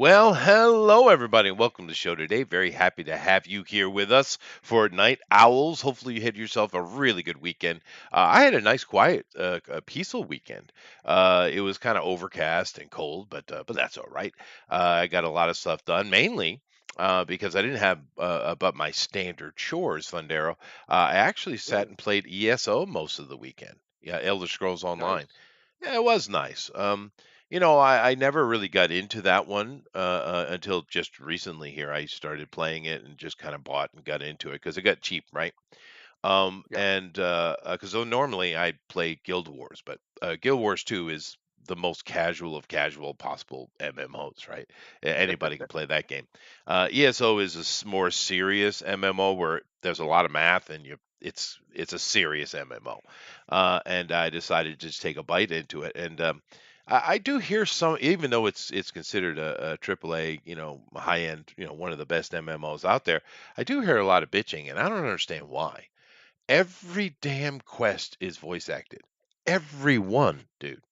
Well, hello everybody, and welcome to the show today. Very happy to have you here with us for Night Owls. Hopefully, you had yourself a really good weekend. I had a nice, quiet, peaceful weekend. It was kind of overcast and cold, but that's all right. I got a lot of stuff done, mainly because I didn't have but my standard chores, Fundero. I actually sat Really and played ESO most of the weekend. Yeah, Elder Scrolls Online. nice. Yeah, it was nice. I never really got into that one until just recently here. I started playing it and just kind of bought and got into it because it got cheap, right? Yeah, And because normally I play Guild Wars, but Guild Wars 2 is the most casual of casual possible MMOs, right? Anybody can play that game. ESO is a more serious MMO where there's a lot of math and it's a serious MMO. And I decided to just take a bite into it. And I do hear some, even though it's considered a AAA, high end, one of the best MMOs out there. I do hear a lot of bitching, and I don't understand why. Every damn quest is voice acted. Every one, dude.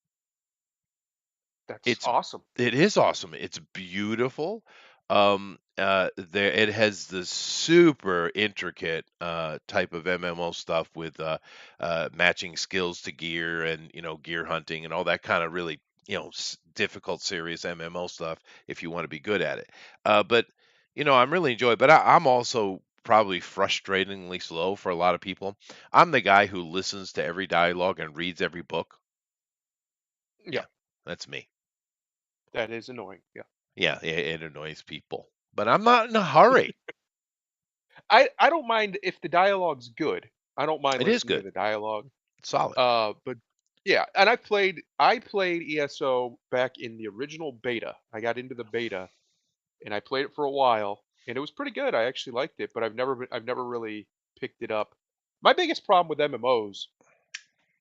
that's It's awesome. it is awesome. It's beautiful. There it has the super intricate type of MMO stuff with matching skills to gear and gear hunting and all that kind of really difficult, serious MMO stuff if you want to be good at it. But I'm really enjoying. But I'm also probably frustratingly slow for a lot of people. I'm the guy who listens to every dialogue and reads every book. Yeah, Yeah, that's me. that is annoying. Yeah, Yeah, it annoys people, but I'm not in a hurry. I don't mind if the dialogue's good. I don't mind It is listening to good. the dialogue. It's solid. But yeah, and I played ESO back in the original beta. I got into the beta and I played it for a while, and it was pretty good. I actually liked it, but I've never really picked it up. My biggest problem with MMOs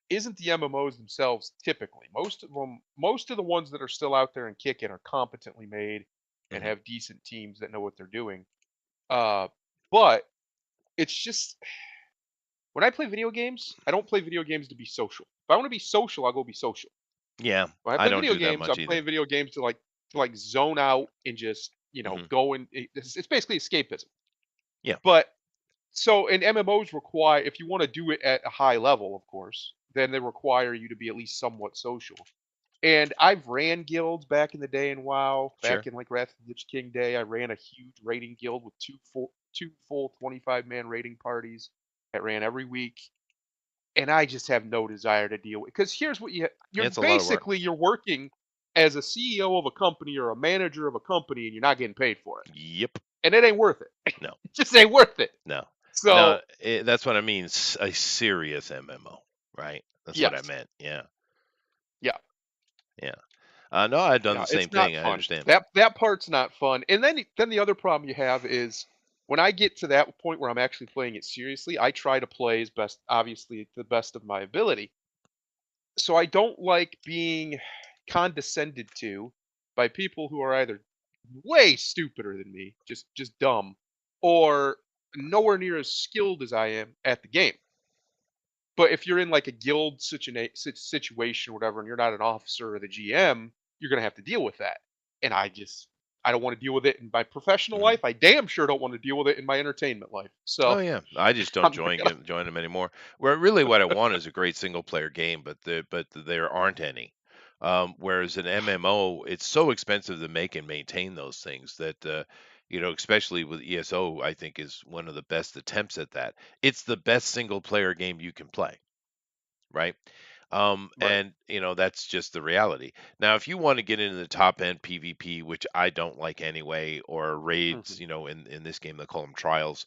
isn't the MMOs themselves typically. Most of the ones that are still out there and kicking are competently made and Mhm. have decent teams that know what they're doing. Uh, but it's just when I play video games, I don't play video games to be social. If I want to be social, I'll go be social. Yeah, When I I play don't video do that games, much I'm either. playing video games to like zone out and just Mhm. go and it's basically escapism. Yeah. But so and MMOs require if you want to do it at a high level, of course, then they require you to be at least somewhat social. And I've ran guilds back in the day in WoW, back Sure. in like Wrath of the Lich King day. I ran a huge raiding guild with two full 25-man raiding parties that ran every week. And I just have no desire to deal with because here's what you're Yeah, it's a lot of work. basically you're working as a CEO of a company or a manager of a company and you're not getting paid for it. Yep. And it ain't worth it. No. It just ain't worth it. No. No, So that's what I mean, a serious MMO, right? That's what I yes. meant. Yeah. Yeah. Yeah. No, I've done Yeah, the same it's not thing. I fun. understand. That part's not fun. And then the other problem you have is when I get to that point where I'm actually playing it seriously, I try to play as best obviously to the best of my ability. So I don't like being condescended to by people who are either way stupider than me, just dumb, or nowhere near as skilled as I am at the game. But if you're in like a guild situation or whatever, and you're not an officer or the GM, you're gonna have to deal with that. And I don't want to deal with it in my professional Mhm. life. I damn sure don't want to deal with it in my entertainment life. So Oh yeah, I just don't I'm not join gonna. join them anymore. Where really what I want is a great single player game, but there aren't any. Whereas an MMO, it's so expensive to make and maintain those things that especially with ESO, I think is one of the best attempts at that. It's the best single player game you can play, right? Right. And that's just the reality. Now, if you want to get into the top end PvP, which I don't like anyway, or raids, Mhm. in this game they call them trials,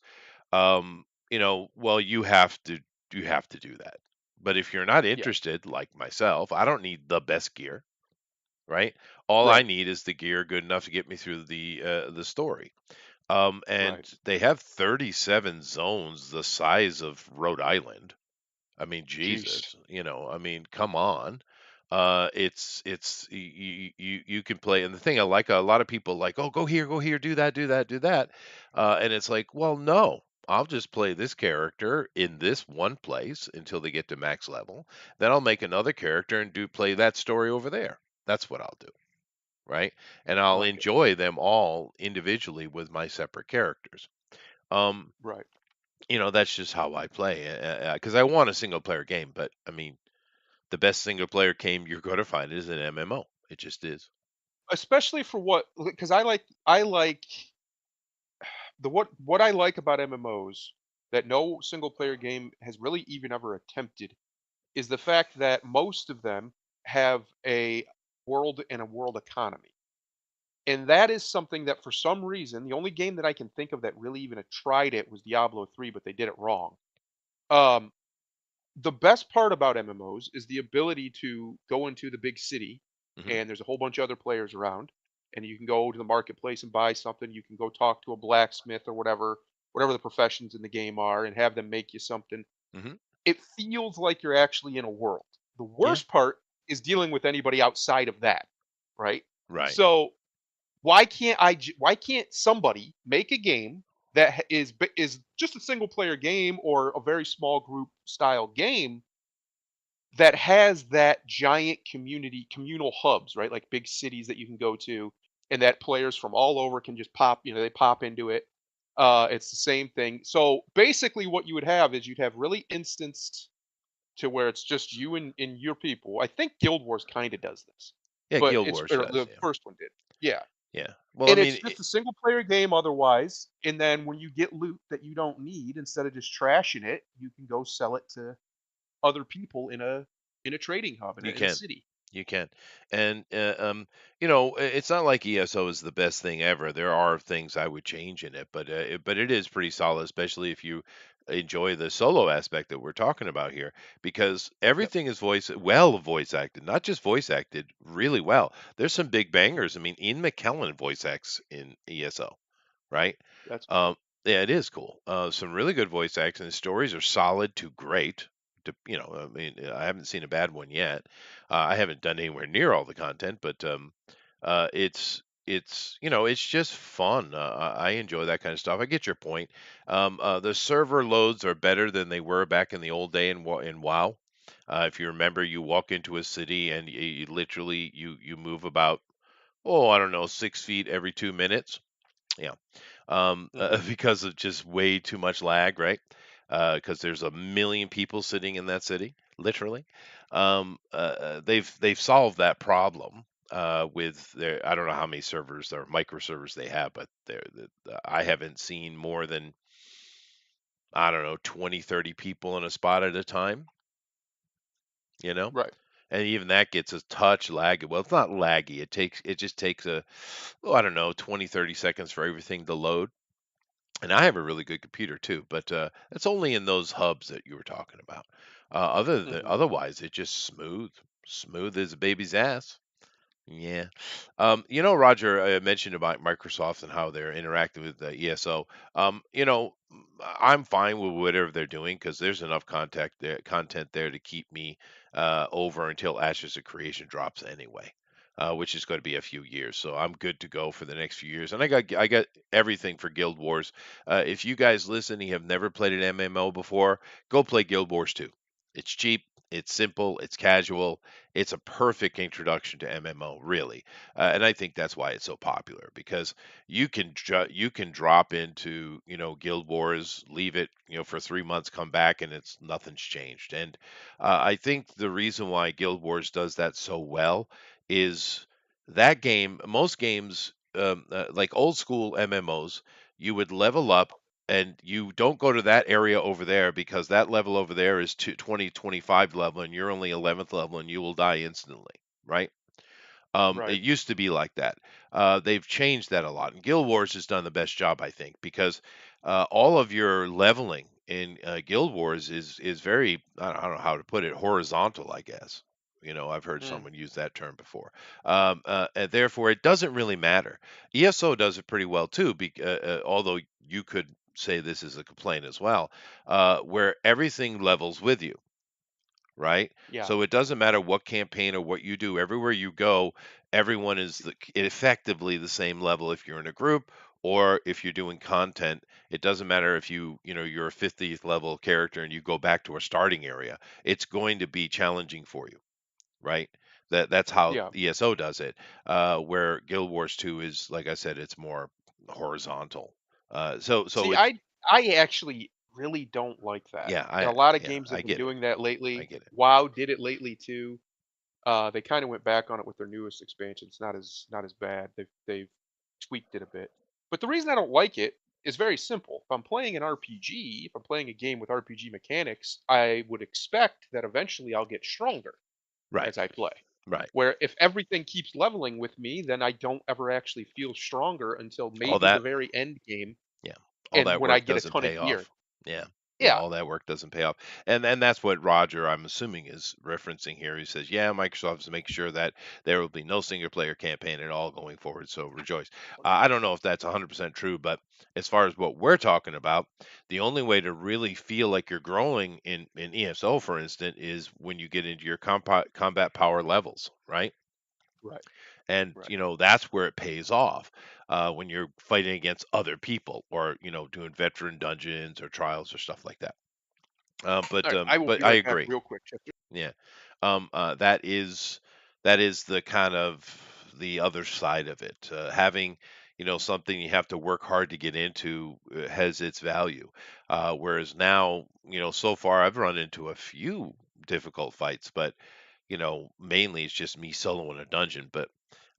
well, you have to do that. But if you're not Yeah. interested, like myself, I don't need the best gear, right? All I Right. need is the gear good enough to get me through the story. And Right. they have 37 zones the size of Rhode Island. I mean, Jeez. Jesus, I mean, come on. It's you can play, and the thing I like, a lot of people like, oh, go here, do that, do that, do that, and it's like, well, no, I'll just play this character in this one place until they get to max level. Then I'll make another character and do play that story over there. That's what I'll do, right? And I'll Right. enjoy them all individually with my separate characters. Um, Right. that's just how I play. Because I want a single player game, but I mean, the best single player game you're going to find is an MMO. It just is. Especially for what, because I like what I like about MMOs that no single player game has really even ever attempted is the fact that most of them have a world and a world economy. And that is something that for some reason, the only game that I can think of that really even tried it was Diablo 3, but they did it wrong. Um, the best part about MMOs is the ability to go into the big city Hmm. and there's a whole bunch of other players around and you can go to the marketplace and buy something. You can go talk to a blacksmith or whatever the professions in the game are and have them make you something. Hmm. It feels like you're actually in a world. The Yeah. worst part is dealing with anybody outside of that, right? Right. So why can't somebody make a game that is just a single player game or a very small group style game that has that giant communal hubs, right? Like big cities that you can go to and that players from all over can just pop, they pop into it. It's the same thing. So basically what you would have is you'd have really instanced to where it's just you and your people. I think Guild Wars kind of does this, Yeah. but Guild it's Wars or does. the Yeah. first one did. Yeah. Yeah. Well, I And it's mean, just a single player game otherwise. And then when you get loot that you don't need, instead of just trashing it, you can go sell it to other people in a trading hub you in a can. city. You can. And, it's not like ESO is the best thing ever. There are things I would change in it, but it is pretty solid, especially if you enjoy the solo aspect that we're talking about here, because Yep, everything is voice acted, not just voice acted really well. There's some big bangers. I mean, Ian McKellen voice acts in ESO, right? that's Um, cool. yeah, it is cool. Some really good voice acting. The stories are solid to great. I mean, I haven't seen a bad one yet. I haven't done anywhere near all the content, but it's just fun. I enjoy that kind of stuff. I get your point. The server loads are better than they were back in the old day in WoW. If you remember, you walk into a city and you literally you move about, I don't know, 6 feet every 2 minutes. Yeah. Mhm. Because of just way too much lag, right? Because there's a million people sitting in that city, literally. They've solved that problem with their. I don't know how many servers or micro servers they have, but I haven't seen more than, I don't know, 20, 30 people in a spot at a time. You know, Right. and even that gets a touch laggy. Well, it's not laggy. It just takes I don't know, 20, 30 seconds for everything to load. And I have a really good computer too, but it's only in those hubs that you were talking about. Mhm. Otherwise, it's just smooth as a baby's ass. Yeah. Roger, mentioned about Microsoft and how they're interacting with the ESO. I'm fine with whatever they're doing because there's enough content there to keep me over until Ashes of Creation drops anyway, which is going to be a few years. So I'm good to go for the next few years. And I got everything for Guild Wars. If you guys listen, and you have never played an MMO before, go play Guild Wars 2. It's cheap. It's simple, it's casual, it's a perfect introduction to MMO, really, and I think that's why it's so popular because you can drop into Guild Wars, leave it for 3 months, come back, and it's nothing's changed. And I think the reason why Guild Wars does that so well is that game. Most games, like old school MMOs, you would level up and you don't go to that area over there because that level over there is 25 level and you're only 11th level and you will die instantly, right? Right. It used to be like that. They've changed that a lot, and Guild Wars has done the best job, I think, because all of your leveling in Guild Wars is very, I don't know how to put it, horizontal, I guess. I've heard Mm. someone use that term before. And therefore, it doesn't really matter. ESO does it pretty well too, although you could say this is a complaint as well, where everything levels with you, right? Yeah. So it doesn't matter what campaign or what you do. Everywhere you go, everyone is effectively the same level if you're in a group or if you're doing content. It doesn't matter if you're a 50th level character and you go back to a starting area. It's going to be challenging for you, right? That's how Yeah. ESO does it. Where Guild Wars 2 is, like I said, it's more horizontal. So See, it's I actually really don't like that. yeah, And a lot of yeah, games have I been get it. doing that I lately. get it. WoW did it lately too. They kind of went back on it with their newest expansion. It's not as bad. They've tweaked it a bit. But the reason I don't like it is very simple. If I'm playing an RPG, if I'm playing a game with RPG mechanics, I would expect that eventually I'll get stronger Right, as I play. right. Where if everything keeps leveling with me, then I don't ever actually feel stronger until All maybe the that very end game Yeah, all and that when I work get a doesn't ton of pay gear. off. Yeah, yeah, Yeah. all that work doesn't pay off, and that's what Roger, I'm assuming, is referencing here. He says, "Yeah, Microsoft's making sure that there will be no single player campaign at all going forward. So rejoice." I don't know if that's 100% true, but as far as what we're talking about, the only way to really feel like you're growing in ESO, for instance, is when you get into your combat power levels, right? Right. And Right. that's where it pays off, when you're fighting against other people, or doing veteran dungeons or trials or stuff like that. All right. I will But be I right back agree. real quick, Chester. Yeah. That is the kind of the other side of it. Having something you have to work hard to get into, has its value. Whereas now, so far I've run into a few difficult fights, but mainly it's just me solo in a dungeon. But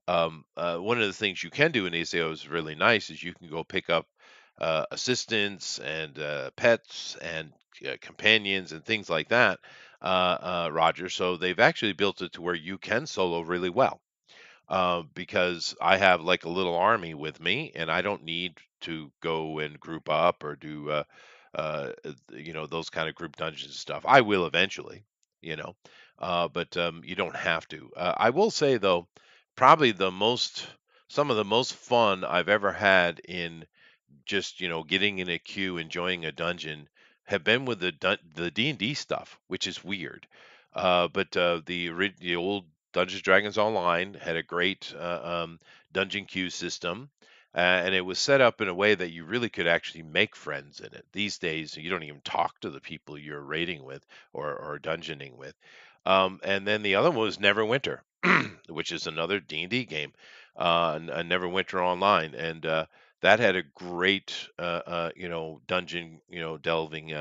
one of the things you can do in ACO is really nice is you can go pick up assistants and pets and companions and things like that, Roger. So they've actually built it to where you can solo really well, because I have like a little army with me, and I don't need to go and group up or do those kind of group dungeons stuff. I will eventually, you know, but you don't have to. I will say though, probably some of the most fun I've ever had in just getting in a queue, enjoying a dungeon, have been with the D&D stuff, which is weird. But the old Dungeons Dragons Online had a great dungeon queue system, and it was set up in a way that you really could actually make friends in it. These days, you don't even talk to the people you're raiding with, or dungeoning with. And then the other one was Neverwinter, which is another D&D game, a Neverwinter Online, and that had a great dungeon delving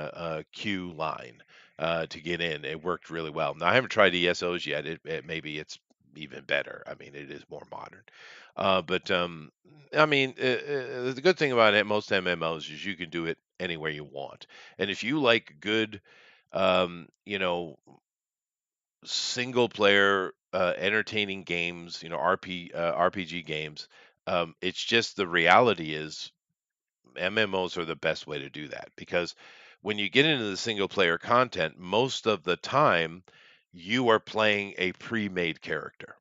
queue line to get in. It worked really well. Now I haven't tried ESOs yet. Maybe it's even better. I mean, it is more modern. But I mean, the good thing about it, most MMOs, is you can do it anywhere you want. And if you like good, um, you know, single player entertaining games, RPG games, it's just the reality is MMOs are the best way to do that, because when you get into the single player content, most of the time you are playing a pre-made character,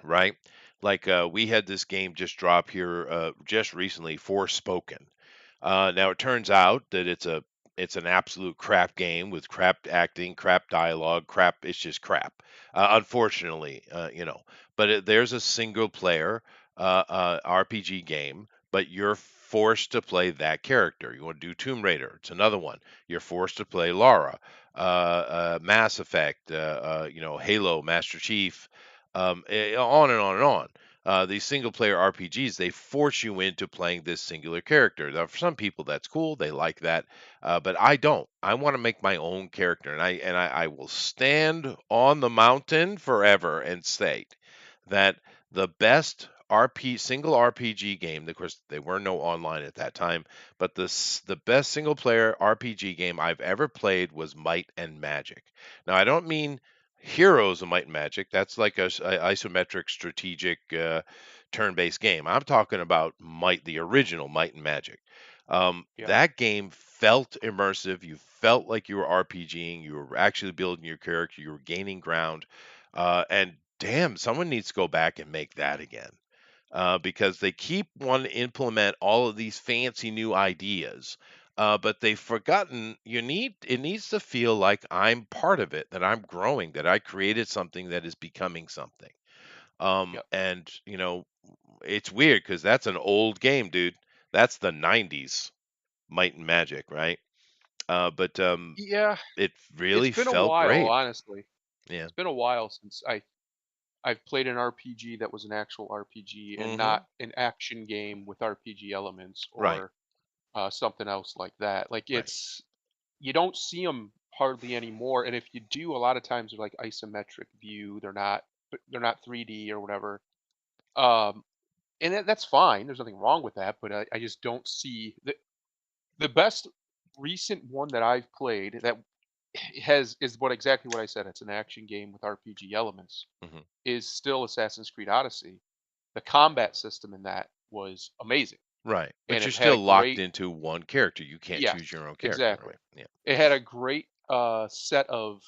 right? Like we had this game just drop here just recently, Forspoken. Now it turns out that it's an absolute crap game with crap acting, crap dialogue, crap. It's just crap. Unfortunately, But there's a single player RPG game, but you're forced to play that character. You want to do Tomb Raider? It's another one. You're forced to play Lara. Mass Effect. Halo, Master Chief. On and on and on. These single player RPGs, they force you into playing this singular character. Now, for some people, that's cool. They like that, but I don't. I want to make my own character, and I will stand on the mountain forever and state that the best single RPG game. Of course, there were no online at that time, but the best single player RPG game I've ever played was Might and Magic. Now, I don't mean Heroes of Might and Magic. That's like a isometric strategic turn-based game. I'm talking about Might, the original Might and Magic. Yeah. That game felt immersive. You felt like you were RPGing. You were actually building your character. You were gaining ground. And damn, someone needs to go back and make that again, because they keep wanting to implement all of these fancy new ideas. But they've forgotten it needs to feel like I'm part of it, that I'm growing, that I created something that is becoming something. Yep. And it's weird because that's an old game, dude. That's the 90s Might and Magic, right? But Yeah. it It's really been a felt while, great. honestly. Yeah. It's been a while since I I've played an RPG that was an actual RPG and not Mhm. an action game with RPG elements Right. or something else like that. Like Right. it's you don't see them hardly anymore, and if you do, a lot of times they're like isometric view. They're not 3D or whatever. Um, and that's fine. There's nothing wrong with that, but I just don't see the best recent one that I've played that has is what exactly what I said. It's an action game with RPG elements. Mhm. Is still Assassin's Creed Odyssey. The combat system in that was amazing, Right. But and you're it had a still locked great into one character. You can't yes, choose your own character, exactly. right? Yeah. It had a great set of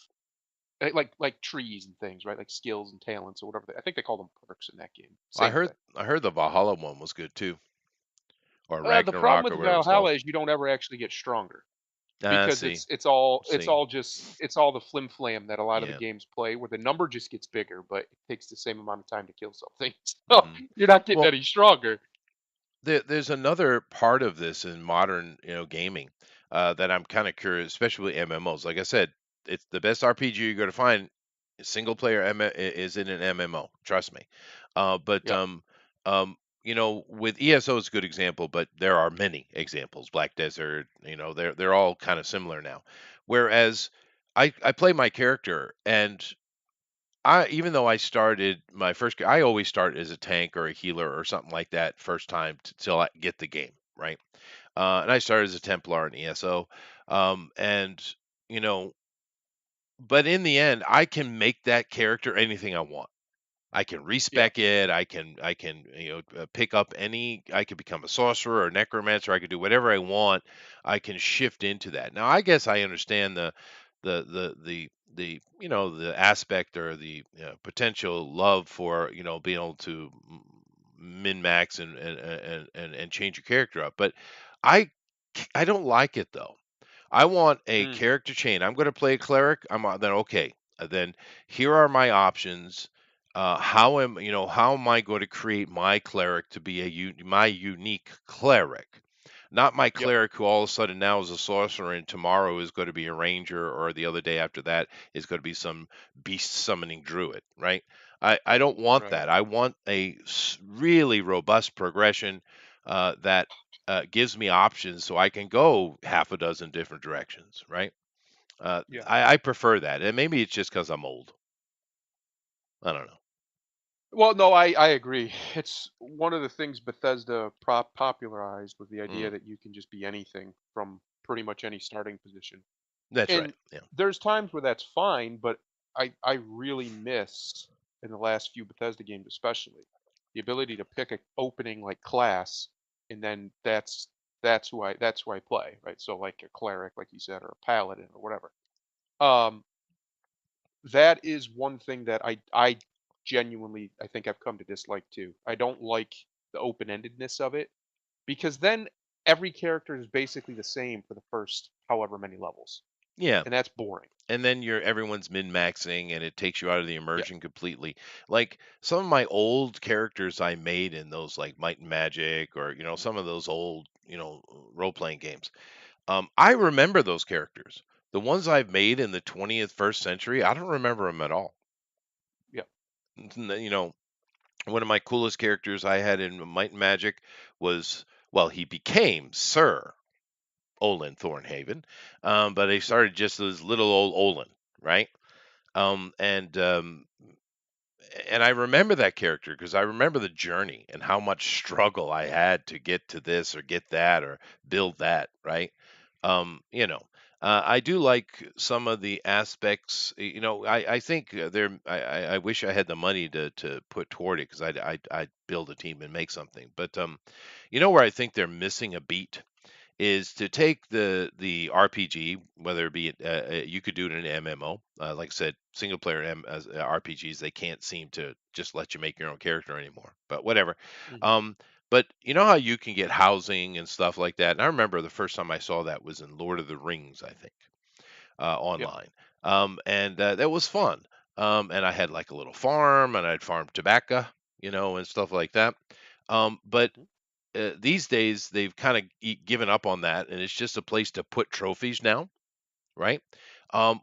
like trees and things, right? Like skills and talents or whatever. I think they call them perks in that game. I Same heard thing. I heard the Valhalla one was good too, or The problem Ragnarok or with whatever it's called. Valhalla is you don't ever actually get stronger I because see. it's See. all just it's all the flim flam that a lot of the Yeah. games play, where the number just gets bigger, but it takes the same amount of time to kill something. So Mhm. you're not getting Well, any stronger. there's another part of this in modern, gaming, that I'm kind of curious, especially with MMOs. Like I said, it's the best RPG you're going to find. Single player is in an MMO. Trust me. But Yep. with ESO is a good example, but there are many examples. Black Desert, they're all kind of similar now. Whereas I play my character, and I even though I started my first, I always start as a tank or a healer or something like that first time till I get the game right. And I started as a Templar in ESO, and you know, but in the end, I can make that character anything I want. I can Yeah. respec it. I can pick up any. I could become a sorcerer or necromancer. I could do whatever I want. I can shift into that. Now, I guess I understand the aspect or the potential love for being able to min max and change your character up. But I I don't like it though. I want a Mm, character chain. I'm going to play a cleric. Then okay. Then here are my options. How am I going to create my cleric to be my unique cleric? Not my yep. cleric who all of a sudden now is a sorcerer and tomorrow is going to be a ranger or the other day after that is going to be some beast summoning druid, right? I don't want Right. that. I want a really robust progression that gives me options so I can go half a dozen different directions, right? Yeah. I prefer that, and maybe it's just because I'm old. I don't know. Well, no, I agree. It's one of the things Bethesda popularized was the idea Mm, that you can just be anything from pretty much any starting position. that's right. And Yeah. there's times where that's fine, but I really miss in the last few Bethesda games especially the ability to pick a opening like class and then that's who I play, right? So like a cleric like you said or a paladin or whatever. Um that is one thing that I genuinely I think I've come to dislike too. I don't like the open-endedness of it because then every character is basically the same for the first however many levels, Yeah. and that's boring. And then everyone's min maxing and it takes you out of the Yeah. immersion completely. Like some of my old characters I made in those like Might and Magic or some of those old role playing games. I remember those characters. The ones I've made in the 20th first century, I don't remember them at all. Yeah. You know, one of my coolest characters I had in Might and Magic was, well, he became Sir Olin Thornhaven, but he Mhm. started just as little old Olin, right? Um, and um, and I remember that character because I remember the journey and how much struggle I had to get to this or get that or build that, right? I do like some of the aspects. I think I wish I had the money to put toward it because I'd build a team and make something. But where I think they're missing a beat is to take the RPG, whether it be you could do it in an MMO, like I said, single player RPGs, they can't seem to just let you make your own character anymore. But whatever. Mhm. Um, but you know how you can get housing and stuff like that. And I remember the first time I saw that was in Lord of the Rings, I think, Yeah. online, and that was fun. And I had like a little farm, and I'd farm tobacco, and stuff like that. But Mhm. these days they've kind of given up on that and it's just a place to put trophies now, right?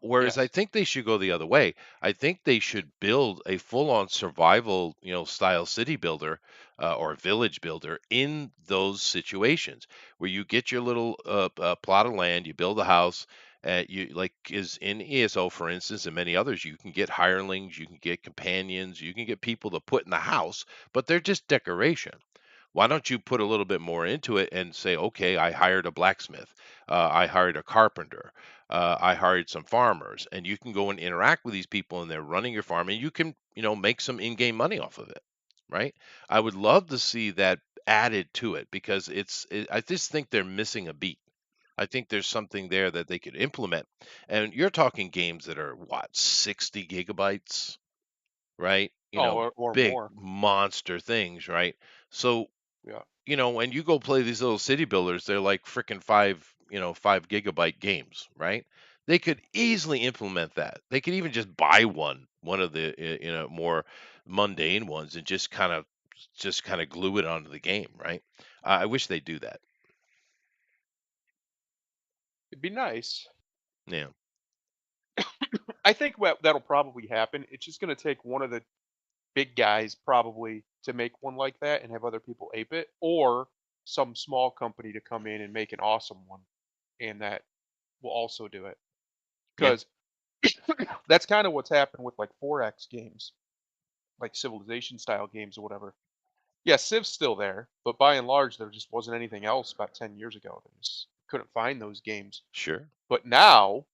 Whereas I Yes. think they should go the other way. I think they should build a full-on survival, style city builder or village builder in those situations where you get your little plot of land, you build a house. You like is in ESO, for instance, and many others. You can get hirelings, you can get companions, you can get people to put in the house, but they're just decoration. Why don't you put a little bit more into it and say, okay, I hired a blacksmith, I hired a carpenter, I hired some farmers, and you can go and interact with these people, and they're running your farm, and you can, make some in-game money off of it, right? I would love to see that added to it because I just think they're missing a beat. I think there's something there that they could implement. And you're talking games that are what, 60 gigabytes, right? Oh, or Big more. monster things, right? So Yeah. when you go play these little city builders, they're like freaking 5 gigabyte games, right? They could easily implement that. They could even just buy one of the more mundane ones and just kind of glue it onto the game, right? I wish they'd do that. It'd be nice. Yeah, I think what that'll probably happen. It's just going to take one of the big guys probably to make one like that and have other people ape it, or some small company to come in and make an awesome one, and that will also do it. yeah, Because that's kind of what's happened with like 4X games, like Civilization style games or whatever. Yeah, Civ's still there, but by and large, there just wasn't anything else about 10 years ago. There just couldn't find those games. sure. But now,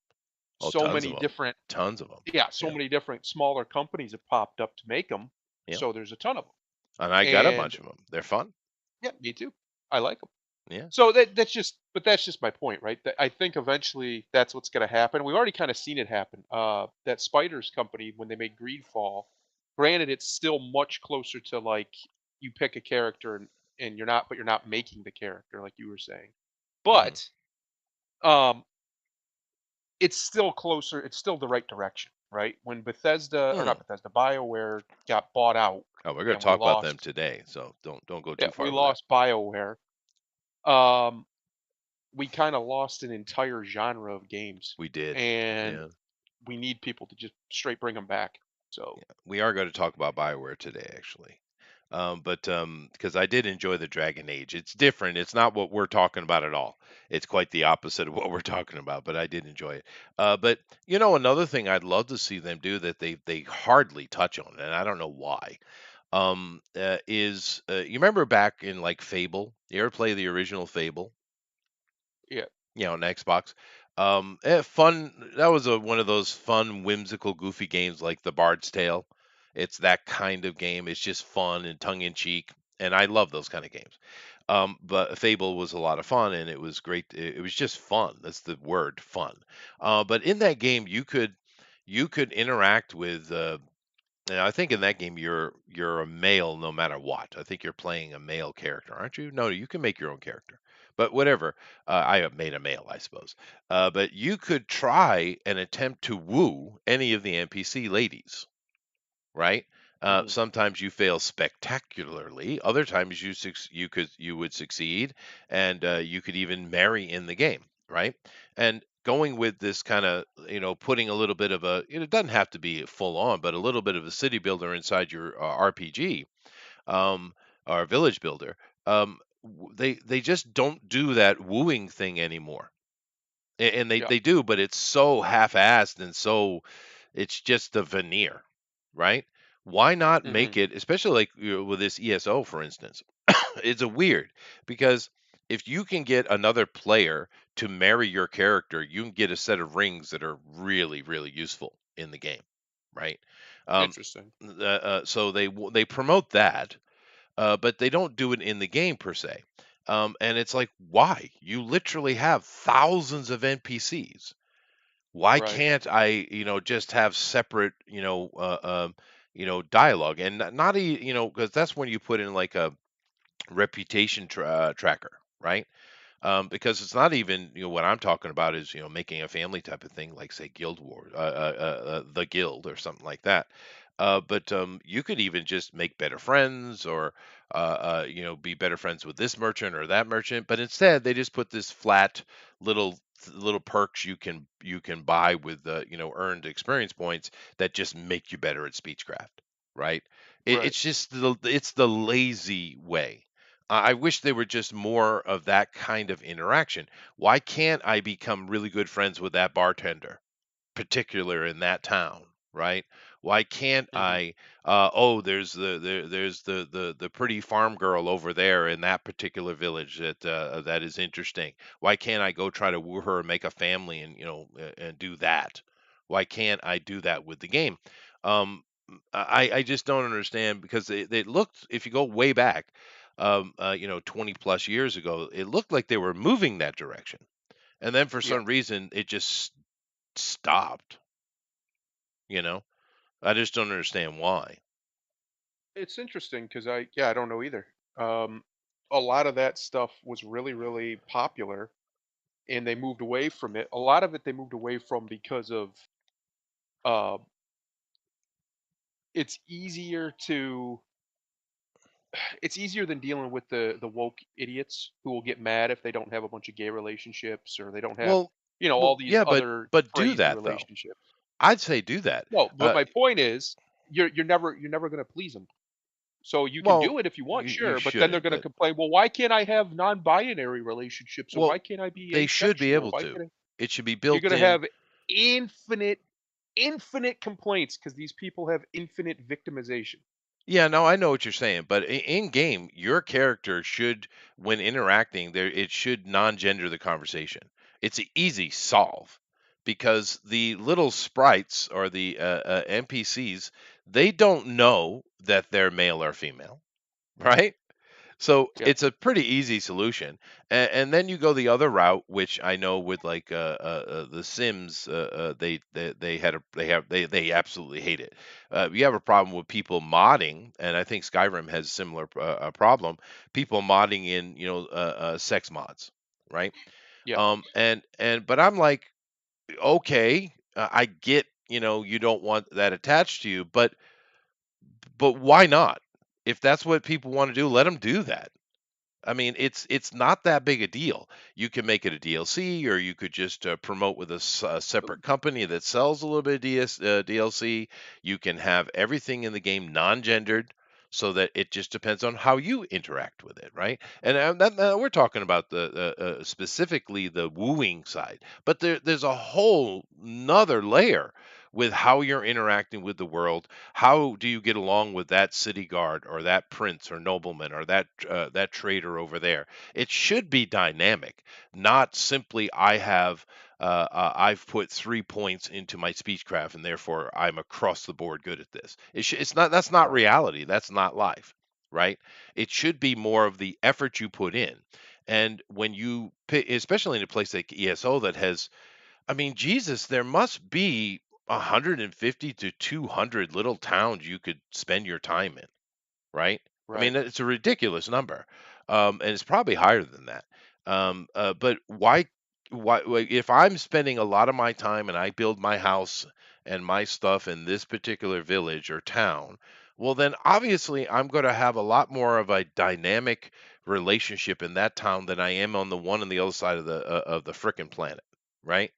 Oh, so tons many of them, different, tons of them. yeah, so Yeah, many different smaller companies have popped up to make them. yeah. So there's a ton of them. And I got a And bunch of them. They're fun. yeah, me too. I like them. Yeah, So that's just my point, right? That I think eventually that's what's going to happen. We've already kind of seen it happen. That Spiders company when they made Greedfall, granted it's still much closer to like you pick a character and you're not making the character like you were saying. hmm. But it's still closer, it's still the right direction, right? When Bethesda or Hmm. not Bethesda, BioWare got bought out Oh, we're going to and we talk about them lost today, so don't go yeah, too we far with that. lost BioWare. Um we kind of lost an entire genre of games, We did. and Yeah. we need people to just straight bring them back. So, We are going to talk about Bioware today, actually. But because I did enjoy the Dragon Age, it's different. It's not what we're talking about at all. It's quite the opposite of what we're talking about. But I did enjoy it. But another thing I'd love to see them do that they hardly touch on, and I don't know why. Is you remember back in like Fable? You ever play the original Fable? yeah. On Xbox. Fun. That was one of those fun, whimsical, goofy games like The Bard's Tale. It's that kind of game. It's just fun and tongue in cheek, and I love those kind of games. But Fable was a lot of fun, and it was great. It was just fun. That's the word, fun. But in that game, you could interact with and I think in that game you're a male no matter what. I think you're playing a male character, aren't you? No, you can make your own character. But whatever. I have made a male, I suppose. But you could try and attempt to woo any of the NPC ladies, right? Hmm. Sometimes you fail spectacularly. Other times you would succeed, and you could even marry in the game, right? And going with this kind of putting a little bit of it doesn't have to be full on, but a little bit of a city builder inside your RPG um, or village builder. They just don't do that wooing thing anymore, and they Yeah. they do, but it's so half-assed and so it's just the veneer, right? Why not Hmm. make it, especially like with this ESO, for instance? It's a weird because if you can get another player to marry your character, you can get a set of rings that are really, really useful in the game, right? Um, Interesting. so they promote that, but they don't do it in the game per se. And it's like, why? You literally have thousands of NPCs. Why Right. can't I, just have separate, dialogue and not, because that's when you put in like a reputation tracker, right? Because it's not even what I'm talking about is making a family type of thing like say Guild Wars, the Guild or something like that. But you could even just make better friends or be better friends with this merchant or that merchant. But instead, they just put this flat little little perks you can buy with the earned experience points that just make you better at speechcraft, right? Right. It's just it's the lazy way. I wish there were just more of that kind of interaction. Why can't I become really good friends with that bartender? Particular in that town, right? Why can't Mhm. I? Oh, there's the pretty farm girl over there in that particular village that is interesting. Why can't I go try to woo her and make a family and and do that? Why can't I do that with the game? I just don't understand because it looked, if you go way back, 20 plus years ago, it looked like they were moving that direction, and then for Yeah. some reason it just stopped. You know? I just don't understand why. It's interesting because I don't know either. Um, a lot of that stuff was really, really popular, and they moved away from it. A lot of it they moved away from because of uh, it's easier to it's easier than dealing with the woke idiots who will get mad if they don't have a bunch of gay relationships or they don't have, Well all well, these yeah, other but do crazy that though. relationships. I'd say do that. No, but Uh, my point is, you're never gonna please them. So you can well, do it if you want, you sure, but then they're shouldn't, gonna but complain, "Well, why can't I have non-binary relationships, or well, why can't I be they should be asexual? able Why to. can't I?" It should be You're built gonna in. have infinite, infinite complaints because these people have infinite victimization. Yeah, no, I know what you're saying, but in game, your character should, when interacting, there it should non-gender the conversation. It's an easy solve because the little sprites or the NPCs, they don't know that they're male or female, right? So Yeah, it's a pretty easy solution, and then you go the other route, which I know with like the Sims, they had a they absolutely hate it. You have a problem with people modding, and I think Skyrim has a similar problem. People modding in sex mods, right? yeah, And but I'm like, okay, I get you don't want that attached to you, but why not? If that's what people want to do, let them do that. I mean, it's not that big a deal. You can make it a DLC, or you could just promote with a separate company that sells a little bit of DLC. You can have everything in the game non-gendered, so that it just depends on how you interact with it, right? And we're talking about the specifically the wooing side, but there's a whole nother layer with how you're interacting with the world. How do you get along with that city guard or that prince or nobleman or that trader over there? It should be dynamic, not simply I've put 3 points into my speechcraft and therefore I'm across the board good at this. It's not, that's not right, reality. That's not life, right? It should be more of the effort you put in. And when you pick, especially in a place like ESO that has, I mean, Jesus, there must be 150 to 200 little towns you could spend your time in, right? I right. mean, it's a ridiculous number, and it's probably higher than that. But if I'm spending a lot of my time and I build my house and my stuff in this particular village or town, well, then obviously I'm going to have a lot more of a dynamic relationship in that town than I am on the one on the other side of the frickin' planet, right?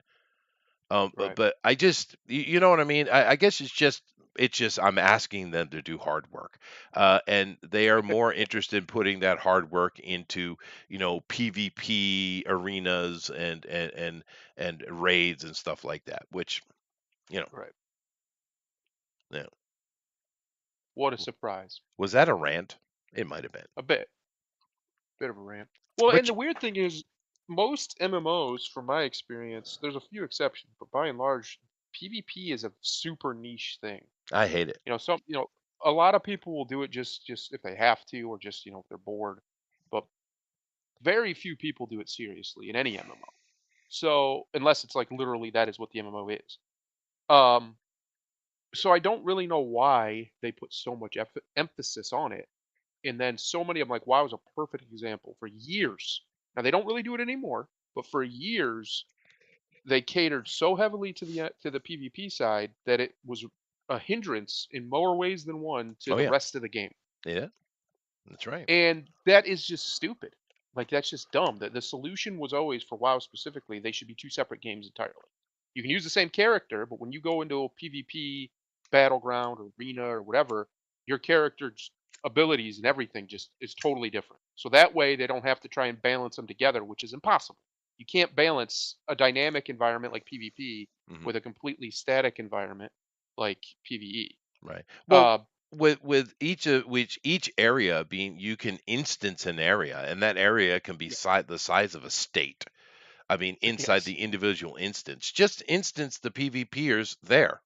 Right. But I just, you know what I mean? I guess it's just I'm asking them to do hard work, and they are more interested in putting that hard work into PvP arenas and raids and stuff like that. Which you know, Right. yeah. What a surprise. Was that a rant? It might have been. A bit of a rant. Well, and Which the weird thing is, most MMOs, from my experience, there's a few exceptions, but by and large, PvP is a super niche thing. I hate it. A lot of people will do it just if they have to, or just if they're bored. But very few people do it seriously in any MMO. So unless it's like literally that is what the MMO is. Um, so I don't really know why they put so much emphasis on it. And then so many of them, like WoW is a perfect example. For years, now they don't really do it anymore, but for years they catered so heavily to the PvP side that it was a hindrance in more ways than one to Oh the yeah, rest of the game. yeah, that's right. And that is just stupid. Like, that's just dumb. The solution was always for WoW specifically, they should be 2 separate games entirely. You can use the same character, but when you go into a PvP battleground or arena or whatever, your character's abilities and everything just is totally different. So that way they don't have to try and balance them together, which is impossible. You can't balance a dynamic environment like PvP Hmm. with a completely static environment like PvE. Right. Well, Uh, with each of which each area being, you can instance an area, and that area can be yeah, the size of a state. I mean, inside yes. the individual instance, just instance the PvPers there.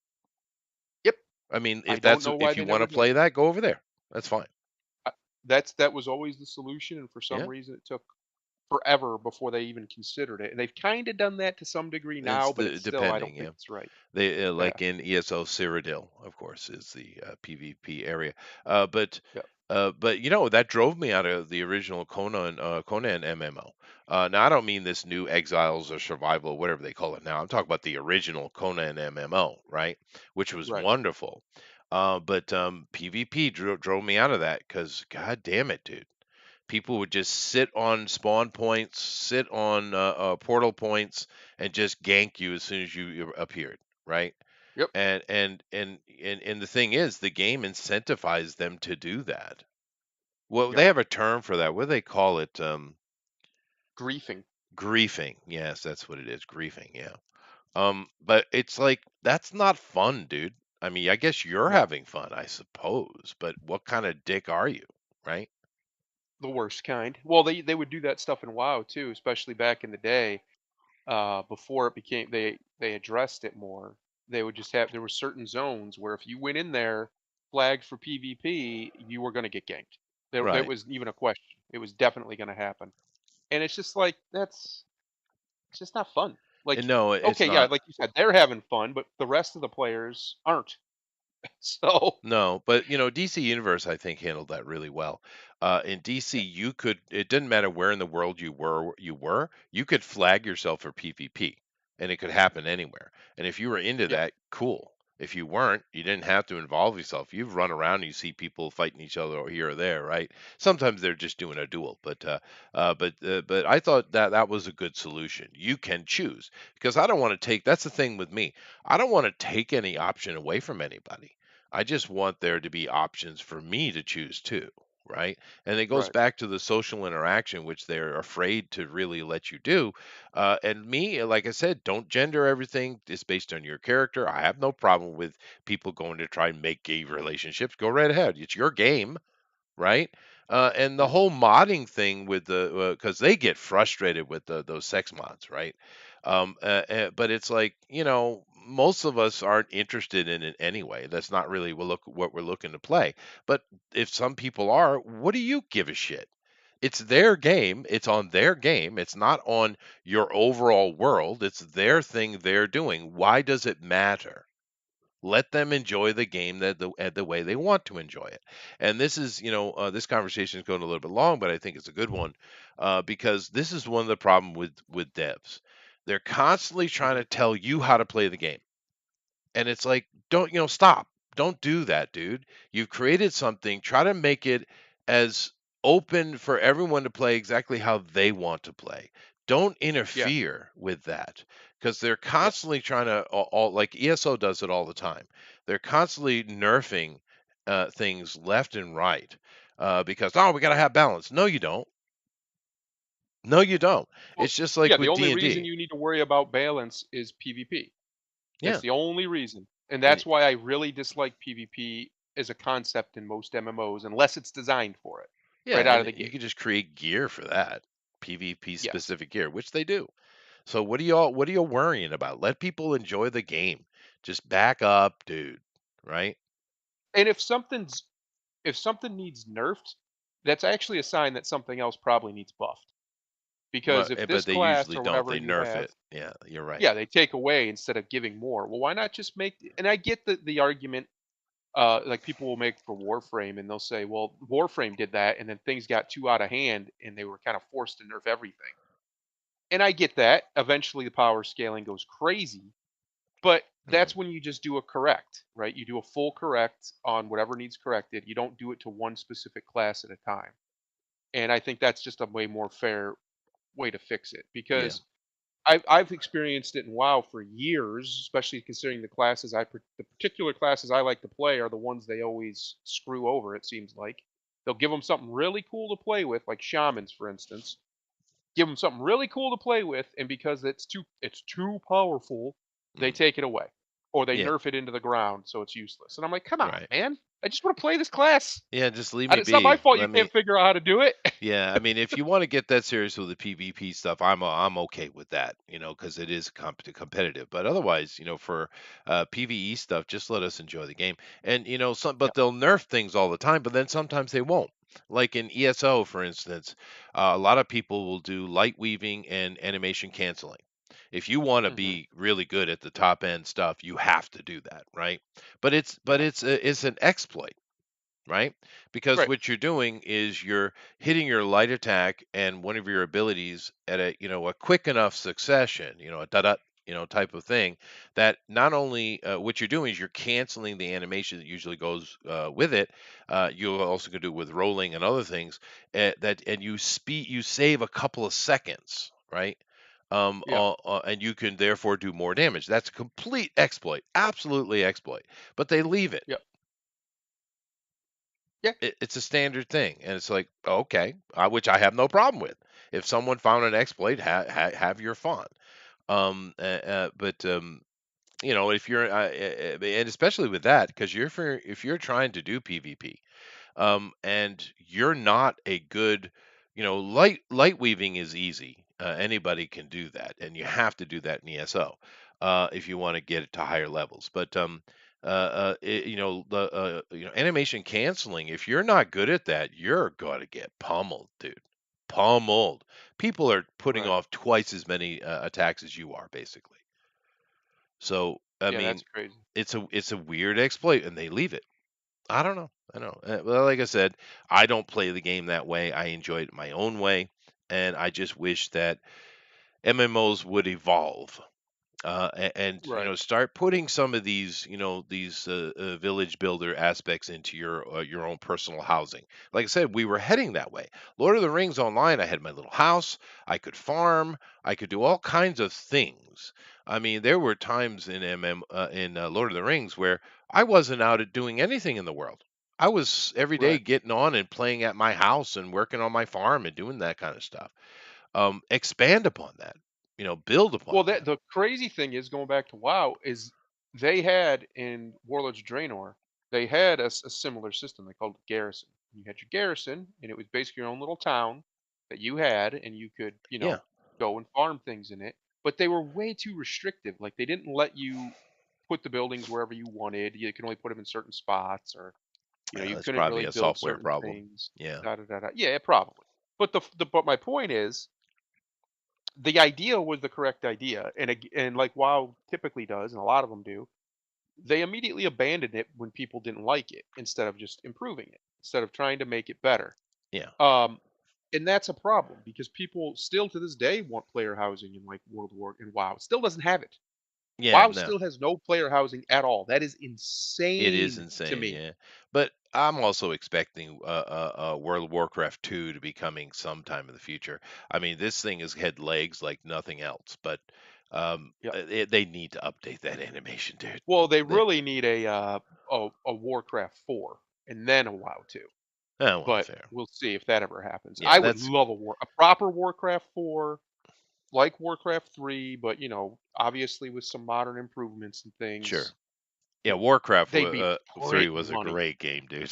Yep. I mean, I don't know why if they you want never to did play it. that, go over there. That's fine. I that was always the solution, and for some Yeah. reason, it took forever before they even considered it, and they've kinda done that to some degree now, It's but it's still I depending, don't yeah. think it's right. They Yeah, like in ESO Cyrodiil, of course, is the PvP area. But yeah, that drove me out of the original Conan MMO. Now I don't mean this new Exiles or Survival, whatever they call it now. I'm talking about the original Conan MMO, right? Which was right. wonderful. But PvP drove me out of that because, god damn it, dude. People would just sit on spawn points, sit on portal points, and just gank you as soon as you appeared, right? Yep, And the thing is, the game incentivized them to do that. Well, yep. they have a term for that. What do they call it? Griefing. Griefing. Yes, that's what it is. Griefing. Yeah. But it's like that's not fun, dude. I mean, I guess you're No, having fun, I suppose, but what kind of dick are you, right? the worst kind. Well, they would do that stuff in WoW too, especially back in the day, before it became they addressed it more. They would just have there were certain zones where if you went in there flagged for PvP, you were gonna get ganked. There Right. was even a question. It was definitely gonna happen. And it's just like, it's just not fun. And Like, no, it's okay, yeah, not. like you said, they're having fun, but the rest of the players aren't. So, No, but DC Universe I think handled that really well. In DC, yeah, it didn't matter where in the world you could flag yourself for PvP, and it could happen anywhere. And if you were into yeah, that, cool. If you weren't, you didn't have to involve yourself. You've run around and you see people fighting each other or here or there, right? Sometimes they're just doing a duel, but I thought that that was a good solution. You can choose because I don't want to take. That's the thing with me. I don't want to take any option away from anybody. I just want there to be options for me to choose too, right? And it goes right. back to the social interaction, which they're afraid to really let you do. And me, like I said, don't gender everything. It's based on your character. I have no problem with people going to try and make gay relationships. Go right ahead. It's your game, right? And the Mhm. whole modding thing with the because they get frustrated with those sex mods, right? But it's like most of us aren't interested in it anyway. That's not really what we're looking to play. But if some people are, what do you give a shit? It's their game. It's on their game. It's not on your overall world. It's their thing they're doing. Why does it matter? Let them enjoy the game the way they want to enjoy it. And this is, this conversation is going a little bit long, but I think it's a good one because this is one of the problem with devs. They're constantly trying Mhm. to tell you how to play the game, and it's like, don't, stop. Don't do that, dude. You've created something. Try to make it as open for everyone to play exactly how they want to play. Don't Yeah, interfere with that because they're yeah. constantly trying to all like ESO does it all the time. They're constantly nerfing things left and right because we got to have balance. No, you don't. No, you don't. Well, It's just yeah, like the with only D and reason D. you need to worry about balance is PvP. That's Yeah, the only reason. And and that's why I really dislike PvP as a concept in most MMOs unless it's designed for it yeah, right out of and the you gate. could just create gear for that. PvP Yes. specific gear, which they do. So what are you worrying about? Let people enjoy the game. Just back up, dude. Right? And if something needs nerfed, that's actually a sign that something else probably needs buffed. Because if But this they class usually or don't. whatever They you nerf have, it. Yeah, you're right. yeah, they take away instead of giving more. Well, why not just make, and I get the argument, like people will make for Warframe and they'll say, well, Warframe did that and then things got too out of hand and they were kind of forced to nerf everything. And I get that. Eventually the power scaling goes crazy, but Hmm. that's when you just do a correct, right? You do a full correct on whatever needs corrected. You don't do it to one specific class at a time. and I think that's just a way more fair way to fix it Yeah. because I've experienced it in WoW for years, especially considering the particular classes I like to play are the ones they always screw over. It seems like they'll give them something really cool to play with, like shamans, for instance. Give them something really cool to play with, and because it's too powerful, they Mm. take it away, or they Yeah. nerf it into the ground so it's useless. And I'm like, come on, Right. man! I just want to play this class. Yeah. Just leave me It's not my be. fault you Let can't me. figure out how to do it. Yeah, I mean, if you want to get that serious with the PvP stuff, I'm okay with that, because it is competitive. But otherwise, for PvE stuff, just let us enjoy the game. And Yeah. but they'll nerf things all the time, but then sometimes they won't. Like in ESO, for instance, a lot of people will do light weaving and animation canceling. If you want to Hmm. be really good at the top end stuff, you have to do that, right? But Yeah. it's an exploit, right? Because Right. what you're doing is you're hitting your light attack and one of your abilities at a quick enough succession, a da da, type of thing that not only what you're doing is you're canceling the animation that usually goes with it. You also can do it with rolling and other things and you save a couple of seconds, right? Yeah. And you can therefore do more damage. That's a complete exploit, absolutely exploit. But they leave it. Yeah. Yeah. It's a standard thing, and it's like, okay, which I have no problem with. If someone found an exploit, have your fun. But if you're, and especially with that, because if you're trying to do PvP, and you're not a good, light weaving is easy. Anybody can do that, and you have to do that in ESO if you want to get it to higher levels. But the animation canceling. If you're not good at that, you're gonna get pummeled, dude. Pummeled. People are putting Right. off twice as many attacks as you are, basically. So I Yeah. That's mean, crazy. it's a weird exploit, and they leave it. I don't know. I don't know. Well, like I said, I don't play the game that way. I enjoy it my own way, and I just wish that MMOs would evolve and Right. start putting some of these village builder aspects into your own personal housing. Like I said, we were heading that way. Lord of the Rings Online, I had my little house. I could farm. I could do all kinds of things. I mean, there were times in Lord of the Rings where I wasn't out at doing anything in the world. I was every day Right. getting on and playing at my house and working on my farm and doing that kind of stuff. Expand upon that, build upon Well, that that. the crazy thing is going back to WoW is they had in Warlords of Draenor, they had a similar system. They called it Garrison. You had your garrison, and it was basically your own little town that you had, and you could, Yeah. go and farm things in it. But they were way too restrictive. Like they didn't let you put the buildings wherever you wanted. You could only put them in certain spots, or you That's couldn't probably really a build software certain problem. things. Yeah. Da da da da. Yeah, probably. But but my point is the idea was the correct idea, and like WoW typically does, and a lot of them do, they immediately abandoned it when people didn't like it instead of just improving it, instead of trying to make it better. Yeah. Um, and that's a problem because people still to this day want player housing in like World War and WoW. It still doesn't have it. Yeah, WoW no. still has no player housing at all. That is It is insane to insane, me. yeah. But I'm also expecting World of Warcraft 2 to be coming sometime in the future. I mean, this thing has had legs like nothing else, but Yeah. they need to update that animation, dude. Well, they They, really need a Warcraft 4 and then a WoW 2. oh, well, But fair. we'll see if that ever happens. Yeah, I would that's love a proper Warcraft 4, like Warcraft 3, but, obviously with some modern improvements and sure. things, Yeah, Warcraft they'd be 3 printing was a money. great game, dude.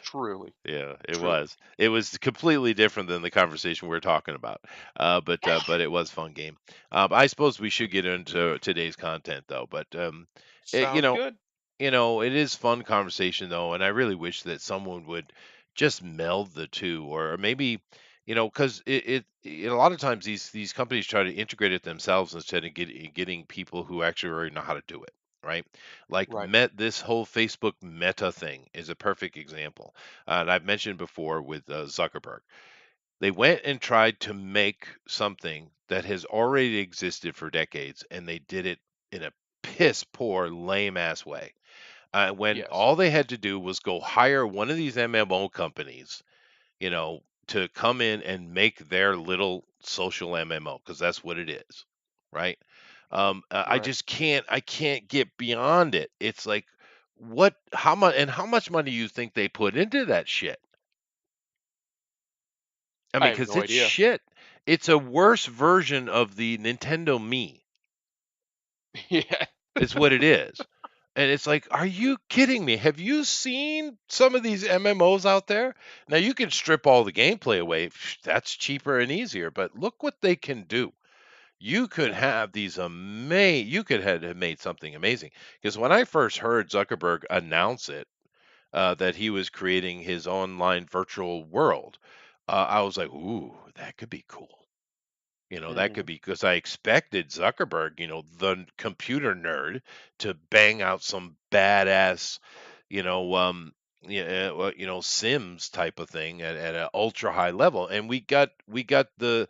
Truly, Yeah, it truly. was. It was completely different than the conversation we are talking about. But it was fun game. I suppose we should get into today's content though. But it, Sounds good. it is fun conversation though, and I really wish that someone would just meld the two, or maybe, because a lot of times these companies try to integrate it themselves instead of getting people who actually already know how to do it. Right, like Right. this whole Facebook Meta thing is a perfect example, and I've mentioned before with Zuckerberg. They went and tried to make something that has already existed for decades, and they did it in a piss poor, lame ass way. When Yes. all they had to do was go hire one of these MMO companies, to come in and make their little social MMO because that's what it is, right? I Right. just can't get beyond it. It's like, what? How much money do you think they put into that shit? I I mean, have because no it's idea. shit. It's a worse version of the Nintendo Me. Yeah. Is what it is. And it's like, are you kidding me? Have you seen some of these MMOs out there? Now you can strip all the gameplay away. That's cheaper and easier, but look what they can do. You could Yes. have these you could have made something amazing. Because when I first heard Zuckerberg announce it, that he was creating his online virtual world, I was like, ooh, that could be cool. That could Mhm. be because I expected Zuckerberg, the computer nerd, to bang out some badass, you know, yeah, Sims type of thing at an ultra high level, and we got the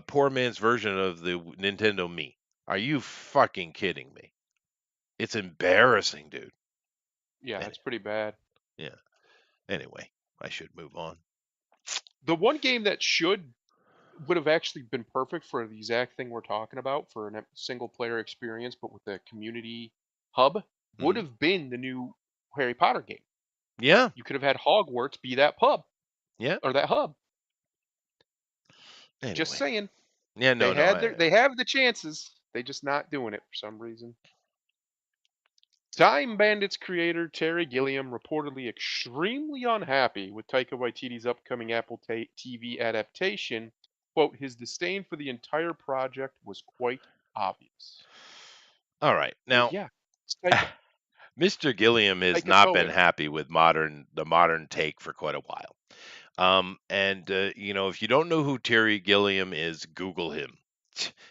poor man's version of the Nintendo Me. Are you fucking kidding me? It's embarrassing, dude. Yeah, And that's pretty bad. yeah. Anyway, I should move on. The one game that would have actually been perfect for the exact thing we're talking about for a single player experience, but with a community hub, would Hmm. have been the new Harry Potter game. Yeah. You could have had Hogwarts be that pub Yeah. or that hub. Just Anyway. saying. Yeah. No. No. They have the chances. They just not doing it for some reason. Time Bandits creator Terry Gilliam reportedly extremely unhappy with Taika Waititi's upcoming Apple TV adaptation. Quote, his disdain for the entire project was quite obvious. All right. Well, Now, yeah, it's Taika. Mr. Gilliam has Taika not been Cohen. happy with the modern take for quite a while. And if you don't know who Terry Gilliam is, Google him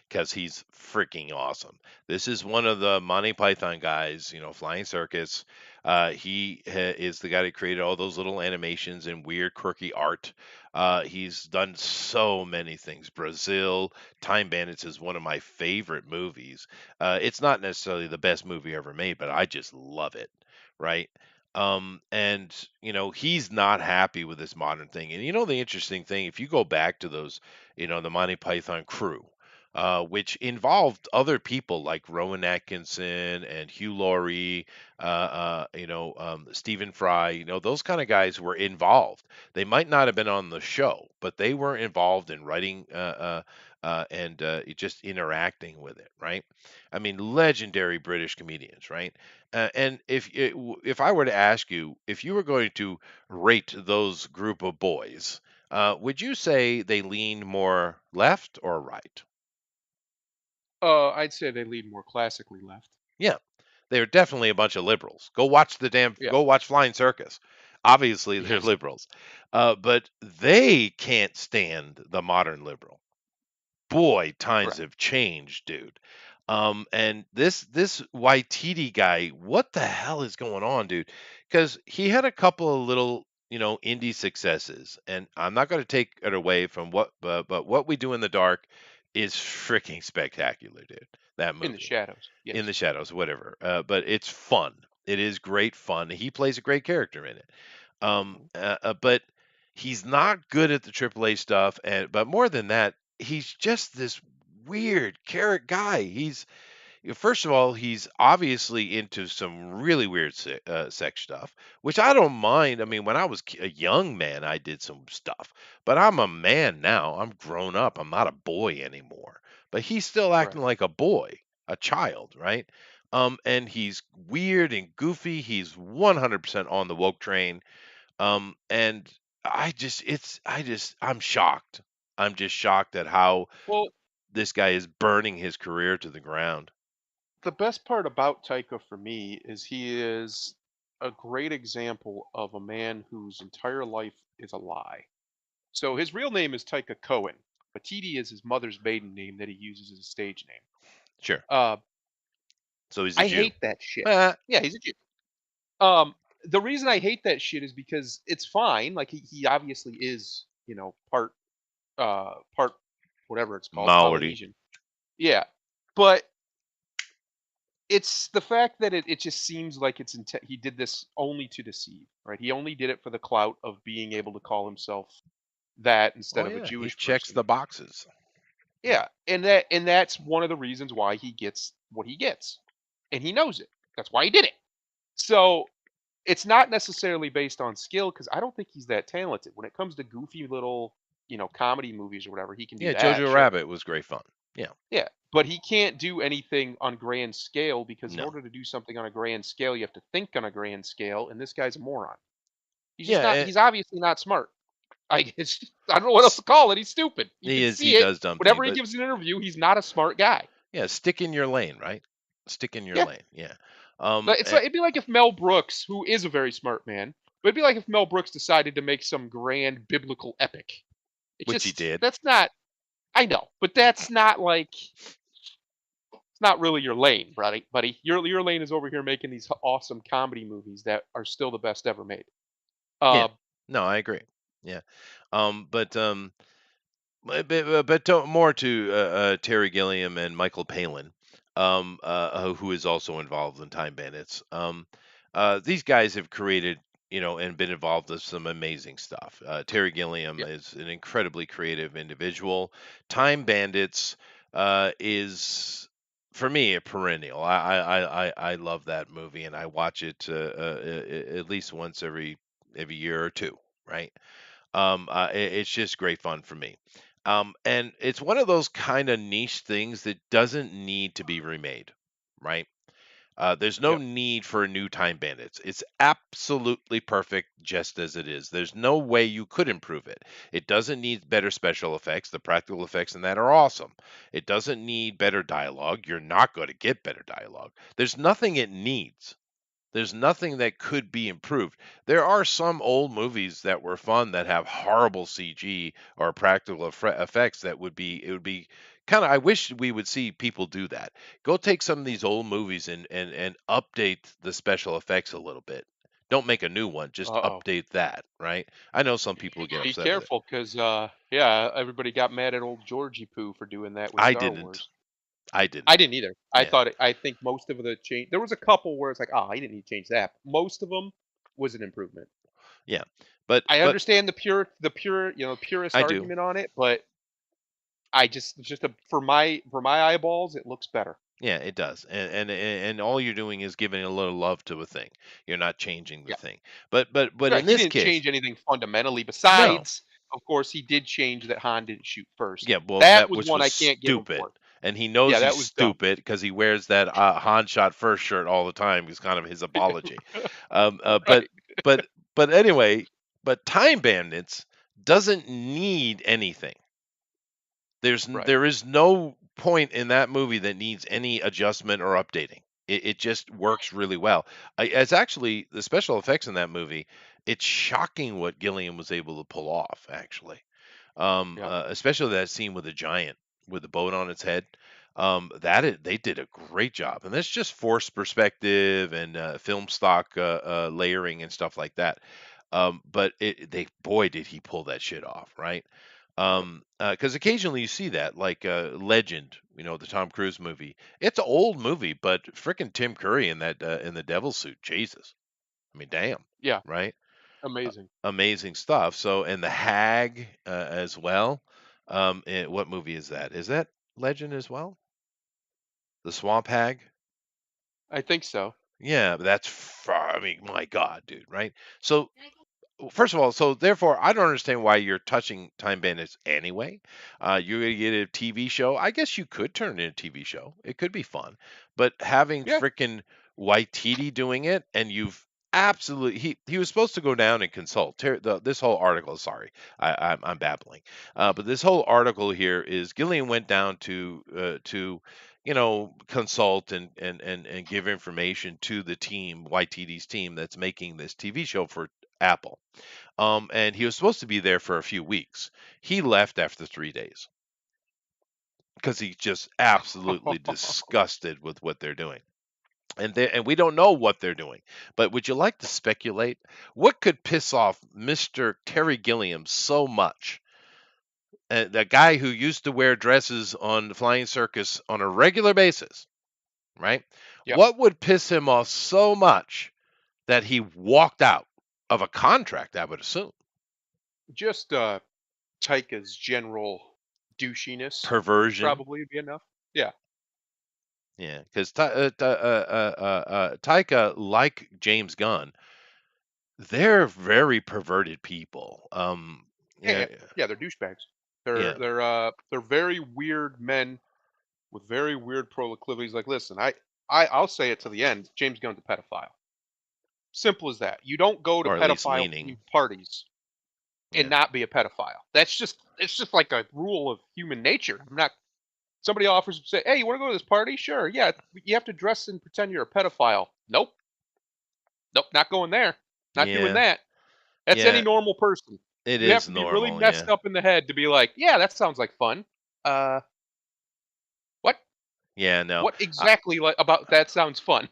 because he's freaking awesome. This is one of the Monty Python guys, Flying Circus. Is the guy that created all those little animations and weird, quirky art. He's done so many things. Brazil, Time Bandits is one of my favorite movies. It's not necessarily the best movie ever made, but I just love it. Right. And he's not happy with this modern thing. And the interesting thing, if you go back to those, the Monty Python crew, which involved other people like Rowan Atkinson and Hugh Laurie, Stephen Fry, those kind of guys were involved. They might not have been on the show, but they were involved in writing and just interacting with it, right? I mean, legendary British comedians, right? And if I were to ask you if you were going to rate those group of boys, would you say they lean more left or right? I'd say they lead more classically left. Yeah, they're definitely a bunch of liberals. Yeah. Go watch Flying Circus. Obviously, they're Yes. liberals, but they can't stand the modern liberal. Boy, times Correct. have changed, dude. And this Waititi guy, what the hell is going on, dude? Because he had a couple of little, indie successes, and I'm not going to take it away from but what we do in the dark is freaking spectacular, dude. That In the movie, shadows. In the Yes. Shadows, whatever. But it's fun. It is great fun. He plays a great character in it. Mhm. But he's not good at the AAA stuff, and but more than that, he's just this weird carrot guy. First of all, he's obviously into some really weird sex stuff, which I don't mind. I mean, when I was a young man, I did some stuff, but I'm a man now. I'm grown up. I'm not a boy anymore. But he's still Right. acting like a boy, a child, right? And he's weird and goofy. He's 100% on the woke train. And I'm shocked. I'm just shocked at how Well, this guy is burning his career to the ground. the best part about Taika for me is he is a great example of a man whose entire life is a lie. So his real name is Taika Cohen, but TD is his mother's maiden name that he uses as a stage name. Sure. Uh, So he's a I Jew. hate that shit. Ah, Yeah, he's a Jew. The reason I hate that shit is because it's fine. Like he obviously is, part whatever it's called, Maori. Polynesian. Yeah. But it's the fact that it just seems like he did this only to deceive, right? He only did it for the clout of being able to call himself that instead Oh of a yeah, he Jewish checks person. the boxes. Yeah, and that's one of the reasons why he gets what he gets, and he knows it. That's why he did it. So it's not necessarily based on skill because I don't think he's that talented. When it comes to goofy little, comedy movies or whatever, he can do Yeah, that, Jojo sure. Rabbit was great fun. Yeah. Yeah, but he can't do anything on grand scale because in No. order to do something on a grand scale, you have to think on a grand scale, and this guy's a moron. He's just Yeah, not. He's obviously not smart. I don't know what else to call it. He's stupid. You he can is. He see it does dumb thing, whenever he but gives an interview. He's not a smart guy. yeah, stick in your lane, right? Stick in your Yeah, lane. Yeah. but it's Eh, like it'd be like if Mel Brooks, who is a very smart man, but it'd be like if Mel Brooks decided to make some grand biblical epic. It which he just did. that's not. I know, but that's not like it's not really your lane, buddy. Your lane is over here making these awesome comedy movies that are still the best ever made. Yeah. Uh, No, I agree. Yeah. But more to Terry Gilliam and Michael Palin, who is also involved in Time Bandits. These guys have created, and been involved with some amazing stuff. Terry Gilliam yeah, is an incredibly creative individual. Time Bandits is, for me, a perennial. I love that movie, and I watch it at least once every year or two, right? It's just great fun for me. And it's one of those kind of niche things that doesn't need to be remade, right? There's no yeah. need for a new Time Bandits. It's absolutely perfect just as it is. There's no way you could improve it. It doesn't need better special effects. The practical effects in that are awesome. It doesn't need better dialogue. You're not going to get better dialogue. There's nothing it needs. There's nothing that could be improved. There are some old movies that were fun that have horrible CG or practical effects that it would be kind of, I wish we would see people do that. Go take some of these old movies and update the special effects a little bit. Don't make a new one, just Uh-oh. update that, right? I know some You people get be upset with it. careful, cause yeah, everybody got mad at old Georgie Poo for doing that with I Star didn't. Wars. I I didn't. didn't either. Yeah. I think most of the change there was a couple where it's like, "Oh, he didn't need to change that." Most of them was an improvement. Yeah. But I but understand the purist I do. argument on it, but I just it's just a for my eyeballs, it looks better. Yeah, it does. And all you're doing is giving a little love to a thing. You're not changing the Yeah. thing. But Right, in he this didn't case, change anything fundamentally no. besides, of course, he did change that Han didn't shoot first. Yeah, well, That that was which one was I can't give him stupid. for. And he knows Yeah, he's that was dumb. stupid because he wears that Han shot first shirt all the time. It's kind of his apology. Um, uh, but Right, but but anyway, but Time Bandits doesn't need anything. right. There is no point in that movie that needs any adjustment or updating. It just works really well. It's actually the special effects in that movie. It's shocking what Gilliam was able to pull off. Actually, Yeah, especially that scene with the giant with the boat on its head. They did a great job, and that's just forced perspective and film stock layering and stuff like that. But boy, did he pull that shit off, right? yep. Because occasionally you see that, like Legend, the Tom Cruise movie. It's an old movie, but frickin' Tim Curry in that in the devil suit, Jesus. I mean, damn, Yeah, right? amazing. Amazing stuff. So, and the Hag as well. What movie is that? Is that Legend as well? The Swamp Hag. I think so. Yeah, that's I mean, my God, dude, right? So first of all, so therefore, I don't understand why you're touching Time Bandits anyway. You're gonna get a TV show. I guess you could turn it into a TV show. It could be fun, but having Yeah, frickin' Waititi doing it, and you've absolutely he was supposed to go down and consult. This whole article. Sorry, I'm babbling. But this whole article here is Gillian went down to consult and give information to the team, Waititi's team that's making this TV show for Apple. And he was supposed to be there for a few weeks. He left after 3 days because he's just absolutely disgusted with what they're doing. And we don't know what they're doing. But would you like to speculate? What could piss off Mr. Terry Gilliam so much? The guy who used to wear dresses on the Flying Circus on a regular basis. right? Yep. What would piss him off so much that he walked out of a contract, I would assume? Just Taika's general douchiness would Perversion. probably be enough. Yeah. Yeah, because Taika, like James Gunn, they're very perverted people. Yeah, Yeah, yeah. Yeah, they're douchebags. yeah, They're very weird men with very weird proclivities. Like, listen, I'll say it to the end. James Gunn's a pedophile. Simple as that. You don't go to or at least pedophile leaning. themed parties and Yeah, not be a pedophile. It's just like a rule of human nature. I'm not somebody offers to say, "Hey, you want to go to this party?" Sure. Yeah, you have to dress and pretend you're a pedophile. Nope. Nope, not going there. Not doing yeah, that. That's any yeah. normal person. It You have is to be really normal. Yeah, messed up in the head to be like, "Yeah, that sounds like fun." Uh, what? yeah. No, What exactly like about that sounds fun?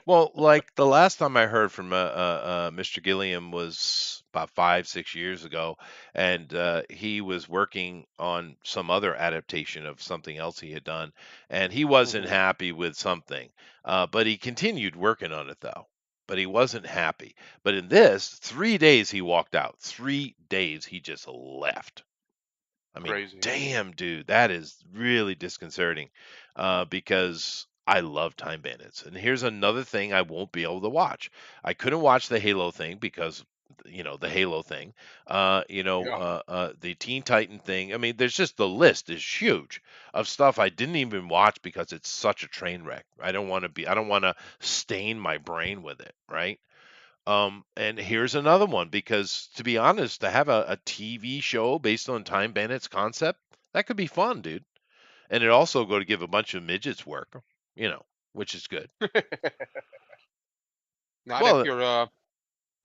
well, like the last time I heard from Mr. Gilliam was about 5, 6 years ago, and he was working on some other adaptation of something else he had done, and he wasn't Mhm. happy with something, but he continued working on it though. But he wasn't happy. But in this, 3 days he walked out. 3 days he just left. I mean, Crazy. damn, dude, that is really disconcerting because I love Time Bandits. And here's another thing I won't be able to watch. I couldn't watch the Halo thing because, the Halo thing, Yeah. the Teen Titan thing. I mean, there's just the list is huge of stuff I didn't even watch because it's such a train wreck. I don't want to stain my brain with it, right? And here's another one because to be honest, to have a TV show based on Time Bandits concept, that could be fun, dude. And it also go to give a bunch of midgets work, which is good. Not if Well, you're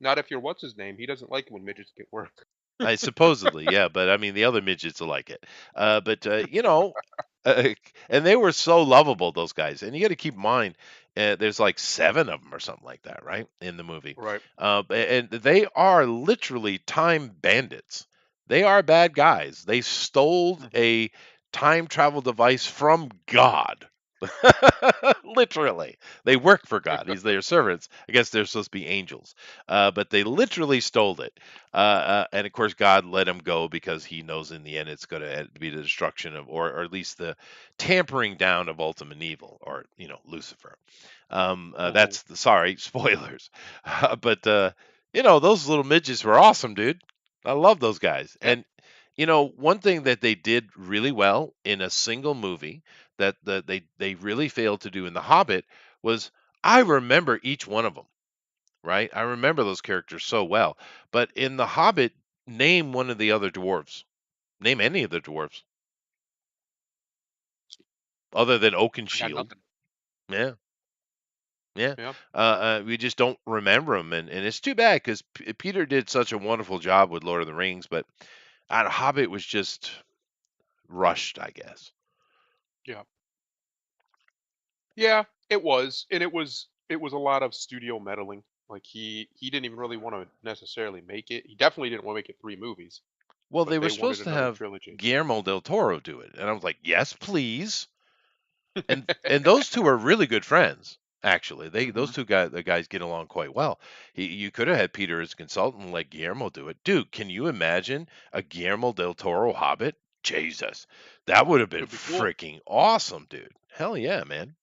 not if you're what's his name. He doesn't like it when midgets get work. I supposedly, yeah, but I mean the other midgets will like it. But uh, and they were so lovable, those guys. And you got to keep in mind, there's like 7 of them or something like that, right, in the movie. Right. And they are literally time bandits. They are bad guys. They stole Mhm. a time travel device from God. Literally, they work for God. He's their servants. I guess they're supposed to be angels, but they literally stole it. And of course, God let him go because He knows in the end it's going to be the destruction of, or at least the tampering down of ultimate evil, or Lucifer. Mhm. That's the sorry spoilers, but those little midgets were awesome, dude. I love those guys, Yeah. and one thing that they did really well in a single movie that they really failed to do in The Hobbit was I remember each one of them, right? I remember those characters so well. But in The Hobbit, name one of the other dwarves. Name any of the dwarves other than I got Oakenshield. nothing. Yeah, yeah. Yeah. We just don't remember them, and it's too bad because Peter did such a wonderful job with Lord of the Rings, but Hobbit was just rushed, I guess. Yeah. Yeah, it was, and it was a lot of studio meddling. Like he didn't even really want to necessarily make it. He definitely didn't want to make it 3 movies, Well, but they were they wanted supposed to another have trilogy. Guillermo del Toro do it, and I was like, yes, please. And those two are really good friends. Actually, those Mhm. the guys get along quite well. You could have had Peter as a consultant, and let Guillermo do it, dude. Can you imagine a Guillermo del Toro Hobbit? Jesus, that would have been Could be cool. freaking awesome, dude. Hell yeah, man.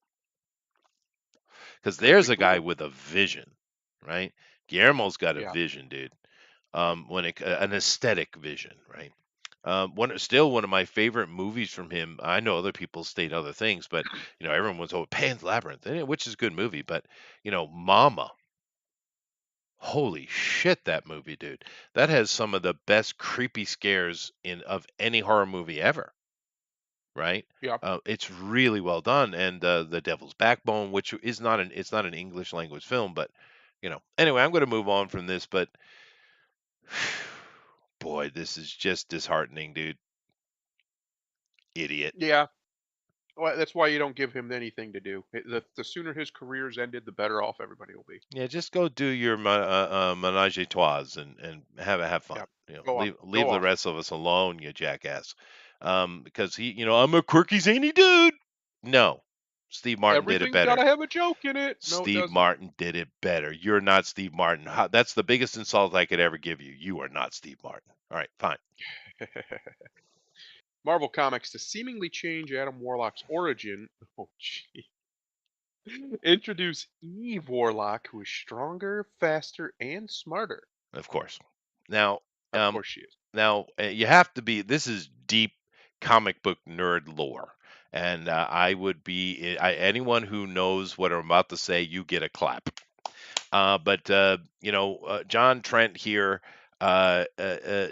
Because Could be there's a guy cool. with a vision, right? Guillermo's got a Yeah. vision, dude. An aesthetic vision, right? Still one of my favorite movies from him. I know other people state other things, but everyone was oh Pan's Labyrinth, which is a good movie, but Mama, holy shit, that movie, dude, that has some of the best creepy scares in of any horror movie ever, right? Yeah. It's really well done, and the Devil's Backbone, which is not an English language film, but anyway, I'm going to move on from this, but boy, this is just disheartening, dude. Idiot. Yeah. Well, that's why you don't give him anything to do. The sooner his career's ended, the better off everybody will be. Yeah, just go do your menage a trois and have fun. Yeah. Go off. Leave Go the off. rest of us alone, you jackass. Because I'm a quirky zany dude. No, Steve Martin did it Everything's better. gotta have a joke in it. No, it Steve doesn't. Martin did it better. You're not Steve Martin. That's the biggest insult I could ever give you. You are not Steve Martin. All right, fine. Marvel Comics to seemingly change Adam Warlock's origin. Oh, gee. Introduce Eve Warlock, who is stronger, faster, and smarter. Of course. Now, Of um, course she is. you have to be. This is deep comic book nerd lore, and I would be anyone who knows what I'm about to say. You get a clap. But John Trent here uh, uh, uh,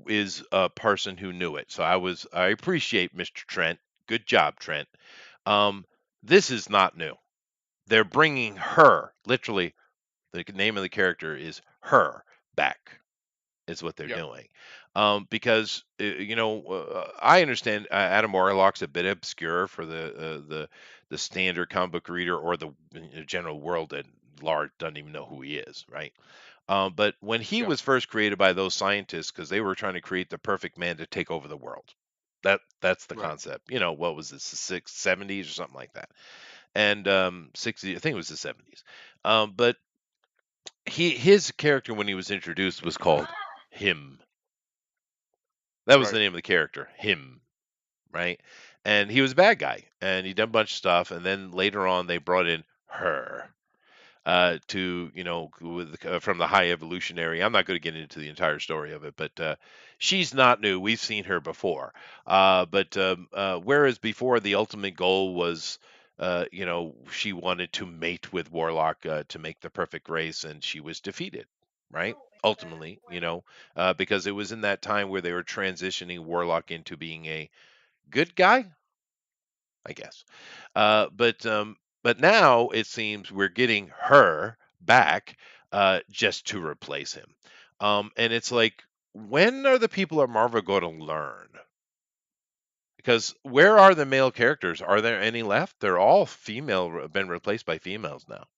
is a person who knew it. So I appreciate Mr. Trent. Good job, Trent. Um, this is not new. They're bringing her, literally, the name of the character is her back, is what they're Yep. doing. I understand Adam Warlock's a bit obscure for the standard comic book reader or the general world at large doesn't even know who he is, right? But when he Yep. was first created by those scientists, because they were trying to create the perfect man to take over the world, that's the Right. concept. What was this, the 70s or something like that, and 60, I think it was the 70s. But his character when he was introduced was called him. That was the Right. name of the character, him, right? And he was a bad guy, and he done a bunch of stuff, and then later on they brought in her to from the high evolutionary. I'm not going to get into the entire story of it, but she's not new. We've seen her before. But whereas before the ultimate goal was, she wanted to mate with Warlock to make the perfect race, and she was defeated, right? Ultimately, because it was in that time where they were transitioning Warlock into being a good guy, I guess. But now it seems we're getting her back just to replace him. And it's like, when are the people at Marvel going to learn? Because where are the male characters? Are there any left? They're all female, been replaced by females now.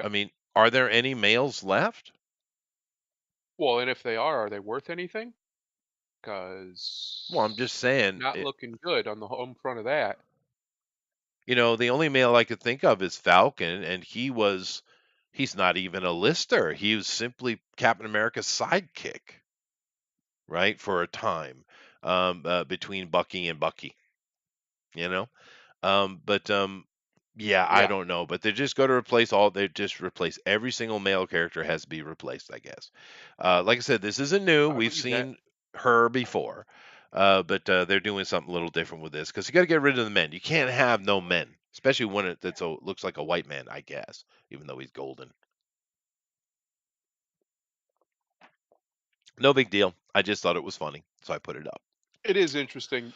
I Yep. mean, are there any males left? Well, and if they are they worth anything? Well, I'm just Because saying, not looking good on the home front of that. the only male I could think of is Falcon, and he's not even a lister. He was simply Captain America's sidekick, right, for a time, between Bucky and Bucky, you know. But yeah, I Yeah, don't know. But they just go to they just replace every single male character has to be replaced, I guess. Like I said, this isn't new. I We've believe that. seen her before, but they're doing something a little different with this because you got to get rid of the men. You can't have no men, especially when looks like a white man, I guess, even though he's golden. No big deal. I just thought it was funny, so I put it up. It is interesting,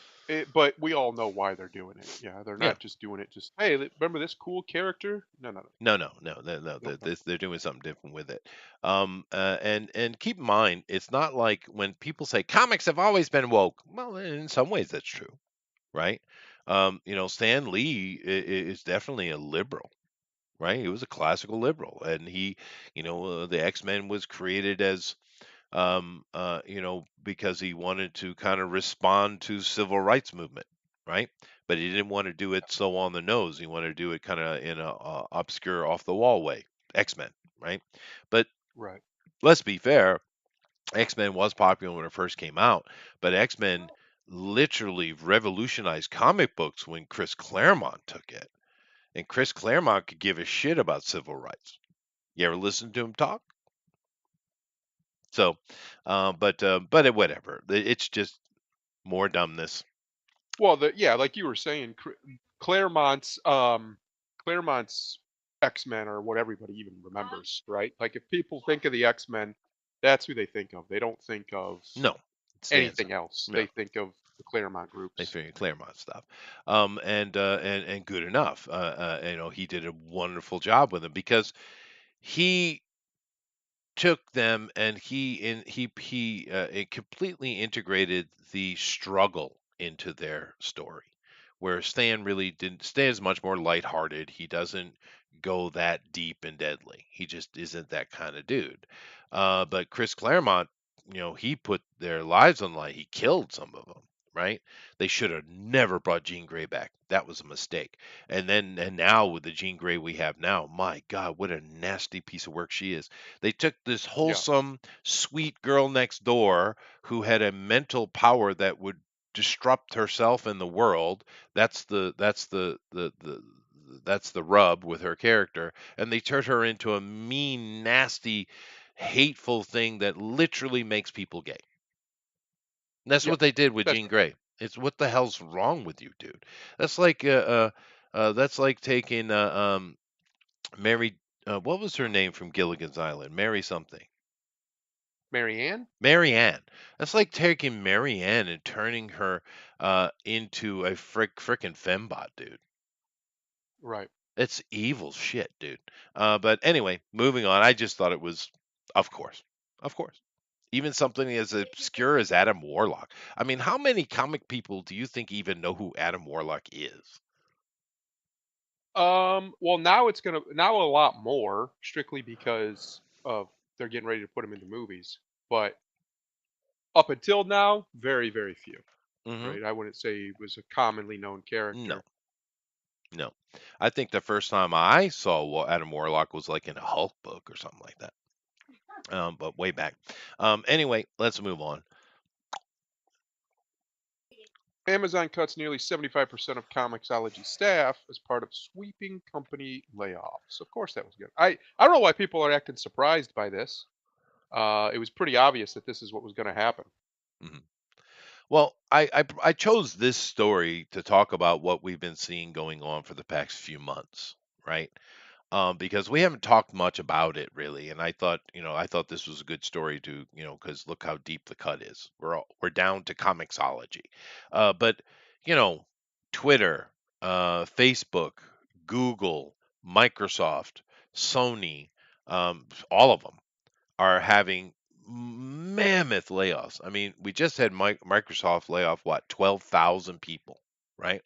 but we all know why they're doing it. Yeah, they're Yeah. not just doing it just, "Hey, remember this cool character?" No, no, no. No, no, no, no, no. Nope, nope. They're doing something different with it. And keep in mind, it's not like when people say comics have always been woke. Well, in some ways, that's true, right? Stan Lee is definitely a liberal, right? He was a classical liberal, and the X Men was created as because he wanted to kind of respond to civil rights movement, right? But he didn't want to do it so on the nose. He wanted to do it kind of in a obscure, off the wall way. X Men, right? But Right. let's be fair. X Men was popular when it first came out, but X Men literally revolutionized comic books when Chris Claremont took it. And Chris Claremont could give a shit about civil rights. You ever listen to him talk? So, whatever. It's just more dumbness. Well, yeah, like you were saying, Claremont's Claremont's X-Men are what everybody even remembers, right? Like if people think of the X-Men, that's who they think of. They don't think of No, it stands anything up. else. No, They think of the Claremont they groups. figured Claremont stuff, and good enough. He did a wonderful job with them because he took them and it completely integrated the struggle into their story, where Stan really didn't. Stan is much more lighthearted. He doesn't go that deep and deadly. He just isn't that kind of dude. But Chris Claremont, he put their lives on the line. He killed some of them, right? They should have never brought Jean Grey back. That was a mistake. And now with the Jean Grey we have now, my God, what a nasty piece of work she is. They took this Yeah. wholesome, sweet girl next door who had a mental power that would disrupt herself and the world. That's the rub with her character, and they turned her into a mean, nasty, hateful thing that literally makes people gay. And that's Yep. what they did with That's Jean right. Grey. It's what the hell's wrong with you, dude? That's like that's like taking Mary. What was her name from Gilligan's Island? Mary something. Marianne? Mary Ann. That's like taking Mary Ann and turning her into a frickin' fembot, dude. Right. It's evil shit, dude. But anyway, moving on. I just thought it was, of course, of course. Even something as obscure as Adam Warlock. I mean, how many comic people do you think even know who Adam Warlock is? Well, now it's gonna now a lot more, strictly because of they're getting ready to put him into movies. But up until now, very, very few. Hmm. Right? I wouldn't say he was a commonly known No, character. no. I think the first time I saw Adam Warlock was like in a Hulk book or something like that. But way back. Anyway, let's move on. Amazon cuts nearly 75% of Comixology staff as part of sweeping company layoffs. Of course, that was good. I don't know why people are acting surprised by this. It was pretty obvious that this is what was going to happen. Hmm. Well, I chose this story to talk about what we've been seeing going on for the past few months, right? Because we haven't talked much about it really, and I thought this was a good story to, because look how deep the cut is. We're down to comicsology, but you know, Twitter, Facebook, Google, Microsoft, Sony, all of them are having mammoth layoffs. I mean, we just had Microsoft lay off what 12,000 people, right?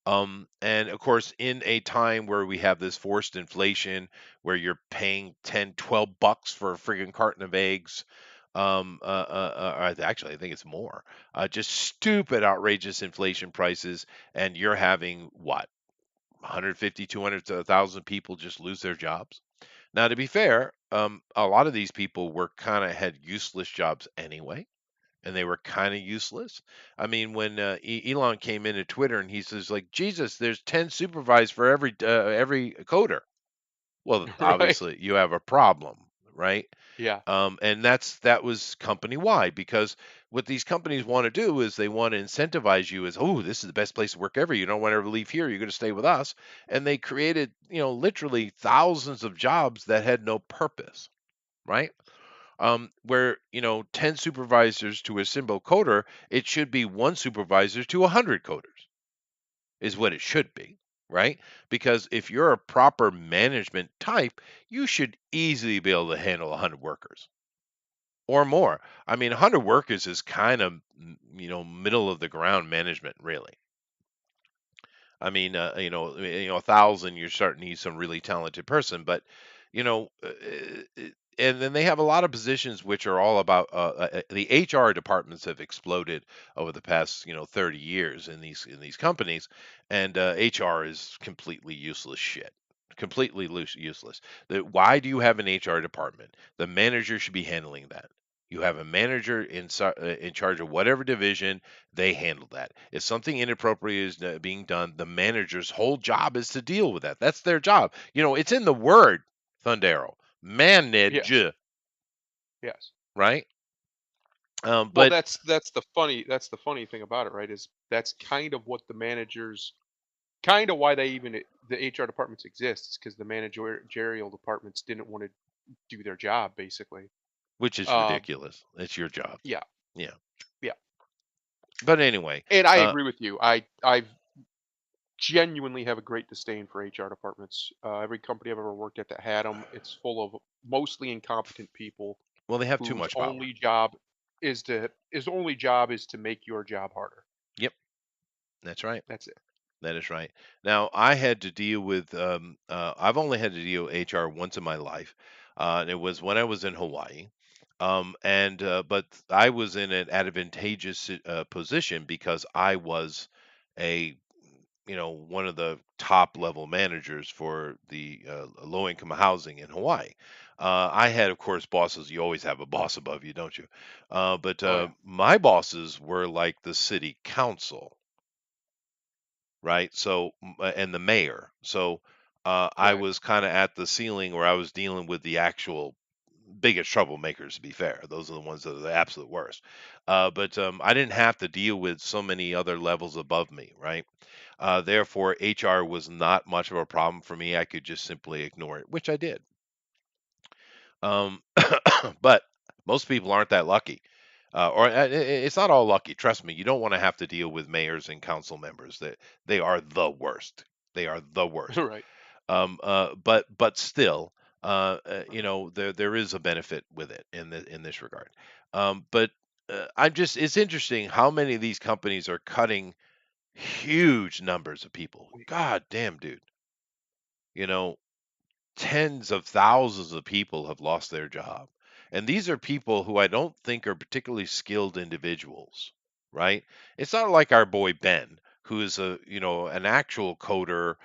And of course, in a time where we have this forced inflation, where you're paying 10, $12 for a friggin' carton of eggs, actually, I think it's more. Just stupid, outrageous inflation prices, and you're having what 150, 200,000 people just lose their jobs. Now, to be fair, a lot of these people were kind of had useless jobs anyway, and they were kind of useless. I mean, when Elon came into Twitter and he says, like, Jesus, there's 10 supervisors for every coder. Well, Right? obviously, you have a problem, right? Yeah. And that was company wide because what these companies want to do is they want to incentivize you as, oh, this is the best place to work ever. You don't want to ever leave here. You're going to stay with us. And they created, literally thousands of jobs that had no purpose, right? Where 10 supervisors to a simple coder, it should be one supervisor to 100 coders is what it should be, right? Because if you're a proper management type, you should easily be able to handle 100 workers or more. I mean, 100 workers is kind of middle of the ground management, really. I mean, 1,000, you're starting to need some really talented person, but you know, and then they have a lot of positions which are all about the HR departments have exploded over the past 30 years in these companies, and HR is completely useless shit. Completely useless. Why do you have an HR department? The manager should be handling that. You have a manager in charge of whatever division, they handle that. If something inappropriate is being done, the manager's whole job is to deal with that. That's their job. It's in the word, Thundero. Yes. Manage, Yes. right? Well, But that's the funny thing about it, right? Is that's kind of what the managers kind of why they even the HR departments exist is because the managerial departments didn't want to do their job, basically. which is Um, ridiculous. It's your job. yeah, Yeah. yeah, But anyway, and I uh, agree with you. I genuinely have a great disdain for HR departments. Every company I've ever worked at that had them, it's full of mostly incompetent people well, they have too whose much power. only job is to make your job harder. Yep, that's right. That's it. That is right. Now, I had to deal with, I've only had to deal with HR once in my life, and it was when I was in Hawaii. And but I was in an advantageous position because I was a one of the top level managers for the low income housing in Hawaii. I had, of course, bosses. You always have a boss above you, don't you? But Oh, yeah. my bosses were like the city council, right? So, and the mayor. So, I Right. was kind of at the ceiling where I was dealing with the actual biggest troublemakers, to be fair. Those are the ones that are the absolute worst. But I didn't have to deal with so many other levels above me, right? Therefore, HR was not much of a problem for me. I could just simply ignore it, which I did. Um, but most people aren't that lucky. Or it's not all lucky. Trust me, you don't want to have to deal with mayors and council members. That they are the worst. They are the worst. Right. But still, there is a benefit with it in this regard. But I'm just it's interesting how many of these companies are cutting huge numbers of people. We God damn, dude. You know, tens of thousands of people have lost their job. And these are people who I don't think are particularly skilled individuals, right? It's not like our boy Ben, who is an actual coder,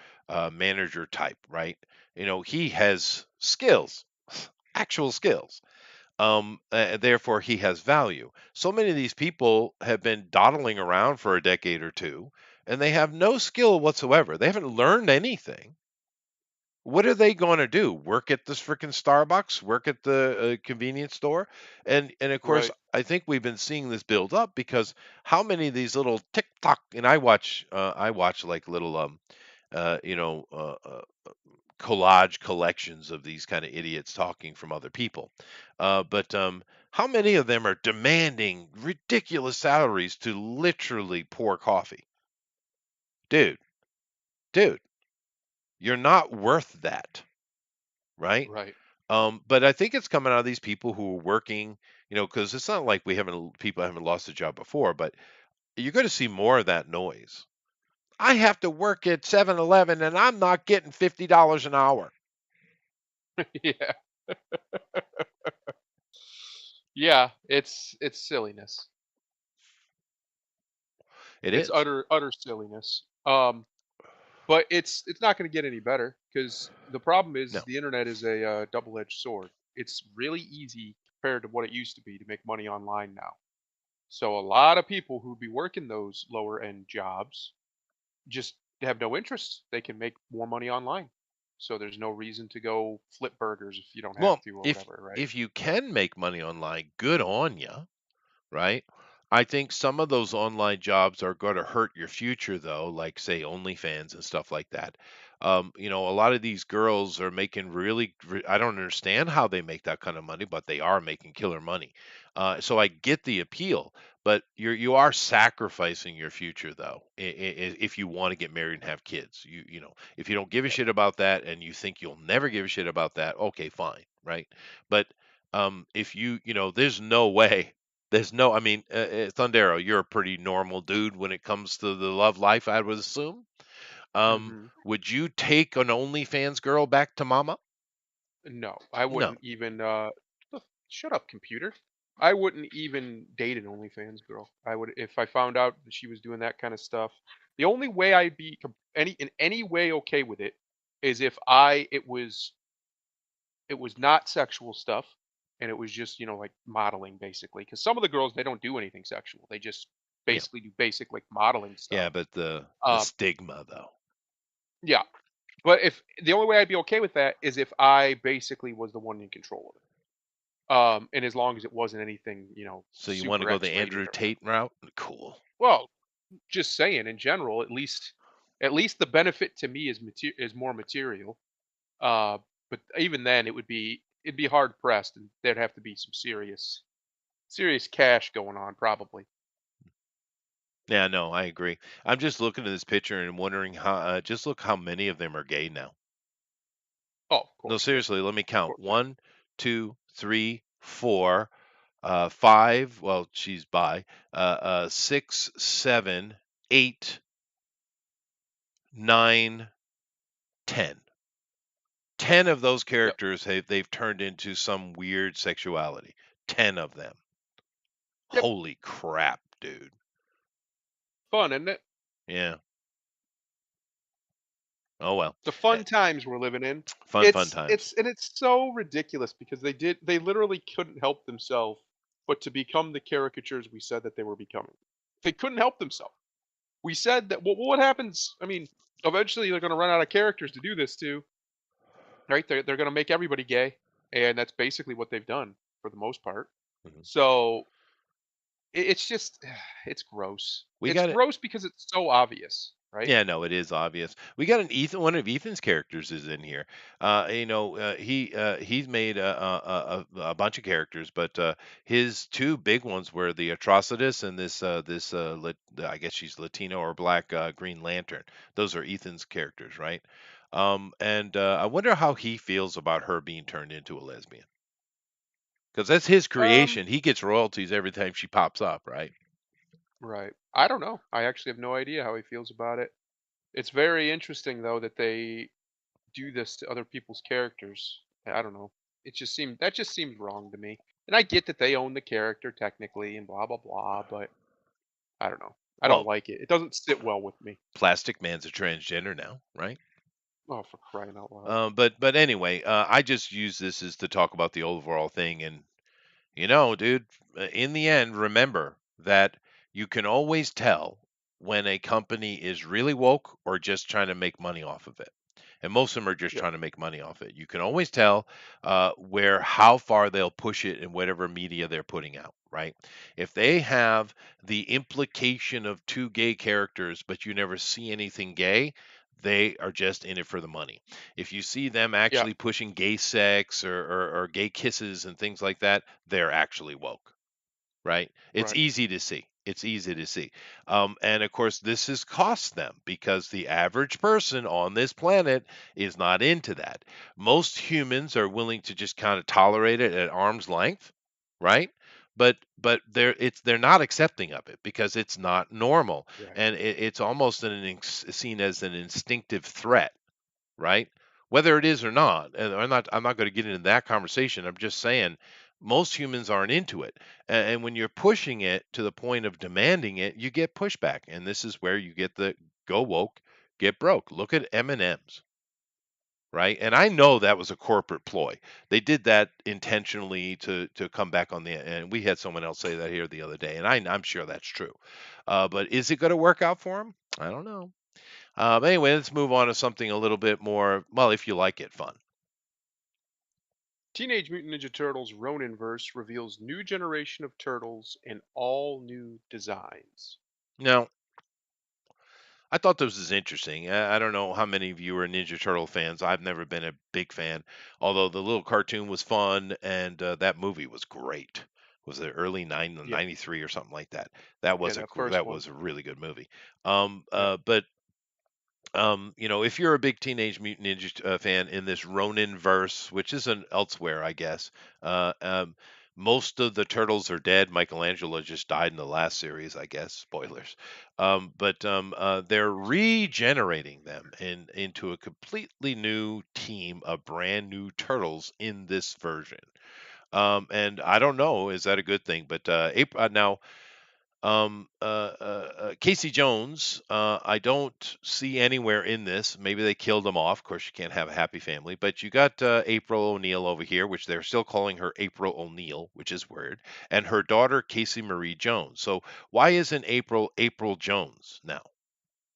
manager type, right? He has skills, actual skills. Therefore, he has value. So many of these people have been dawdling around for a decade or two, and they have no skill whatsoever. They haven't learned anything. What are they gonna do? Work at this freaking Starbucks? Work at the, convenience store? And of course, Right. I think we've been seeing this build up because how many of these little TikTok and I watch like little, uh, you know, uh, uh, collage collections of these kind of idiots talking from other people. But how many of them are demanding ridiculous salaries to literally pour coffee? Dude, dude, you're not worth that, right? Right. But I think it's coming out of these people who are working, because it's not like we haven't people haven't lost a job before, but you're going to see more of that noise. I have to work at 7-Eleven and I'm not getting $50 an hour. Yeah. Yeah. It's silliness. It It's is. utter silliness. But it's not going to get any better because the problem is No. the internet is a double-edged sword. It's really easy compared to what it used to be to make money online now. So a lot of people who be working those lower end jobs just have no interest. They can make more money online. So there's no reason to go flip burgers if you don't have Well, to or if whatever, right? if you can make money online, good on you. Right? I think some of those online jobs are going to hurt your future, though, like say OnlyFans and stuff like that. A lot of these girls are making I don't understand how they make that kind of money, but they are making killer money. So I get the appeal, but you are sacrificing your future, though, if you want to get married and have kids. If you don't give a Yep. shit about that and you think you'll never give a shit about that, okay, fine, right? But if there's no way I mean, Thundero, you're a pretty normal dude when it comes to the love life, I would assume. Hmm. Would you take an OnlyFans girl back to mama? No, I No. wouldn't even. Shut up, computer. I wouldn't even date an OnlyFans girl. I would if I found out that she was doing that kind of stuff. The only way I'd be any way okay with it is if I it was not sexual stuff and it was just like modeling basically. Because some of the girls they don't do anything sexual. They just Yeah. basically do basic like modeling stuff. Yeah, but the Um, stigma though. yeah, but if the only way I'd be okay with that is if I basically was the one in control of it. And as long as it wasn't anything, So you want to super go the X-rated Andrew or whatever. Tate route? Cool. Well, just saying in general, at least the benefit to me is more material. Uh, but even then, it'd be hard pressed, and there'd have to be some serious cash going on, probably. Yeah, no, I agree. I'm just looking at this picture and wondering how just look how many of them are gay now. Oh, of No, course, yeah, seriously, let me of count. course, yeah, 1, 2, 3, 4, 5, well, she's bi. 6, 7, 8, 9, 10. 10 of those yep, characters they've turned into some weird sexuality. 10 of them. Yep. Holy crap, dude. Fun, isn't it? Yeah. Oh well. The Eh, fun times we're living in. fun times. It's so ridiculous because they literally couldn't help themselves but to become the caricatures we said that they were becoming. They couldn't help themselves. We said that what happens, I mean, eventually they're gonna run out of characters to do this to, right? They're gonna make everybody gay, and that's basically what they've done for the most part. Mhm. So it's just it's gross. We It's got it. gross because it's so obvious, right? Yeah, no, it is obvious. We got an Ethan. One of Ethan's characters is in here. He's made a bunch of characters, but his two big ones were the Atrocitus and I guess she's Latino or Black Green Lantern. Those are Ethan's characters, right? And I wonder how he feels about her being turned into a lesbian, because that's his Um, creation. He gets royalties every time she pops up, right? right. I don't know. I actually have no idea how he feels about it. It's very interesting though that they do this to other people's characters. I don't know. That just seems wrong to me. And I get that they own the character technically and blah blah blah, but I don't know. I don't Well, like it. It doesn't sit well with me. Plastic Man's a transgender now, right? Oh, for crying out loud. But anyway, I just use this as to talk about the overall thing, and dude, in the end, remember that you can always tell when a company is really woke or just trying to make money off of it. And most of them are just Yeah. trying to make money off it. You can always tell where how far they'll push it in whatever media they're putting out, right? If they have the implication of two gay characters, but you never see anything gay, they are just in it for the money. If you see them Yeah. actually pushing gay sex or gay kisses and things like that, they're actually woke, right? It's Right. easy to see. It's easy to see. And of course, this has cost them because the average person on this planet is not into that. Most humans are willing to just kind of tolerate it at arm's length, right? But they're not accepting of it because it's not normal, Right. and it's almost seen as an instinctive threat, right? Whether it is or not, and I'm not going to get into that conversation. I'm just saying most humans aren't into it. And when you're pushing it to the point of demanding it, you get pushback. And this is where you get the go woke, get broke. Look at M&Ms, right? And I know that was a corporate ploy. They did that intentionally to come back on the, and we had someone else say that here the other day, and I'm sure that's true. But is it going to work out for them? I don't know. But anyway, let's move on to something a little bit more, well, if you like it, fun. Teenage Mutant Ninja Turtles Roninverse reveals new generation of turtles and all new designs. Now, I thought this was interesting. I don't know how many of you are Ninja Turtle fans. I've never been a big fan, although the little cartoon was fun and that movie was great. Was it early Yeah. 93 or something like that? That Yeah, was that first that one. was a really good movie. Yeah. But if you're a big Teenage Mutant Ninja fan in this Ronin verse, which isn't elsewhere, I guess, most of the turtles are dead. Michelangelo just died in the last series, I guess. Spoilers. But they're regenerating them into a completely new team of brand new turtles in this version. And I don't know, is that a good thing? But now Casey Jones, I don't see anywhere in this. Maybe they killed him off. Of course, you can't have a happy family, but you got April O'Neil over here, which they're still calling her April O'Neil, which is weird, and her daughter Casey Marie Jones. So why isn't April Jones now?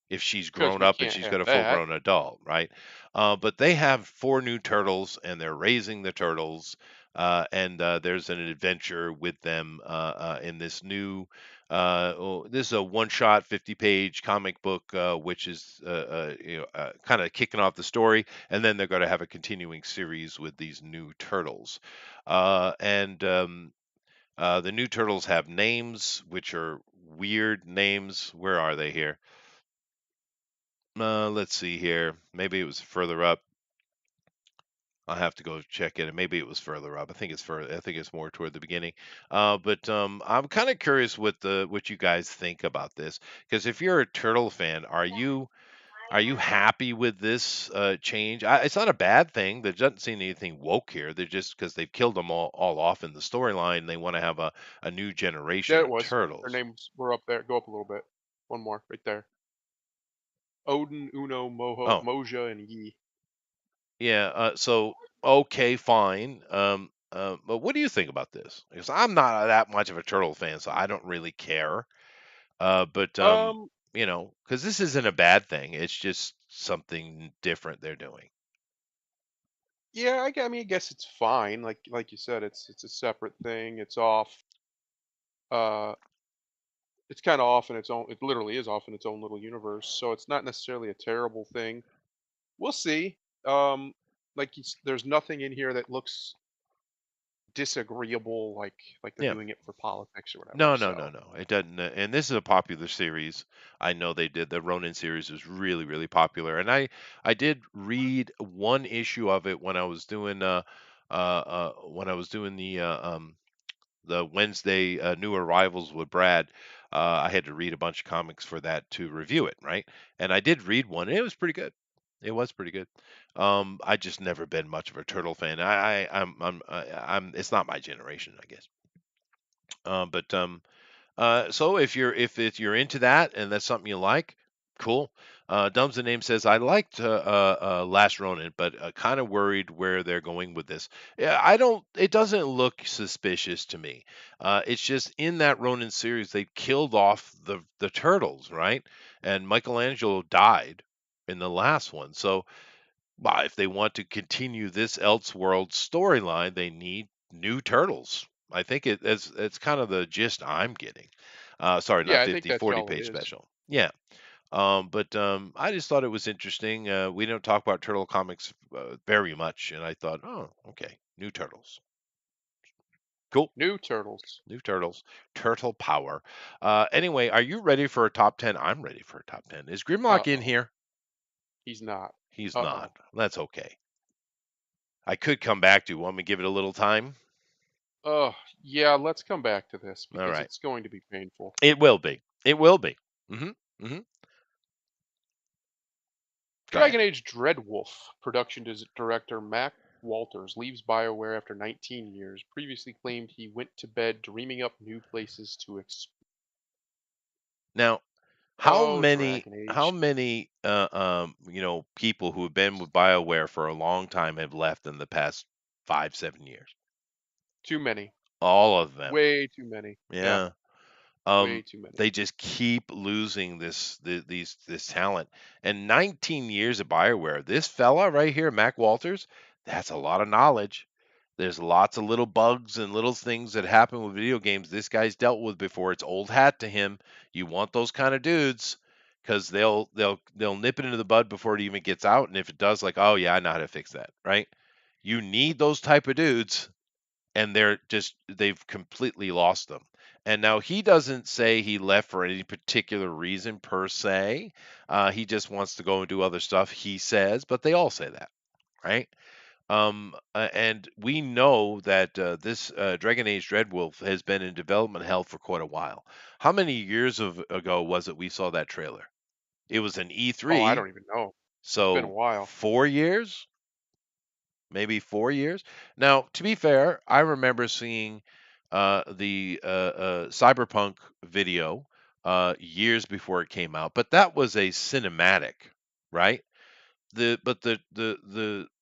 If she's Because grown we up and can't she's got have a full that. grown adult, right? But they have four new turtles and they're raising the turtles. And there's an adventure with them in this new. This is a one-shot, 50-page comic book, which is kind of kicking off the story, and then they're going to have a continuing series with these new turtles. And The new turtles have names, which are weird names. Where are they here? Let's see here. Maybe it was further up. I'll have to go check it. Maybe it was further up. I think it's further. I think it's more toward the beginning. But I'm kind of curious what you guys think about this. Because if you're a turtle fan, are you? Are you happy with this change? It's not a bad thing. There doesn't seem anything woke here. They're just because they've killed them all off in the storyline. They want to have a new generation There it of was. Their turtles. names were up there. Go up a little bit. One more, right there. Odin, Uno, Moho, Oh, Moja, and Yi. yeah. So okay, fine. But what do you think about this? Because I'm not that much of a turtle fan, so I don't really care. But Um, because this isn't a bad thing. It's just something different they're doing. yeah, I mean, I guess it's fine. Like you said, it's a separate thing. It's off. Uh, it's kind of off in its own. It literally is off in its own little universe. So it's not necessarily a terrible thing. We'll see. Um, there's nothing in here that looks disagreeable, like they're Yeah. doing it for politics or whatever. No, no, no, So no. It doesn't. And this is a popular series. I know they did. The Ronin series was really, really popular. And I did read one issue of it when I was doing the Wednesday new arrivals with Brad. I had to read a bunch of comics for that to review it, right? And I did read one. And it was pretty good. It was pretty good. I just never been much of a turtle fan. I'm. It's not my generation, I guess. But So if you're into that and that's something you like, cool. Dumbs the name says I liked Last Ronin, but kind of worried where they're going with this. Yeah, I don't. It doesn't look suspicious to me. It's just in that Ronin series they killed off the turtles, right? And Michelangelo died in the last one. So well, if they want to continue this Elseworld storyline, they need new turtles. I think it's kind of the gist I'm getting. Sorry, yeah, not I think 50, that's 40 all it page is. special. Yeah. But I just thought it was interesting. We don't talk about turtle comics very much, and I thought, oh, okay, new turtles. Cool. New turtles. New turtles. Turtle power. Anyway, are you ready for a top 10? I'm ready for a top 10. Is Uh Grimlock in oh, here? he's not. He's Uh not. oh. That's okay. I could come back to. Want me to give it a little time? Oh yeah, let's come back to this All because right. it's going to be painful. It will be. It will be. Mhm. Mhm. Go ahead. Dragon Age Dreadwolf production director Mac Walters leaves BioWare after 19 years. Previously claimed he went to bed dreaming up new places to explore. Now, Oh, Dragon how Age. many people who have been with BioWare for a long time have left in the past 5, 7 years? Too many. All of them. Way too many. Yeah, Yeah. way too many. They just keep losing this talent. And 19 years of BioWare. This fella right here, Mac Walters, that's a lot of knowledge. There's lots of little bugs and little things that happen with video games this guy's dealt with before. It's old hat to him. You want those kind of dudes because they'll nip it into the bud before it even gets out. And if it does, like, oh yeah, I know how to fix that, right? You need those type of dudes and they've completely lost them. And now he doesn't say he left for any particular reason per se. He just wants to go and do other stuff. He says, but they all say that, right? And we know that this Dragon Age Dreadwolf has been in development hell for quite a while. How many years ago was it we saw that trailer? It was an Oh, I E3, don't even know. It's been a so while. 4 years, maybe 4 years. Now, to be fair, I remember seeing the Cyberpunk video years before it came out, but that was a cinematic, right? The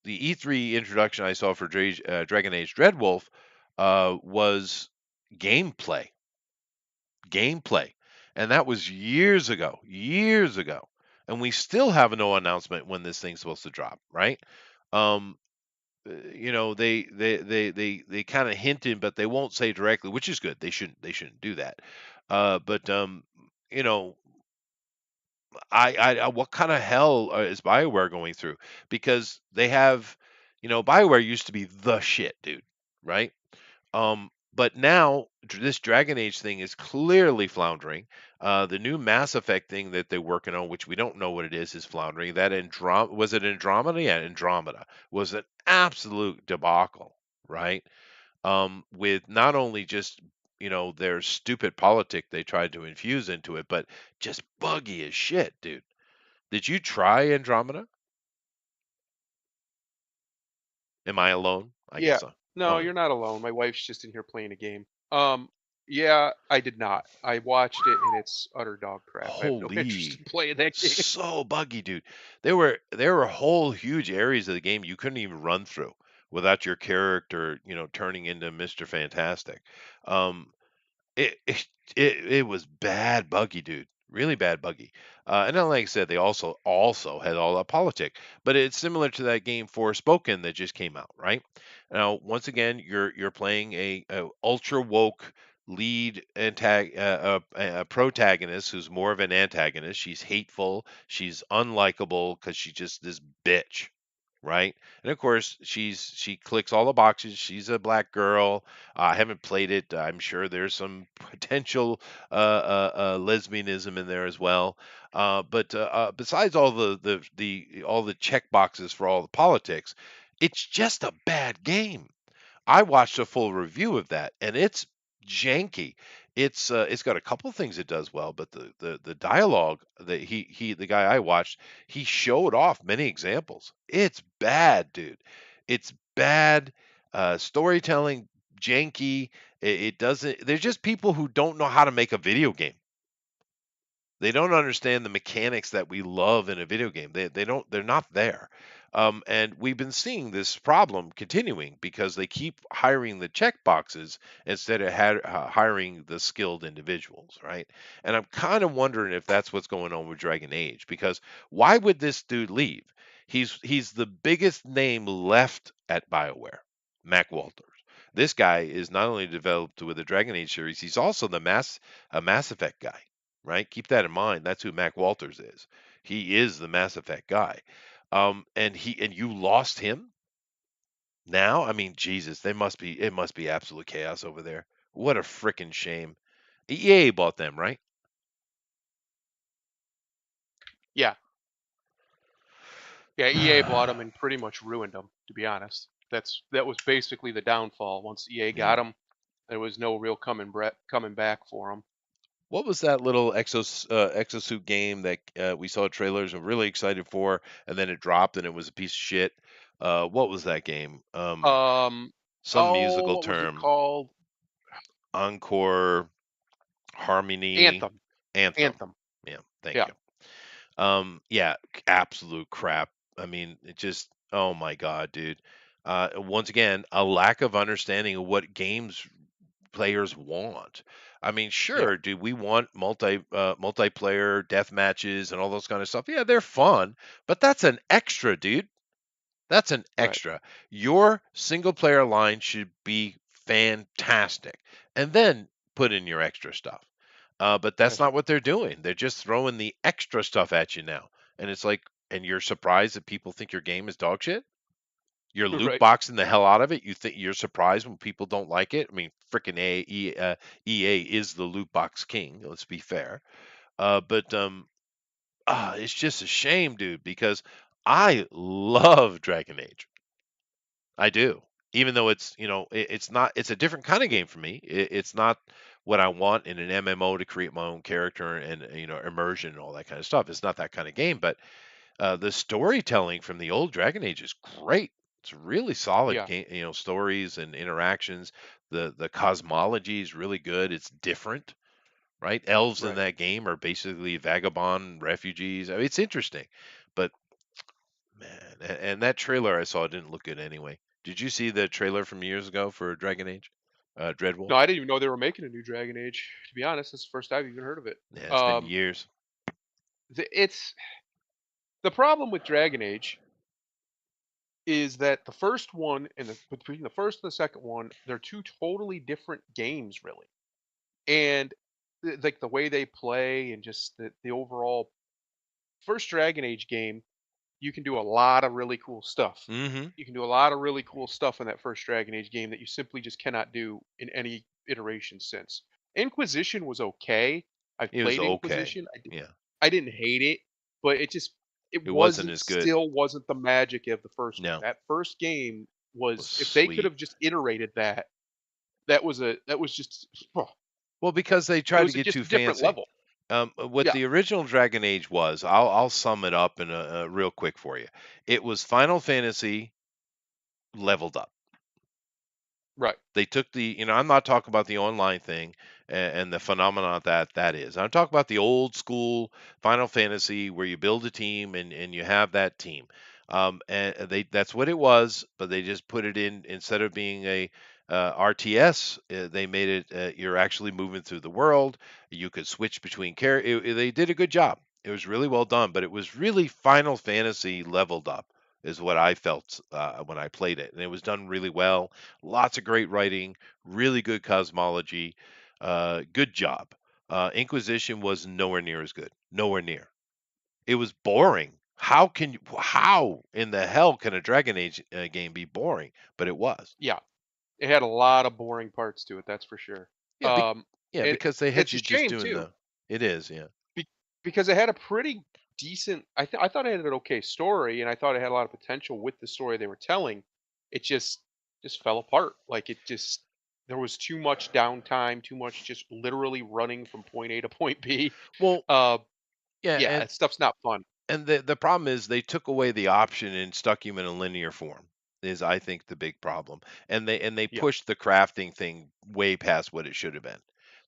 E3 introduction I saw for Dragon Age Dreadwolf was gameplay, gameplay, and that was years ago, and we still have no announcement when this thing's supposed to drop, right? Um, they kind of hinted, but they won't say directly, which is good. They shouldn't do that. But you know, what kind of hell is Bioware going through? Because they have, Bioware used to be the shit, dude, right? But now this Dragon Age thing is clearly floundering. The new Mass Effect thing that they're working on, which we don't know what it is floundering. That was it Andromeda? Yeah, Andromeda was an absolute debacle, right? With not only just their stupid politic they tried to infuse into it, but just buggy as shit, dude. Did you try Andromeda? Am I alone? I Yeah. guess so. No, Okay. you're not alone. My wife's just in here playing a game. Yeah, I did not. I watched it and it's utter dog crap. I have no interest Holy, in playing that game. so buggy, dude. There were whole huge areas of the game you couldn't even run through without your character, turning into Mr. Fantastic. Um, It it it was bad buggy, dude. Really bad buggy. And then, like I said, they also had all that politic, but it's similar to that game Forspoken that just came out, right? Now, once again, you're playing a ultra woke lead a protagonist who's more of an antagonist. She's hateful. She's unlikable because she's just this bitch, right? And of course, she clicks all the boxes. She's a black girl. I haven't played it. I'm sure there's some potential lesbianism in there as well. But besides all the all the check boxes for all the politics, it's just a bad game. I watched a full review of that, and it's janky. It's got a couple things it does well, but the dialogue that the guy I watched, he showed off many examples. It's bad, dude. It's bad storytelling, janky. It doesn't. There's just people who don't know how to make a video game. They don't understand the mechanics that we love in a video game. They're not there. And we've been seeing this problem continuing because they keep hiring the check boxes instead of hiring the skilled individuals, right? And I'm kind of wondering if that's what's going on with Dragon Age, because why would this dude leave? He's the biggest name left at BioWare, Mac Walters. This guy is not only developed with the Dragon Age series, he's also a Mass Effect guy, right? Keep that in mind. That's who Mac Walters is. He is the Mass Effect guy. And you lost him now. I mean, Jesus, it must be absolute chaos over there. What a freaking shame. EA bought them, right? Yeah. Yeah, EA bought them and pretty much ruined them, to be honest. That was basically the downfall. Once EA got Yeah. them, there was no real coming back for them. What was that little exosuit game that we saw trailers and really excited for, and then it dropped and it was a piece of shit? What was that game? Um, Some oh, musical what was it term. called? Encore, Harmony, Anthem. Anthem. Anthem. Yeah, thank Yeah, you. Yeah, absolute crap. I mean, it just, oh my God, dude. Once again, a lack of understanding of what games players want. I mean, yeah, sure, do we want multiplayer death matches and all those kind of stuff? Yeah, they're fun, but that's an extra, dude. That's an right, extra. Your single player line should be fantastic, and then put in your extra stuff. But that's that's not what they're doing. They're just throwing the extra stuff at you now, and it's like, and you're surprised that people think your game is dog shit. You're loot right, boxing the hell out of it. You think you're surprised when people don't like it. I mean, freaking EA is the loot box king. Let's be fair. But it's just a shame, dude, because I love Dragon Age. I do. Even though it's not, it's a different kind of game for me. It's not what I want in an MMO to create my own character and immersion and all that kind of stuff. It's not that kind of game, but the storytelling from the old Dragon Age is great. It's really solid yeah, game, stories and interactions. The cosmology is really good. It's different, right? Elves in right. that game are basically vagabond refugees. I mean, it's interesting, but man, and that trailer I saw didn't look good anyway. Did you see the trailer from years ago for Dragon Age, Dreadwolf? No, I didn't even know they were making a new Dragon Age. To be honest, that's the first I've even heard of it. Yeah, it's been Um, years. it's the problem with Dragon Age is that the first one and between the first and the second one, they're two totally different games, really. And like the way they play and just the overall first Dragon Age game, you can do a lot of really cool stuff. Mm-hmm. You can do a lot of really cool stuff in that first Dragon Age game that you simply just cannot do in any iteration since. Inquisition was okay. I've It was played okay. Inquisition. Yeah, I didn't hate it, but it it wasn't wasn't as good. still wasn't the magic of the first one. No, That first game it was was if they could sweet. have just iterated that, that was just Well, because they it tried to was get just too a different fancy. level. What Yeah, the original Dragon Age was, I'll sum it up in a real quick for you. It was Final Fantasy leveled up. right. They took I'm not talking about the online thing and the phenomenon that that is. I'm talking about the old school Final Fantasy where you build a team and you have that team. And they that's what it was, but they just put it in instead of being a RTS, they made it you're actually moving through the world. You could switch between they did a good job. It was really well done, but it was really Final Fantasy leveled up is what I felt when I played it, and it was done really well. Lots of great writing, really good cosmology, good job. Inquisition was nowhere near as good. Nowhere near. It was boring. How in the hell can a Dragon Age game be boring? But it was. Yeah, it had a lot of boring parts to it, that's for sure. Yeah, Um, yeah, and because they had it's a you just shame doing too, the. It is, yeah. be because it had a pretty decent I thought it had an okay story, and I thought it had a lot of potential with the story they were telling. It just fell apart. Like, it just there was too much downtime, too much just literally running from point A to point B. Well, Uh, yeah, yeah, that stuff's not fun. and the problem is they took away the option and stuck him in a linear form is I think the big problem. And they Yeah, pushed the crafting thing way past what it should have been.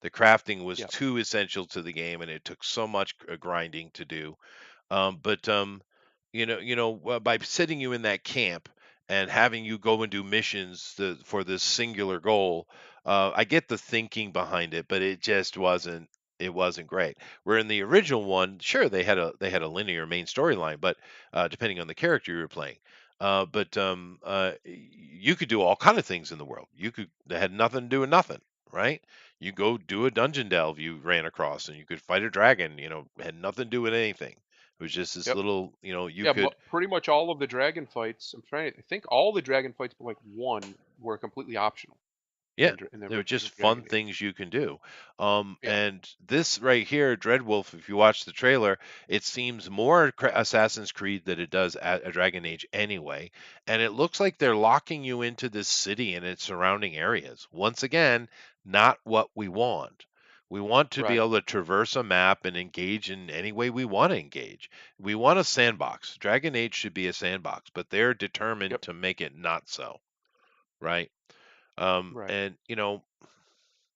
The crafting was yeah, too essential to the game and it took so much grinding to do. But by sitting you in that camp and having you go and do missions for this singular goal, I get the thinking behind it, but it just wasn't. It wasn't great. Where in the original one, sure they had a linear main storyline, but depending on the character you were playing, you could do all kind of things in the world. You could that had nothing to do with nothing, right? You go do a dungeon delve you ran across, and you could fight a dragon. Had nothing to do with anything. It was just this yep. little, you Yeah, could, pretty much all of the dragon fights. I think all the dragon fights, but like one, were completely optional yeah, in the they're just original fun Dragon Age. things you can do. Yeah, And this right here, Dreadwolf, if you watch the trailer, it seems more Assassin's Creed than it does a Dragon Age anyway. And it looks like they're locking you into this city and its surrounding areas. Once again, not what we want. We want to be right. able to traverse a map and engage in any way we want to engage. We want a sandbox. Dragon Age should be a sandbox, but they're determined Yep, to make it not so, right? right. And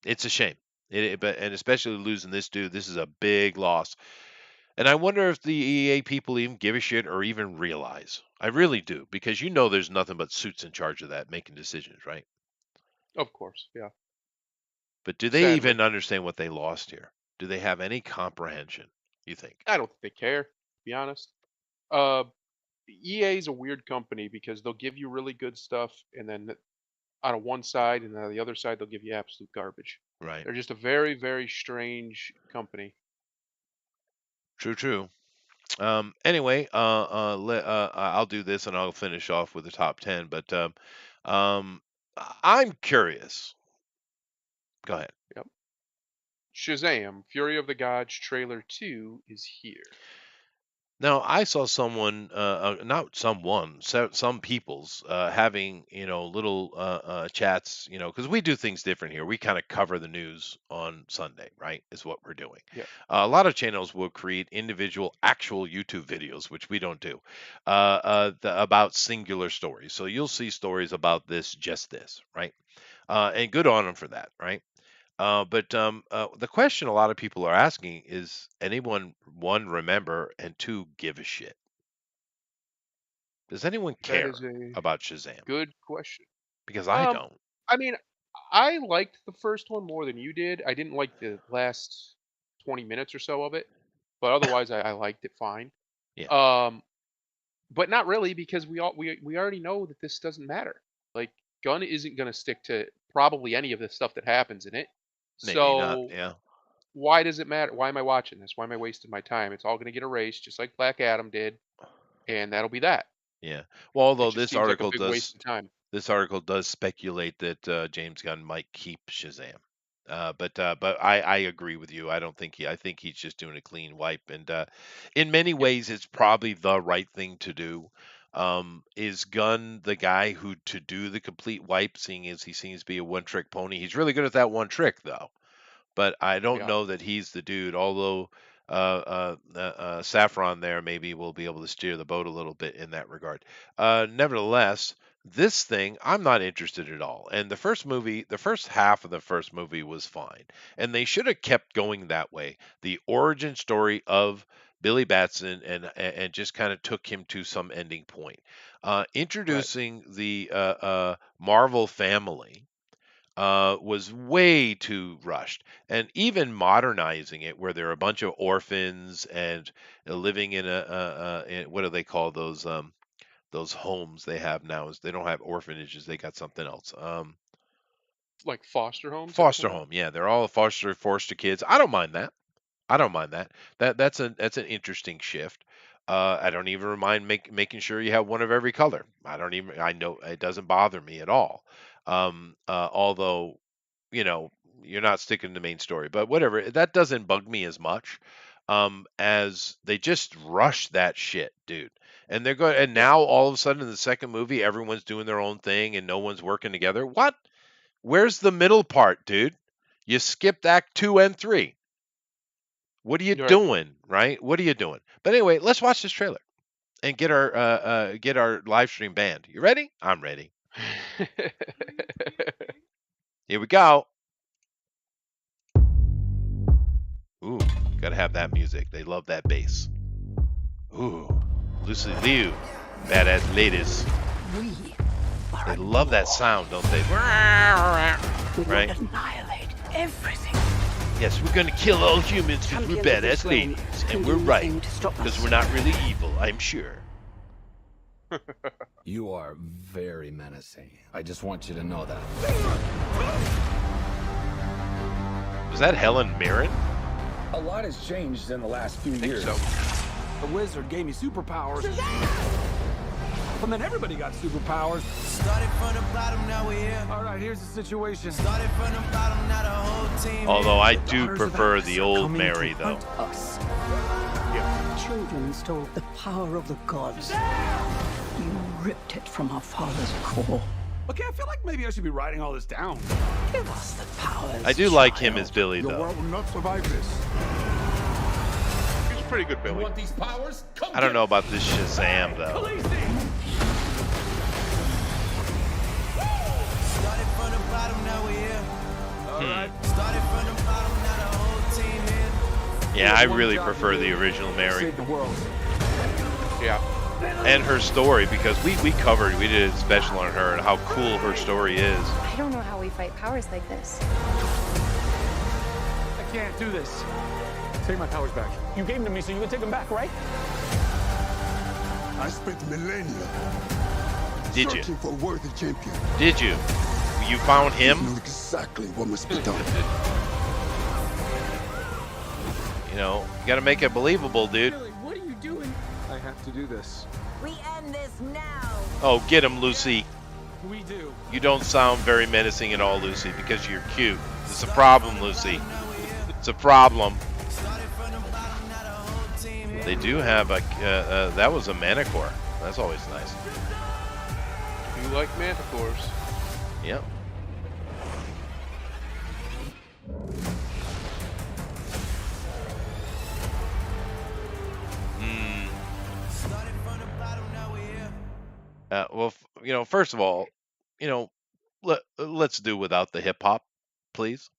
it's a shame. But and especially losing this dude, this is a big loss. And I wonder if the EA people even give a shit or even realize. I really do, because there's nothing but suits in charge of that making decisions, right? Of course, yeah. But do they Sadly, even understand what they lost here? Do they have any comprehension, you think? I don't think they care, to be honest. Uh, EA is a weird company because they'll give you really good stuff, and then on one side, and then on the other side, they'll give you absolute garbage. Right. They're just a very, very strange company. True, true. Anyway, I'll do this and I'll finish off with the top 10, but um I'm curious. Go ahead. Yep. Shazam! Fury of the Gods trailer 2 is here. Now, I saw someone, not someone, some people's having, little chats, because we do things different here. We kind of cover the news on Sunday, right? Is what we're doing. Yeah, A lot of channels will create individual, actual YouTube videos, which we don't do, about singular stories. So you'll see stories about this, just this, right? And good on them for that, right? But the question a lot of people are asking is anyone, one, remember, and two, give a shit? Does anyone that care is a about Shazam? good question. Because I Um, don't. I mean, I liked the first one more than you did. I didn't like the last 20 minutes or so of it, but otherwise I liked it fine. Yeah, Um, but not really because we already know that this doesn't matter. Like, Gunn isn't going to stick to probably any of the stuff that happens in it. maybe not. So Yeah, why does it matter? Why am I watching this? Why am I wasting my time? It's all going to get erased, just like Black Adam did, and that'll be that. yeah. Well, It although just seems like a big waste of time. this article does speculate that James Gunn might keep Shazam. But I agree with you. I don't think I think he's just doing a clean wipe, and in many Yep. ways, it's probably the right thing to do. Is Gunn the guy who to do the complete wipe, seeing as he seems to be a one trick pony? He's really good at that one trick, though. but I don't Yeah. know that he's the dude. Although Saffron there maybe will be able to steer the boat a little bit in that regard. Nevertheless, this thing I'm not interested at all. And the first half of the first movie was fine, and they should have kept going that way. The origin story of Billy Batson and just kind of took him to some ending point. Right. Introducing the Marvel family was way too rushed, and even modernizing it, where there are a bunch of orphans and living in what do they call those homes they have now? Is they don't have orphanages, they got something else. Like foster homes, I Foster think. home, yeah, they're all foster kids. I don't mind that. I don't mind that. That's an interesting shift. I don't even mind making sure you have one of every color. I know it doesn't bother me at all. Although you know, you're not sticking to the main story, but whatever. That doesn't bug me as much as they just rush that shit, dude. And they're going, and Yeah. now all of a sudden in the second movie, everyone's doing their own thing and no one's working together. What? Where's the middle part, dude? You skipped Act 2 and 3. What are you You're right. doing, right? What are you doing? But anyway, let's watch this trailer and get our live stream banned. You ready? I'm ready. Here we go. Ooh, gotta have that music. They love that bass. Ooh, Lucy Liu, badass ladies. We are They a love that duo. sound, don't they? We will Right? annihilate everything. Yes, we're gonna kill all humans because we're Champions of badass this realm ladies, can and do we're right nothing to stop because us. we're not really evil, I'm sure. You are very menacing. I just want you to know that. Was that Helen Mirren? A lot has changed in the last few I think years. so. The wizard gave me superpowers. And then everybody got superpowers. Started from the bottom, now we're here. All right, here's the situation. Started from the bottom, now the whole team. Although I do Daughters of prefer Atlas the are old coming Mary, to though. hunt Us. Yeah. Children stole the power of the gods. You ripped it from our father's core. Okay, I feel like maybe I should be writing all this down. Give us the powers. I do like him child. as Billy, Your though. world will not survive this. He's a pretty good You Billy. want these powers? Come I don't get know it. about this Shazam, though. Khaleesi! Started from the bottom, now we're here. All right. Started from the bottom, now the whole team here. Yeah, I One really job to prefer do. the original Mary Save the world. Yeah. and her story because we we did a special on her and how cool her story is. I don't know how we fight powers like this. I can't do this. Take my powers back. You gave them to me so you can take them back, right? I spent millennia Did you? searching for a worthy champion. Did you? You found I him? know exactly what must be done. You know, you got to make it believable, dude. What are you doing? I have to do this. We end this now. Oh, get him, Lucy. We do. You don't sound very menacing at all, Lucy, because you're cute. It's a problem, Lucy. It's a problem. Started from the bottom, now the whole team here. They do have a, that was a manicore. That's always nice. You like manticores. Yep. Hmm. Started from the bottom, now we're here. Well, you know, first of all, you know, let's do without the hip hop, please.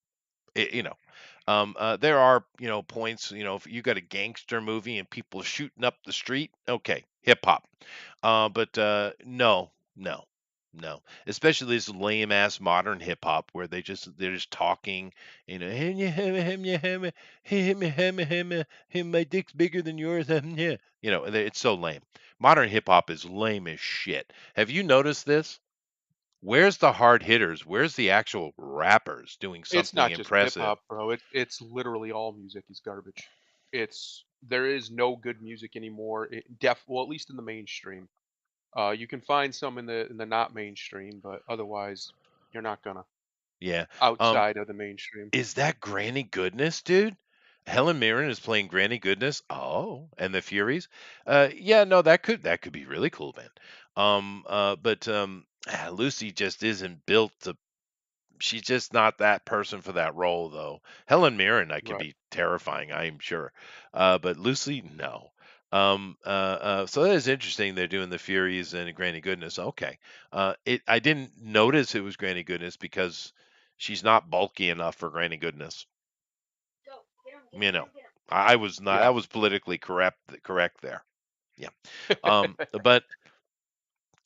You know, there are, you know, points, you know, if you got a gangster movie and people shooting up the street, okay, hip hop. But no, no, no. Especially this lame ass modern hip hop where they're just talking, you know, "Hem, yeah, hem, yeah, hem, hem, hem, hem, hem, my dick's bigger than yours." Yeah. You know, it's so lame. Modern hip hop is lame as shit. Have you noticed this? Where's the hard hitters? Where's the actual rappers doing It's something not just hip impressive? hop, bro. It's literally all music is garbage. There is no good music anymore. Well, at least in the mainstream. You can find some in the not mainstream, but otherwise you're not gonna Yeah. outside of the mainstream. Is that Granny Goodness, dude? Helen Mirren is playing Granny Goodness. Oh, and the Furies. Yeah, no, that could be really cool, man. But Lucy just isn't built to. she's just not that person for that role, though. Helen Mirren, I could Right. be terrifying, I'm sure, but Lucy, no. So that is interesting. They're doing the Furies and Granny Goodness. Okay, I didn't notice it was Granny Goodness because she's not bulky enough for Granny Goodness. You know, I was not. Yeah. I was politically correct there. Yeah. But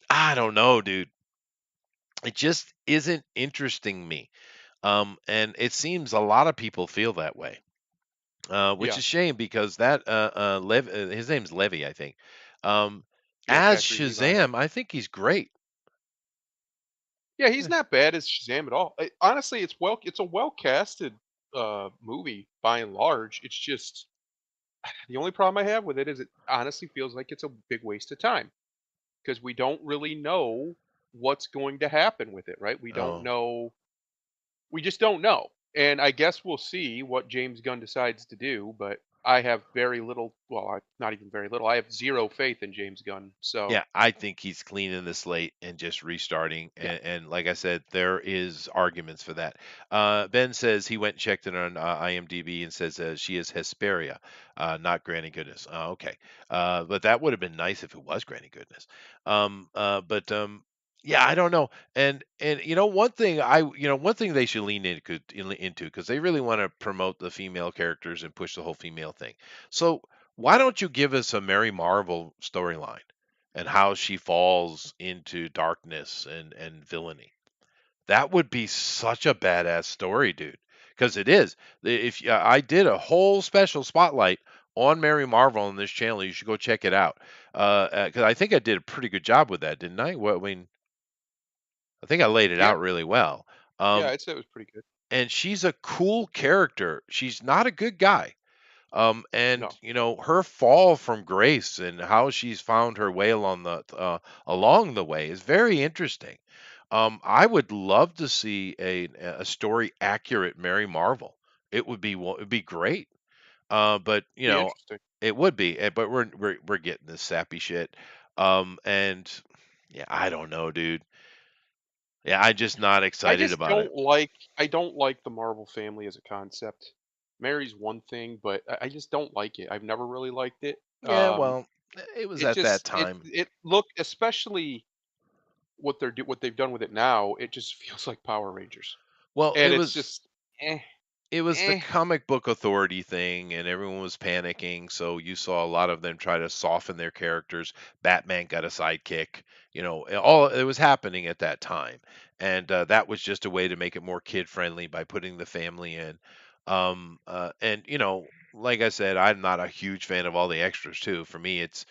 I don't know, dude. It just isn't interesting me. And it seems a lot of people feel that way, which Yeah. is a shame because his name's Levy, I think. Um, Yeah. as Zachary Levi. Shazam, I think he's great. Yeah, he's Eh, not bad as Shazam at all. Honestly, it's a well casted movie by and large. It's just the only problem I have with it is it honestly feels like it's a big waste of time because we don't really know what's going to happen with it, right? We don't Oh, know. We just don't know. And I guess we'll see what James Gunn decides to do, but I have very little, well, not even very little. I have zero faith in James Gunn. So, yeah, I think he's cleaning the slate and just restarting. yeah. And like I said, there is arguments for that. Ben says he went and checked it on IMDb and says she is Hesperia, not Granny Goodness. Okay, but that would have been nice if it was Granny Goodness. But yeah, I don't know. And one thing they should lean into because they really want to promote the female characters and push the whole female thing. So why don't you give us a Mary Marvel storyline? And how she falls into darkness and villainy. That would be such a badass story, dude. Because it is. If I did a whole special spotlight on Mary Marvel on this channel, you should go check it out. Because I think I did a pretty good job with that, didn't I? Well, I mean, I think I laid it Yeah. out really well. Yeah. Um, I'd say it was pretty good. and she's a cool character. She's not a good guy. And No. her fall from grace and how she's found her way along the way is very interesting. I would love to see a story accurate Mary Marvel. It'd be great. But Be interesting. it would be. But we're getting this sappy shit. And yeah, I don't know, dude. Yeah, I'm just not I excited just about it. don't like I don't like the Marvel family as a concept. Mary's one thing, but I just don't like it. I've never really liked it. Yeah, well, it was It at that just time. it look especially what they've done with it now. It just feels like Power Rangers, Well, and it's just eh it was the eh. comic book authority thing, and everyone was panicking. So you saw a lot of them try to soften their characters. Batman got a sidekick. All it was happening at that time, and that was just a way to make it more kid friendly by putting the family in. And like I said, I'm not a huge fan of all the extras too. For me, it's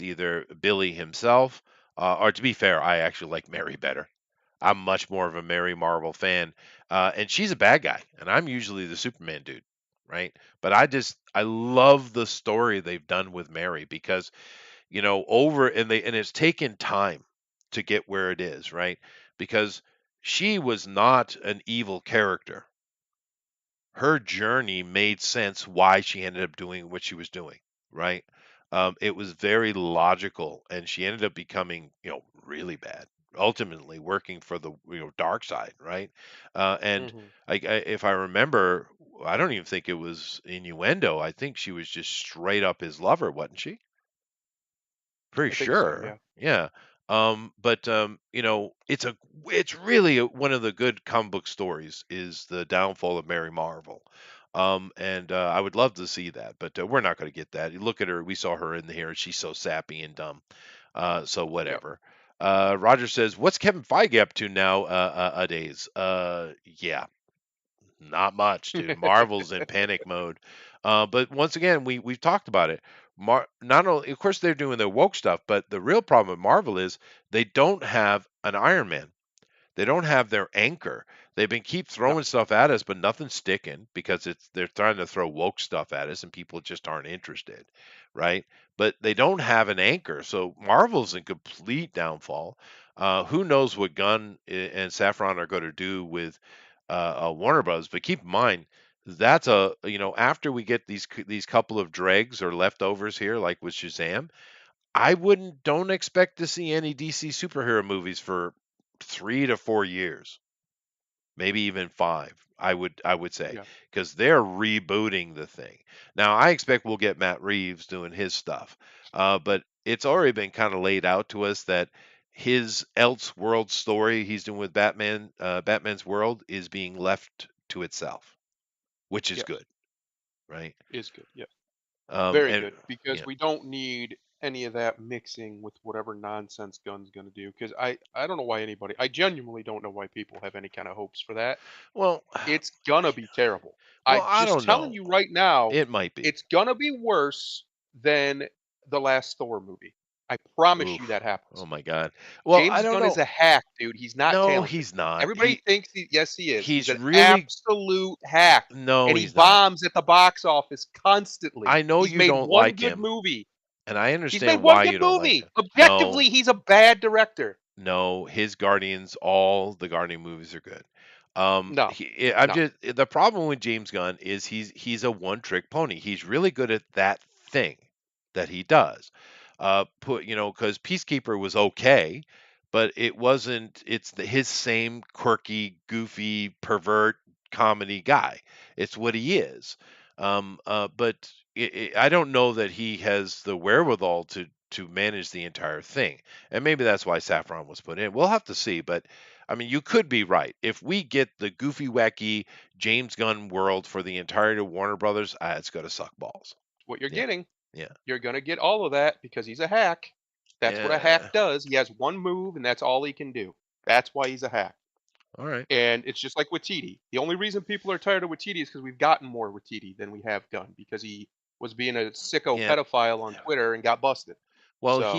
either Billy himself, or to be fair, I actually like Mary better. I'm much more of a Mary Marvel fan, and she's a bad guy, and I'm usually the Superman dude, right? But I love the story they've done with Mary because over and it's taken time to get where it is, right? Because she was not an evil character. Her journey made sense why she ended up doing what she was doing, right? It was very logical, and she ended up becoming, really bad, ultimately working for the dark side, right? And Hmm. if I remember, I don't even think it was innuendo. I think she was just straight up his lover, wasn't she? Pretty I think so. Yeah. sure. Yeah. But it's really one of the good comic book stories is the downfall of Mary Marvel. And I would love to see that, but we're not going to get that. You look at her, we saw her in here, she's so sappy and dumb. So Yep. whatever. Roger says, "What's Kevin Feige up to now, days?" Yeah, not much, dude. Marvel's in panic mode. But once again, we've talked about it. Not only, of course, they're doing their woke stuff, but the real problem with Marvel is they don't have an Iron Man. They don't have their anchor. They've been keep No. throwing stuff at us, but nothing's sticking because they're trying to throw woke stuff at us, and people just aren't interested, right? But they don't have an anchor, so Marvel's in complete downfall. Who knows what Gunn and Saffron are going to do with Warner Bros. But keep in mind that's after we get these couple of dregs or leftovers here, like with Shazam, I wouldn't don't expect to see any DC superhero movies for 3 to 4 years, maybe even 5. I would say Yeah. because they're rebooting the thing. Now I expect we'll get Matt Reeves doing his stuff, but it's already been kind of laid out to us that his Elseworld story he's doing with Batman, Batman's World, is being left to itself, which is Yes. good, right? Is good. Yeah. Very And good because yeah, we don't need any of that mixing with whatever nonsense Gunn's going to do. Because I don't know why anybody. I genuinely don't know why people have any kind of hopes for that. well, It's gonna be terrible. well, I'm I just don't telling know. you right now, It might be. it's gonna be worse than the last Thor movie. I promise you that Oof. Oh happens. my God. Well, I James don't Gunn is know. a hack, dude. He's not No, talented. he's not. Everybody thinks yes, he is. He's He's an really absolute hack, no, and he he's not. bombs at the box office constantly. I know He's you made don't one like good him, movie. and I He's made understand one why good you don't like movie. him. No, Objectively, he's a bad director. no, his Guardians, all the Guardian movies are good. No, I'm no. just the problem with James Gunn is he's a one-trick pony. He's really good at that thing that he does. Because Peacekeeper was okay, but it wasn't. His same quirky, goofy, pervert comedy guy. It's what he is. But I don't know that he has the wherewithal to manage the entire thing, and maybe that's why Saffron was put in. We'll have to see, but I mean, you could be right. If we get the goofy, wacky James Gunn world for the entirety of Warner Brothers, it's going to suck balls. What you're Yeah, getting, yeah, you're gonna get all of that because he's a hack. That's what a yeah. hack does. He has one move and that's all he can do. That's why he's a hack. All right. And it's just like with TD. The only reason people are tired of Watiti is because we've gotten more with TD than we have done because he was being a sicko Yeah. pedophile on Twitter and got busted. Well, So,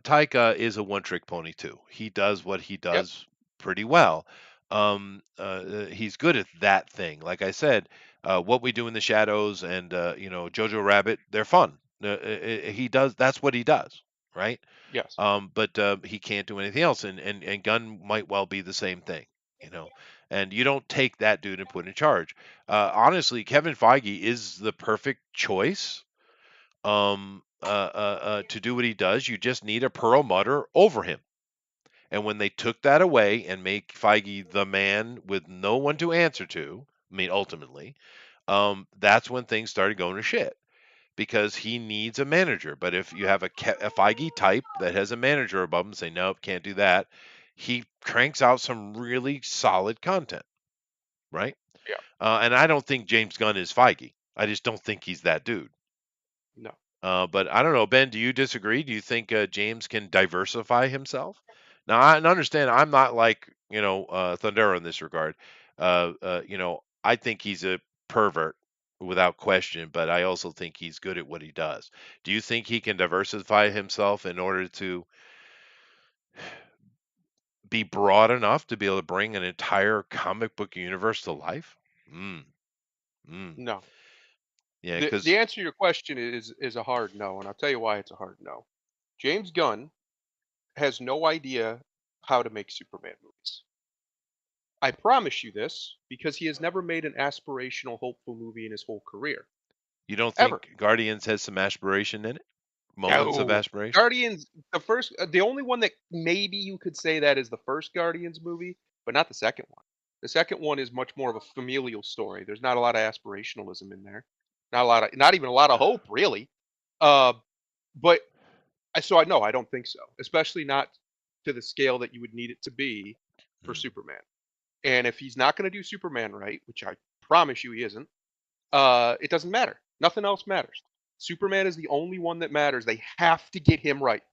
Taika is a one-trick pony too. He does what he yep, does pretty well. He's good at that thing. Like I said, what we do in the shadows and Jojo Rabbit, they're fun. He does. That's what he does, right? yes, But he can't do anything else, and Gunn might well be the same thing, you know. And you don't take that dude and put in charge. Honestly, Kevin Feige is the perfect choice to do what he does. You just need a Pearl Mutter over him. And when they took that away and make Feige the man with no one to answer to, I mean, ultimately, that's when things started going to shit because he needs a manager. But if you have a Feige type that has a manager above him, say, nope, can't do that, he cranks out some really solid content, right? yeah, And I don't think James Gunn is Feige. I just don't think he's that dude. no, But I don't know, Ben. Do you disagree? Do you think James can diversify himself? Now, I and understand I'm not like Thundera in this regard. I think he's a pervert without question, but I also think he's good at what he does. Do you think he can diversify himself in order to be broad enough to be able to bring an entire comic book universe to life? Mm, mm. no. Yeah, The because answer to your question is a hard no, and I'll tell you why it's a hard no. James Gunn has no idea how to make Superman movies. I promise you this because he has never made an aspirational, hopeful movie in his whole career. you don't Ever. think Guardians has some aspiration in it, moments of No. aspiration. Guardians, the only one that maybe you could say that is the first Guardians movie, but not the second one. The second one is much more of a familial story. There's not a lot of aspirationalism in there. Not even a lot of hope, really. Uh, but so I no, I don't think so. Especially not to the scale that you would need it to be for Mm. Superman. And if he's not going to do Superman right, which I promise you he isn't, it doesn't matter. Nothing else matters. Superman is the only one that matters. They have to get him right.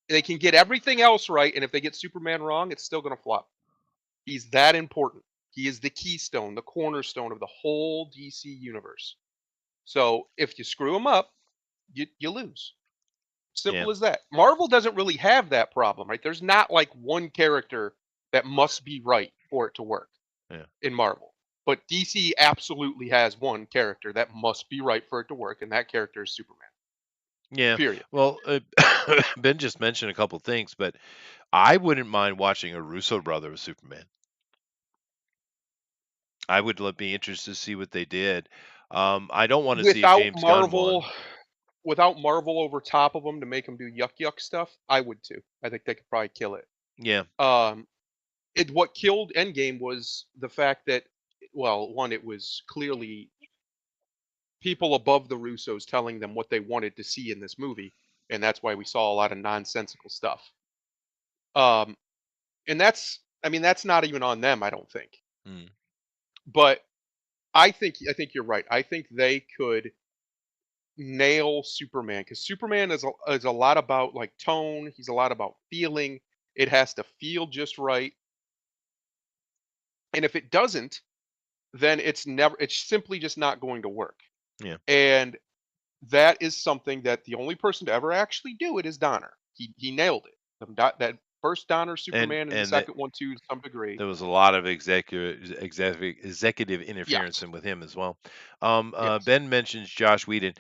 They can get everything else right, and if they get Superman wrong, it's still going to flop. He's that important. He is the keystone, the cornerstone of the whole DC universe. So if you screw him up, you lose. Yeah, Simple as that. Marvel doesn't really have that problem, right? There's not like one character that must be right for it to work yeah, in Marvel. But DC absolutely has one character that must be right for it to work, and that character is Superman. yeah. Period. Well, Ben just mentioned a couple things, but I wouldn't mind watching a Russo brother with Superman. I would be interested to see what they did. I don't want to see a Without James Gunn Marvel, one. without Marvel over top of them to make them do yuck yuck stuff, I would too. I think they could probably kill it. Yeah, Um, what killed Endgame was the fact that, well, one, it was clearly people above the Russos telling them what they wanted to see in this movie, and that's why we saw a lot of nonsensical stuff. Um, and I mean, that's not even on them, I don't think. Mm. But I think you're right. I think they could nail Superman because Superman is a lot about like tone. He's a lot about feeling. It has to feel just right, and if it doesn't, then it's simply just not going to work. Yeah. And that is something that the only person to ever actually do it is Donner. He nailed it. That first Donner Superman and the And that second one too to some degree. there was a lot of executive interference Yes. in with him as well. Yes. Ben mentions Josh Whedon.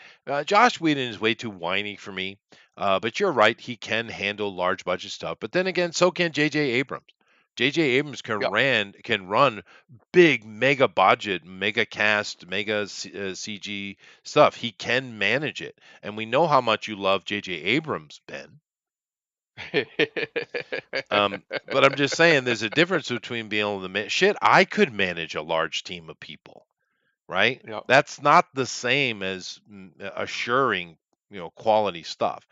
Josh Whedon is way too whiny for me. But you're right, he can handle large budget stuff. But then again, so can J.J. Abrams. J.J. Abrams Yep. can run big, mega budget, mega cast, CG stuff. He can manage it, and we know how much you love J.J. Abrams, Ben. But I'm just saying, there's a difference between being able to shit. I could manage a large team of people, right? Yep. That's not the same as assuring, quality stuff.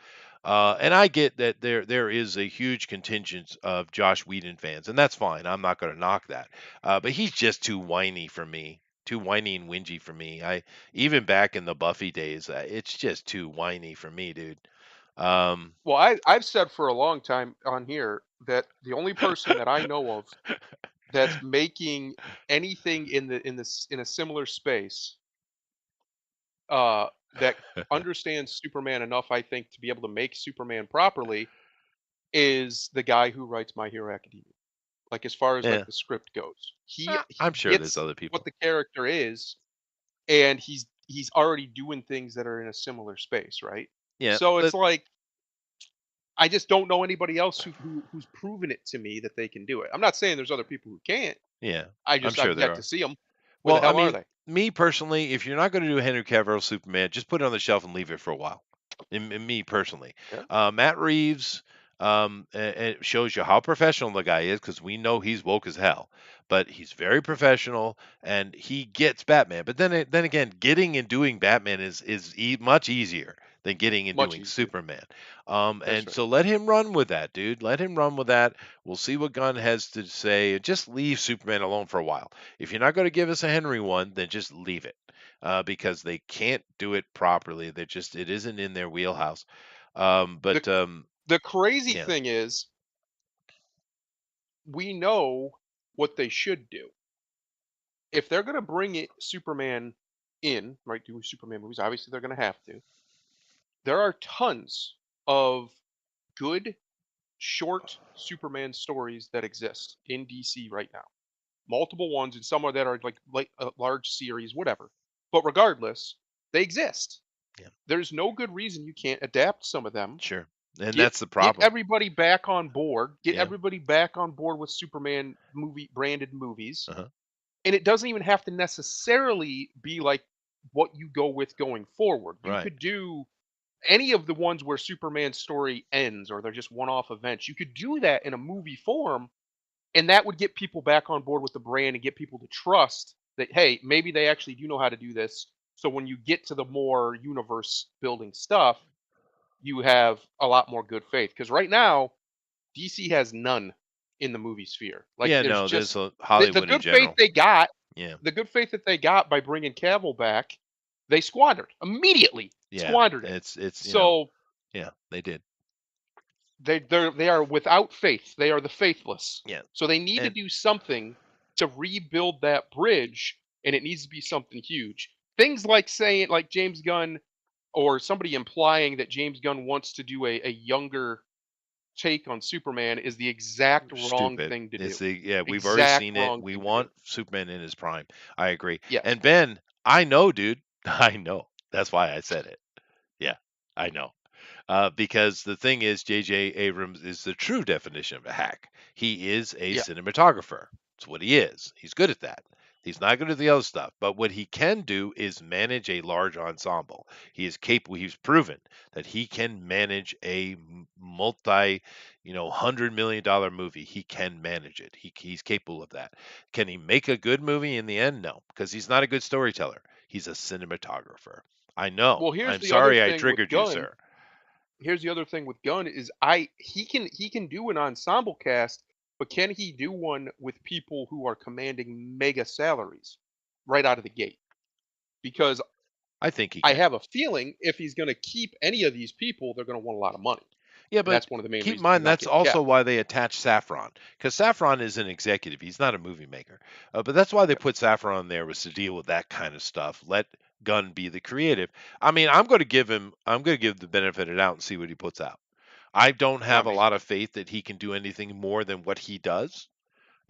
And I get that there is a huge contingent of Josh Whedon fans, and that's fine. I'm not going to knock that. But he's just too whiny for me. Too whiny and whingy for me. I even back in the Buffy days, it's just too whiny for me, dude. Um, Well, I've said for a long time on here that the only person that I know of that's making anything in a similar space that understands Superman enough, I think, to be able to make Superman properly is the guy who writes My Hero Academia. Like as far as like yeah, the script goes, he I'm he sure there's gets other what people. the character is, and he's already doing things that are in a similar space, right? Yeah, So it's but like I just don't know anybody else who's proven it to me that they can do it. I'm not saying there's other people who can't. yeah, I'm sure I've there yet to are. see them. Where the Well, I hell are mean, they? me personally, if you're not going to do Henry Cavill Superman, just put it on the shelf and leave it for a while. In me personally, Yeah. Matt Reeves, it shows you how professional the guy is because we know he's woke as hell, but he's very professional and he gets Batman. But then again, getting and doing Batman is much easier than getting and Much doing easier. Superman. That's And right. so let him run with that, dude. Let him run with that. We'll see what Gunn has to say. And just leave Superman alone for a while. If you're not going to give us a Henry one, then just leave it. Because they can't do it properly. It isn't in their wheelhouse. Um, The but um, the crazy yeah, thing is we know what they should do. If they're gonna bring it Superman in, right, do Superman movies, obviously they're gonna have to. There are tons of good short Superman stories that exist in DC right now. Multiple ones, and some are that are like a large series, whatever. But regardless, they exist. yeah, There's no good reason you can't adapt some of them. sure. And Get that's the get problem. everybody back on board. Get Yeah. everybody back on board with Superman movie branded movies. Uh-huh. And it doesn't even have to necessarily be like what you go with going forward. You Right. could do any of the ones where Superman's story ends or they're just one-off events. You could do that in a movie form, and that would get people back on board with the brand and get people to trust that hey, maybe they actually do know how to do this. So when you get to the more universe building stuff, you have a lot more good faith. Because right now, DC has none in the movie sphere. Like Yeah. there's No, there's just the Hollywood in good faith general. they got, Yeah. the good faith that they got by bringing Cavill back, they squandered immediately. Yeah. Squandered it. It's So yeah, they did. they are without faith. They are the faithless. Yeah. So they need to And do something to rebuild that bridge, and it needs to be something huge. Things like saying like James Gunn or somebody implying that James Gunn wants to do a younger take on Superman is the exact wrong stupid. thing to It's do. the yeah, we've already Exact seen it. wrong We thing to do. want Superman in his prime. I agree. Yes. And Ben, I know, dude. I know. That's why I said it. Yeah, I know. Because the thing is, J.J. Abrams is the true definition of a hack. He is a Yeah. cinematographer. That's what he is. He's good at that. He's not good at the other stuff, but what he can do is manage a large ensemble. He is capable. He's proven that he can manage a multi, $100 million movie. He can manage it. He's capable of that. Can he make a good movie in the end? No, because he's not a good storyteller. He's a cinematographer. I know. Well, here's I'm the other sorry I thing with triggered you, Gunn. sir. Here's the other thing with Gunn is he can do an ensemble cast, but can he do one with people who are commanding mega salaries right out of the gate? Because I think he I can. have a feeling if he's going to keep any of these people, they're going to want a lot of money, Yeah, and but that's one of the main keep in reasons they're mind not that's getting also kept. why they attach Saffron, because Saffron is an executive. He's not a movie maker. But that's why they Yeah. put Saffron there, was to deal with that kind of stuff. Let Gunn be the creative. I mean, I'm going to give the benefit of the doubt and see what he puts out. I don't I have a mean, lot of faith that he can do anything more than what he does.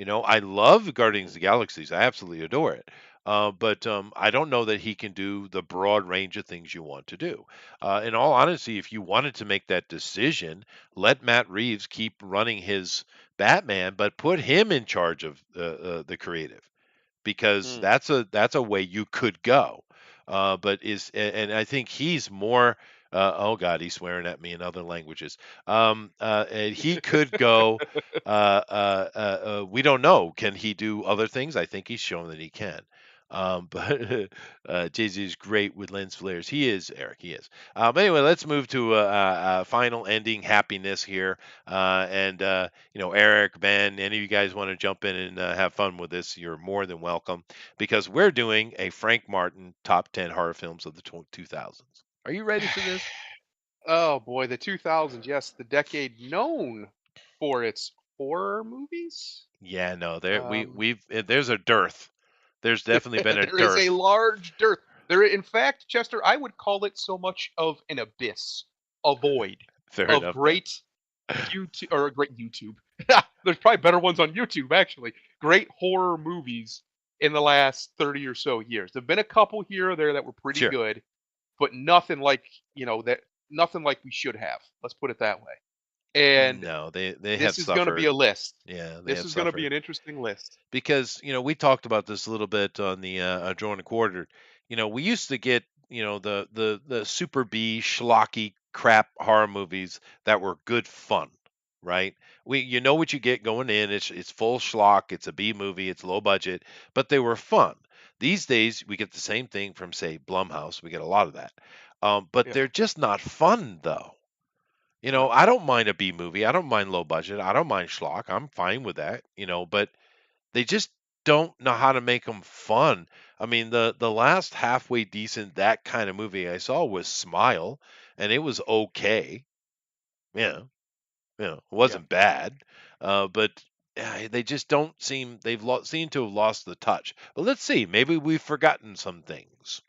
I love Guardians of the Galaxies. I absolutely adore it. But I don't know that he can do the broad range of things you want to do. In all honesty, if you wanted to make that decision, let Matt Reeves keep running his Batman, but put him in charge of the creative, because mm. that's a way you could go. And I think he's more. Oh God, he's swearing at me in other languages. And he could go. We don't know. Can he do other things? I think he's shown that he can. But Jay Z is great with lens flares. He is, Eric. He is. Anyway, let's move to final ending happiness here. Eric, Ben, any of you guys want to jump in and have fun with this, you're more than welcome, because we're doing a Frank Martin top 10 horror films of the 2000s. Are you ready for this? Oh boy, the 2000s, yes, the decade known for its horror movies. Yeah, no, Um, there's a dearth. There's definitely been a there is a dearth. large dearth. There, in fact, Chester, I would call it so much of an abyss, a void Fair of enough, Ben. great YouTube or great YouTube. There's probably better ones on YouTube, actually. Great horror movies in the last 30 or so years. There've been a couple here or there that were pretty Sure. good, but nothing like nothing like we should have. Let's put it that way. And No, they have this is going to be suffered. a list. Yeah, they This have is going to be suffered. an interesting list. Because we talked about this a little bit on the Drawn and Quartered. We used to get the super B schlocky crap horror movies that were good fun, right? You know what you get going in. It's full schlock. It's a B movie. It's low budget, but they were fun. These days we get the same thing from, say, Blumhouse. We get a lot of that, but Yeah. they're just not fun though. No. I don't mind a B movie. I don't mind low budget. I don't mind schlock. I'm fine with that. But they just don't know how to make them fun. I mean, the last halfway decent that kind of movie I saw was Smile, and it was okay. Yeah, it Yeah. wasn't bad. But they just don't seem seem to have lost the touch. But let's see, maybe we've forgotten some things.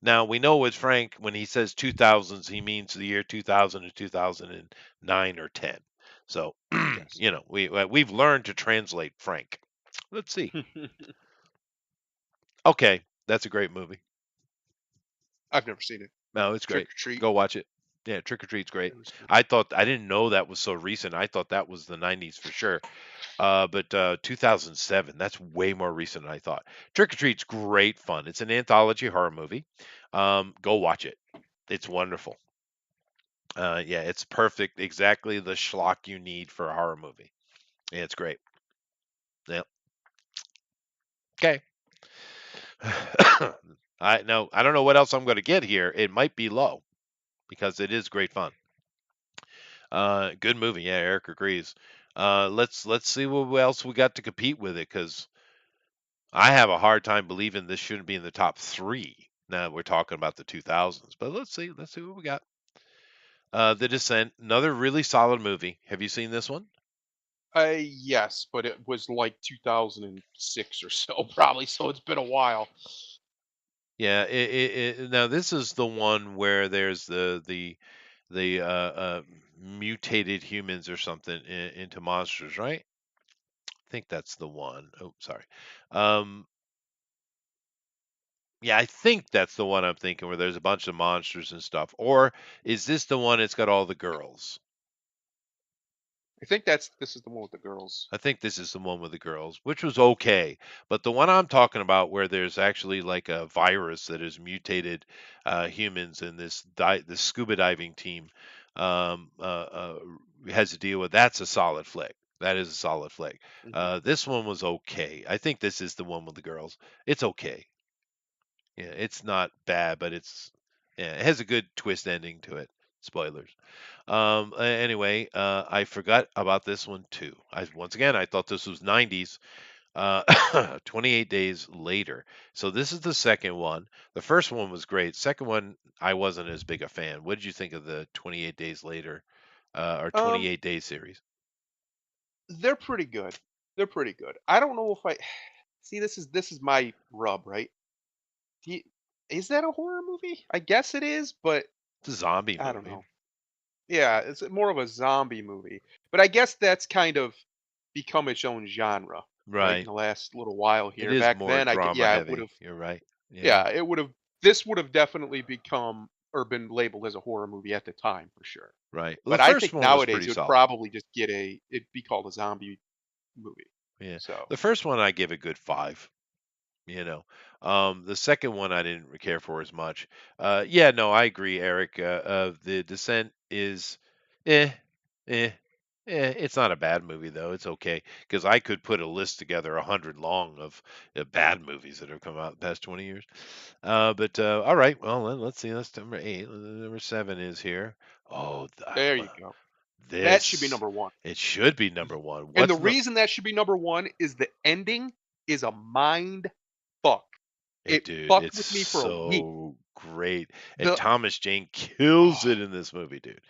Now we know with Frank, when he says 2000s, he means the year 2000 to 2009 or 10. So Yes. we've learned to translate Frank. Let's see. Okay, that's a great movie. I've never seen it. No, it's Trick great. or Treat. Go watch it. Yeah, Trick or Treat's great. Never seen it. I didn't know that was so recent. I thought that was the 90s for sure. But 2007, that's way more recent than I thought. Trick or Treat's great fun. It's an anthology horror movie. Go watch it. It's wonderful. Yeah, it's perfect. Exactly the schlock you need for a horror movie. Yeah, it's great. Yeah. Okay. I don't know what else I'm going to get here. It might be low because it is great fun. Good movie. Yeah, Eric agrees. Let's see what else we got to compete with it, because I have a hard time believing this shouldn't be in the top three. Now we're talking about the 2000s, but let's see what we got. The Descent, another really solid movie. Have you seen this one? Yes, but it was like 2006 or so, probably. So it's been a while. Yeah. Now this is the one where there's the mutated humans or something into monsters, right? I think that's the one. Oh, sorry. Um, Yeah, I think that's the one I'm thinking, where there's a bunch of monsters and stuff. Or is this the one that's got all the girls? I think this is the one with the girls. I think this is the one with the girls, which was okay. But the one I'm talking about, where there's actually like a virus that has mutated humans, and this scuba diving team has to deal with, that's a solid flick. That is a solid flick. Hmm. This one was okay. I think this is the one with the girls. It's okay. Yeah, it's not bad, but yeah, it has a good twist ending to it. Spoilers. Anyway, I forgot about this one too. Once again, I thought this was 90s. 28 days later. So this is the second one. The first one was great. Second one, I wasn't as big a fan. What did you think of the 28 days later, or Um, 28 day series? they're pretty good. They're pretty good. I don't know if I see. This is my rub, right? Do you- Is that a horror movie? I guess it is, but It's a zombie I don't movie, know. Yeah, it's more of a zombie movie. But I guess that's kind of become its own genre, right? In right? the last little while It here. is Back more then, drama yeah, it would heavy. have, You're right. Yeah, yeah, it would have. This would have definitely become or been labeled as a horror movie at the time for sure. right. Well, But the I first think one was nowadays pretty it would solid. probably just it'd be called a zombie movie. Yeah, So the first one I give a good 5. You know, the second one I didn't care for as much. Yeah, no, I agree, Eric. The Descent is, eh, eh, it's not a bad movie though. It's okay, because I could put a list together 100 long of bad movies that have come out in the past 20 years. But all right, well let's see. That's number 8. Number 7 is here. Oh, there you go. That should be this. number one. It should be number one. And the What's no? reason that should be number one is the ending is a mind fuck. It Dude, fucked it's with me for a week. so great, and The Thomas Jane kills it in this movie, dude.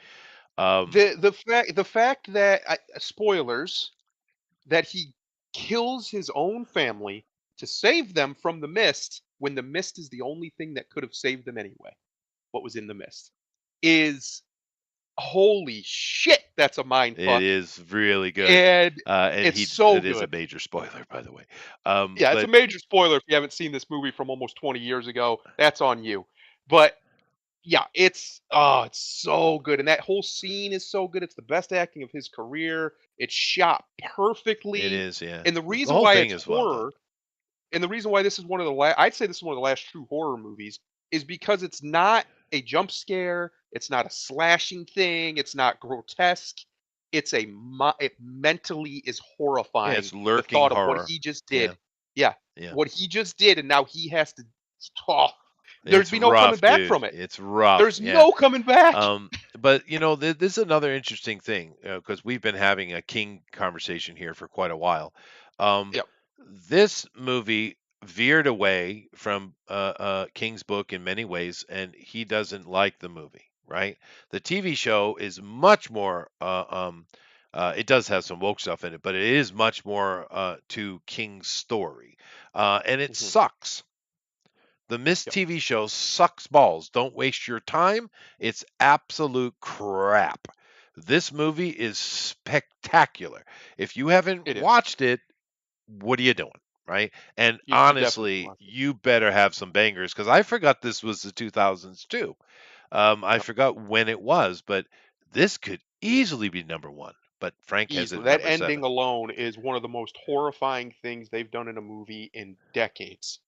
Um, the fact that spoilers that he kills his own family to save them from the mist when the mist is the only thing that could have saved them anyway. What was in the mist is holy shit. That's a mind it fuck, is really good, and and it's so it is a good. major spoiler, by the way. Yeah, it's a But major spoiler if you haven't seen this movie from almost 20 years ago. That's on you. But yeah, it's so good, and that whole scene is so good. It's the best acting of his career. It's shot it perfectly, is, yeah. and the The reason whole why thing it's is well done. horror, and the reason why this is one of the last, I'd say this is one of the last true horror movies, is because it's not a jump scare. It's not a slashing thing. It's not grotesque. It mentally is Yeah, horrifying. it's The lurking thought of what horror. he just Yeah, did. Yeah, yeah. what he just did, and now he has to. Oh, there'd It's be no coming rough, back dude. from it. It's rough. There's Yeah. no coming back. But this is another interesting thing, because we've been having a King conversation here for quite a while. Um, Yep. this movie veered away from King's book in many ways, and he doesn't like the movie. Right? The TV show is much more. It does have some woke stuff in it, but it is much more to King's story, and it Hmm. sucks. The Mist Yep. TV show sucks balls. Don't waste your time. It's absolute crap. This movie is spectacular. If you haven't It is. watched it, what are you doing? Right? And You definitely should honestly, watch it. you better have some bangers, because I forgot this was the 2000s too. I Yep. forgot when it was, but this could easily be number one. But Frank has it Easily. at That number ending 7. alone is one of the most horrifying things they've done in a movie in decades.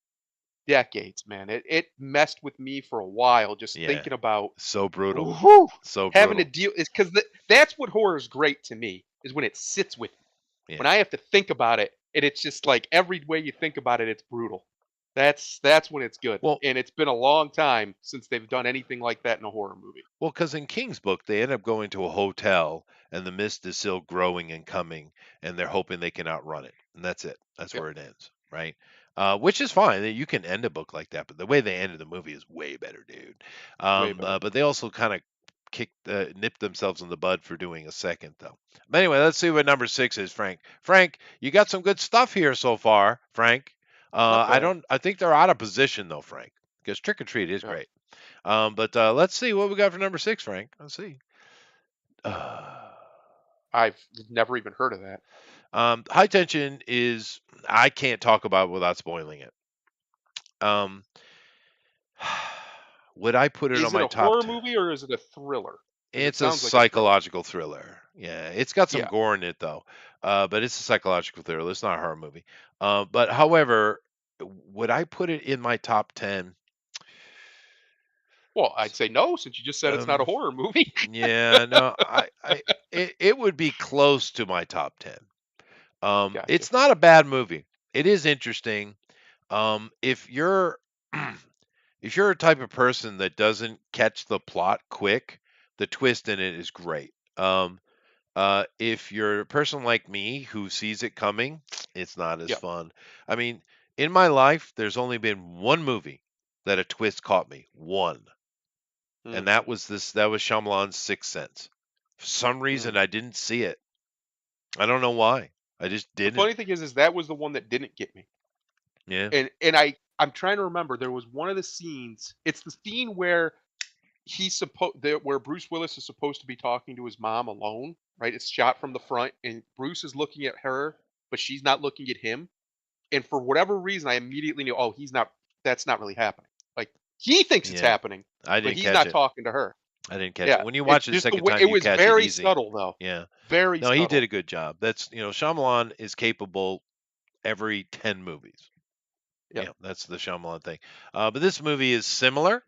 Decades, man. It messed with me for a while just Yeah. thinking about So brutal. whew, So having to brutal. deal is because that's what horror is great to me is when it sits with me. When Yeah. I have to think about it, and it's just like every way you think about it, it's brutal. That's when it's good. Well, And it's been a long time since they've done anything like that in a horror movie. Well, because in King's book, they end up going to a hotel, and the mist is still growing and coming, and they're hoping they can outrun it, and that's it. That's Yep. where it ends, right? Which is fine. You can end a book like that, but the way they ended the movie is way better, dude. Way better. But they also kind of nipped themselves in the bud for doing a second, though. But anyway, let's see what number 6 is, Frank. Frank, you got some good stuff here so far, Frank. Not I bad. don't. I think they're out of position though, Frank, because Trick or Treat is Yep. great. But let's see what we got for number 6, Frank. Let's see. Uh, I've never even heard of that. High Tension is, I can't talk about it without spoiling it. Um, would I put it on Is it my a top horror 10? movie or is it a thriller? Because it It's a sounds like a thriller. psychological thriller. Yeah, it's got some Yeah. gore in it though, but it's a psychological thriller. It's not a horror movie. But however, would I put it in my top 10? Well, I'd say no, since you just said it's not a Um, horror movie. yeah, no, it would be close to my top 10. Gotcha. It's not a bad movie. It is interesting. If you're if you're a type of person that doesn't catch the plot quick, the twist in it is great. If you're a person like me who sees it coming, it's not as Yeah. fun. I mean, in my life, there's only been one movie that a twist caught me. One. And Mm, that was Shyamalan's Sixth Sense. For some mm. reason I didn't see it. I don't know why. I just The didn't. funny thing is that was the one that didn't get me. Yeah. And I'm trying to remember. There was one of the scenes. It's the scene where where Bruce Willis is supposed to be talking to his mom alone, right? It's shot from the front, and Bruce is looking at her, but she's not looking at him. And for whatever reason, I immediately knew, oh, he's not. That's not really happening. Like he thinks it's Yeah. happening, I but didn't he's catch not it. talking to her. I didn't catch it. Yeah, When you it's watch it the just the second way. time, It you was catch it very easy. subtle, though. Yeah. Very No, he did subtle. a good job. Shyamalan is capable every 10 movies. Yep. Yeah, that's the Shyamalan thing. But this movie is similar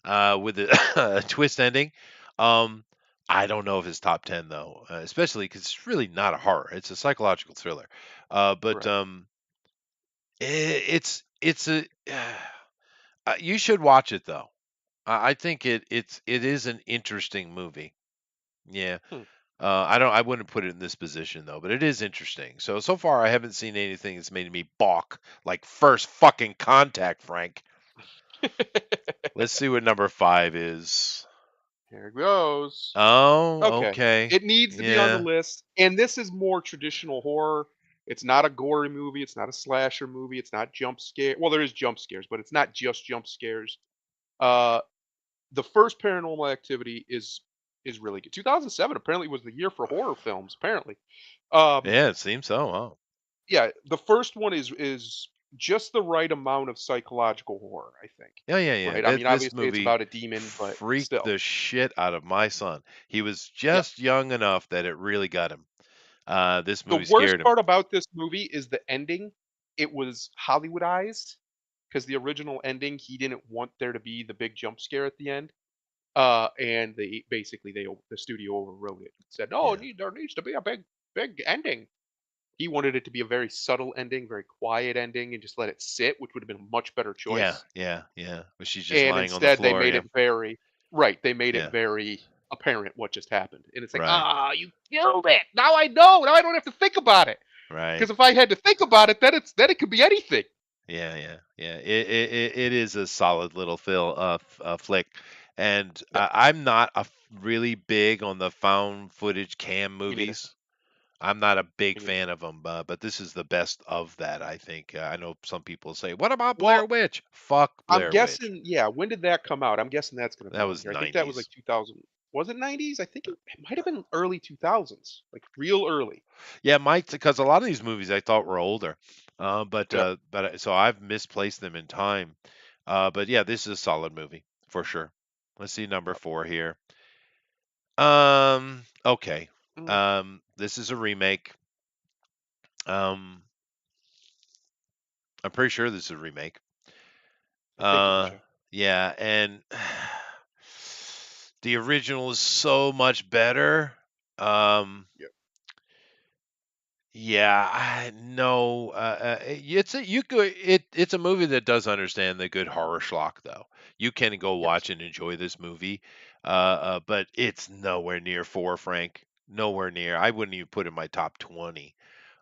with a, a twist ending. Um, I don't know if it's top 10 though, especially because it's really not a horror. It's a psychological thriller. But Right. it's a you should watch it though. I think it is an interesting movie. Yeah. Hmm. I wouldn't put it in this position though, but it is interesting. So far I haven't seen anything that's made me balk like First Fucking Contact, Frank. Let's see what number 5 is. Here it goes. Oh, Okay. okay. It needs to be on the Yeah. list. And this is more traditional horror. It's not a gory movie. It's not a slasher movie. It's not jump scare. Well, there is jump scares, but it's not just jump scares. Uh, the first Paranormal Activity is really good. 2007 apparently was the year for horror films. Apparently, um, Yeah, it seems so. Oh. yeah, the first one is just the right amount of psychological horror. I think. Yeah, yeah, yeah. Right. I mean, This obviously, it's movie about a demon, but freaked still. the shit out of my son. He was Yeah. just young enough that it really got him. This The movie worst scared him. part about this movie is the ending. It was Hollywoodized because the original ending, he didn't want there to be the big jump scare at the end. And the studio overrode it and said, "No, Yeah. there needs to be a big ending." He wanted it to be a very subtle ending, very quiet ending, and just let it sit, which would have been a much better Yeah, choice. yeah, yeah. But she's just And lying on the instead, they floor. made Yeah. it very right. They made it Yeah. very apparent what just happened, and it's like, Right. ah, you killed it. Now I know. Now I don't have to think about it. Right. Because if I had to think about it, then it could be anything. Yeah, yeah, yeah. It is a solid little flick, and Yep, I'm not really big on the found footage cam me neither. movies. I'm not a big Me neither. fan of them, but this is the best of that, I think. I know some people say, "What about Blair Well, Witch?" Fuck I'm Blair Witch. guessing, yeah. When did that come out? I'm guessing that's going to That be on was here. I think that was like 90s. 2000. Was it 90s? I think it might have been early 2000s, like real early. Yeah, Mike, because a lot of these movies I thought were older, Yep. so I've misplaced them in time. But yeah, this is a solid movie for sure. Let's see number Yep. 4 here. Okay. Mm, This is a remake. Um, I'm pretty sure this is a remake. I think it is. Uh, Yeah. yeah, and the original is so much better. Um, Yep. yeah, I know. It's a movie that does understand the good horror schlock though. You can go Yes. watch and enjoy this movie, but it's nowhere near 4, Frank. Nowhere near. I wouldn't even put it in my top 20.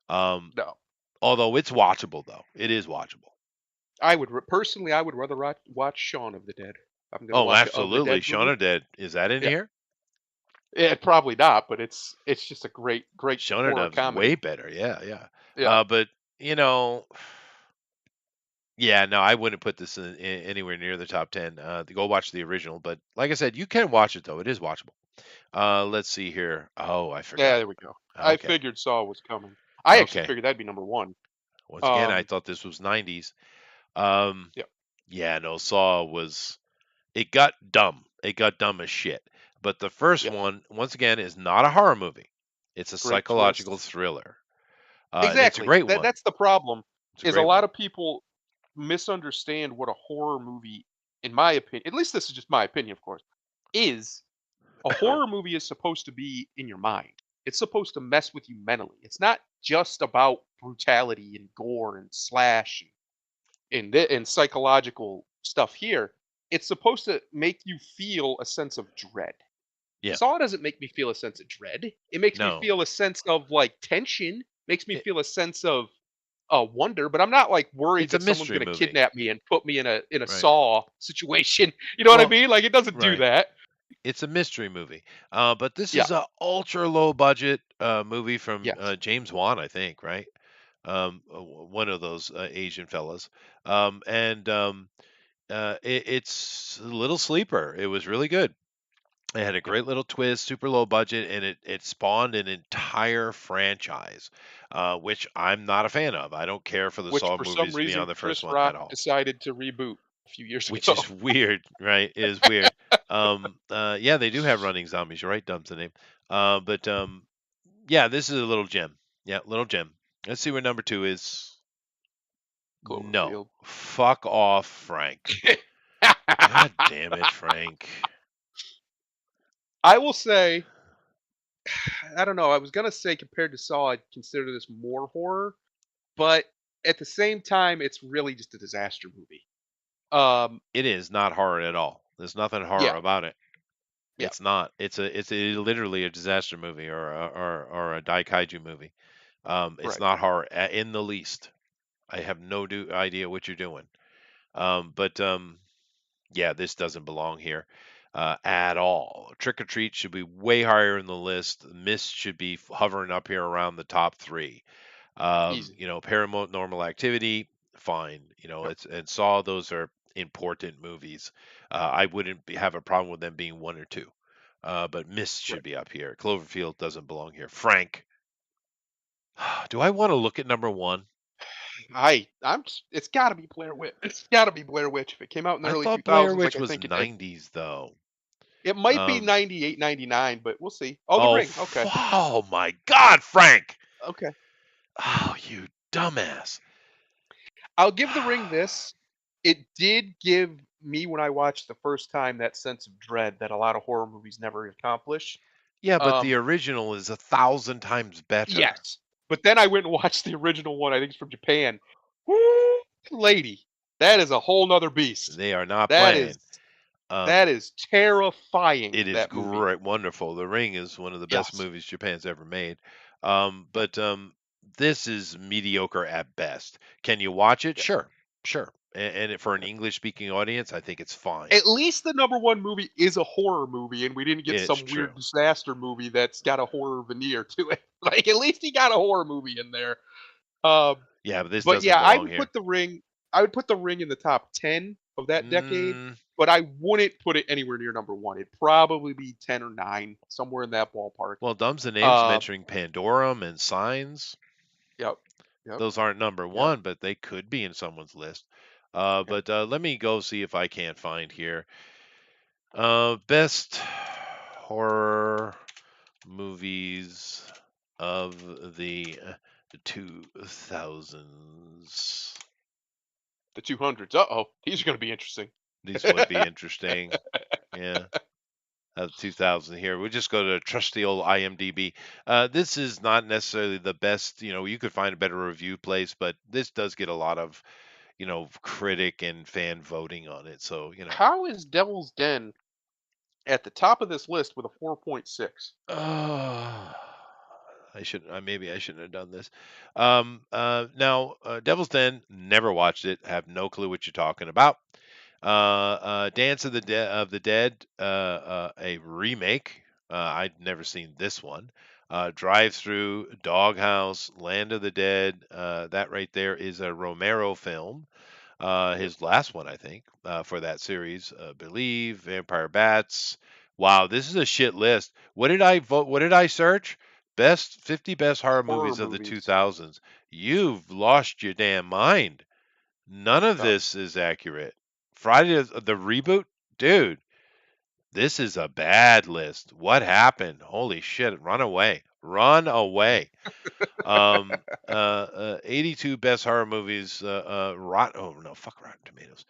Um, No. Although it's watchable though. It is watchable. Personally, I would rather watch Shaun of the Dead. I'm going to Oh, watch a of the absolutely. Dead Shaun movie. of Dead. Is that in Yeah. here? Yeah, probably not, but it's just a great Shaun of horror Dead's way comedy. better. Yeah, yeah. Yeah. But you know, yeah, no, I wouldn't put this anywhere near the top 10. To go watch the original, but like I said, you can watch it though. It is watchable. Let's see here. Oh, I Yeah, forgot. there we go. I Okay. figured Saw was coming. I actually Okay. figured that'd be number one. Once again, I Um, thought this was 90s. Um, yeah. yeah, no, Saw was it got dumb. It got dumb as shit. But the first Yeah. one, once again, is not a horror movie. It's a Great psychological twist. thriller. And it's a Exactly. great one. That's the problem. It's a Is a great lot one. of people misunderstand what a horror movie, in my opinion, at least this is just my opinion, of course, is. A horror movie is supposed to be in your mind. It's supposed to mess with you mentally. It's not just about brutality and gore and slash and psychological stuff here. It's supposed to make you feel a sense of dread. Yeah. Saw doesn't make me feel a sense of dread. It makes me No. feel a sense of like tension, makes me It, feel a sense of wonder, but I'm not like worried it's a that someone's mystery going to movie. kidnap me and put me in a Right. Saw situation. You know what I Well, mean? Like it doesn't do right. that. It's a mystery movie. But this Yeah. is a ultra low budget movie from Yes. James Wan, I think, right? One of those Asian fellas. And it's a little sleeper. It was really good. It had a Yep. great little twist, super low budget, and it spawned an entire franchise, which I'm not a fan of. I don't care for the Which Saw for some movies reason beyond the first Chris one at Rock all, decided to reboot a few years which ago. is weird, right? It is weird. Yeah, they do have running zombies. You're right, Dumb's the name. But yeah, this is a little gem. Yeah, little gem. Let's see where number two is. No, Cloverfield. fuck off, Frank. God damn it, Frank. I will say, I don't know. I was gonna say compared to Saw, I'd consider this more horror, but at the same time, it's really just a disaster movie. Um, It is not horror at all. There's nothing horror yeah, about it. yeah, It's not. It's literally a disaster movie or a daikaiju movie. It's right. not horror in the least. I have no idea what you're doing. But yeah, this doesn't belong here at all. Trick or Treat should be way higher in the list. Mist should be hovering up here around the top three. Easy. Paranormal Activity, fine. Yep, It's and Saw. Those are important movies. I wouldn't have a problem with them being one or two. But Mist right. should be up here. Cloverfield doesn't belong here. Frank, do I want to look at number one? It's got to be Blair Witch. It's got to be Blair Witch. If it came out in the I early thought Blair 2000s, like Witch I was think it did, 90s though. it might be Um, 98, 99, but we'll see. Oh, The Ring. Okay, oh my God, Frank! okay. Oh, you dumbass. I'll give The Ring this. It did give me when I watched the first time that sense of dread that a lot of horror movies never accomplish. Yeah, but the Um, original is 1,000 times better. yes, but then I went and watched the original one. I think it's from Japan. Woo, lady, that is a whole nother beast. They are not That is playing. Um, that is terrifying. It is That movie. great, wonderful. The Ring is one of the best Yes. movies Japan's ever made. Yep. But this is mediocre at best. Can you watch it? Yep. Sure, sure. For an Yep. English-speaking audience, I think it's fine. At least the number one movie is a horror movie, and we didn't get It's some true. weird disaster movie that's got a horror veneer to it. Like at least he got a horror movie in there. Um, Yeah, but this but doesn't yeah, I belong would here. put the Ring. I would put the Ring in the top 10 of that decade, Mm, but I wouldn't put it anywhere near number one. It'd probably be 10 or 9, somewhere in that ballpark. well, Dumb's the names Um, mentioning Pandorum and Signs. yep, yep, Those aren't number yep, one, but they could be in someone's list. yep. But let me go see if I can't find here. Best horror movies of the 2000s. The 200s. Uh-oh, these are going to be interesting. These would be interesting. Yeah. 2000 here. We just go to trusty old IMDb. This is not necessarily the best. You could find a better review place, but this does get a lot of, critic and fan voting on it. So, How is Devil's Den at the top of this list with a 4.6? Maybe I shouldn't have done this. Now, Devil's Den, never watched it. Have no clue what you're talking about. Dance of the Dead, a remake. I'd never seen this one. Drive Through, Doghouse, Land of the Dead. That right there is a Romero film. Yep. His last one, I think, for that series. Believe, Vampire Bats. Wow, this is a shit list. What did I vote? What did I search? Best 50 best horror Horror movies of the movies. 2000s. You've lost your damn mind. None of Yep. this is accurate. Friday the reboot, dude. This is a bad list. What happened? Holy shit! Run away! Run away! 82 best horror movies. Oh no, fuck Rotten Tomatoes.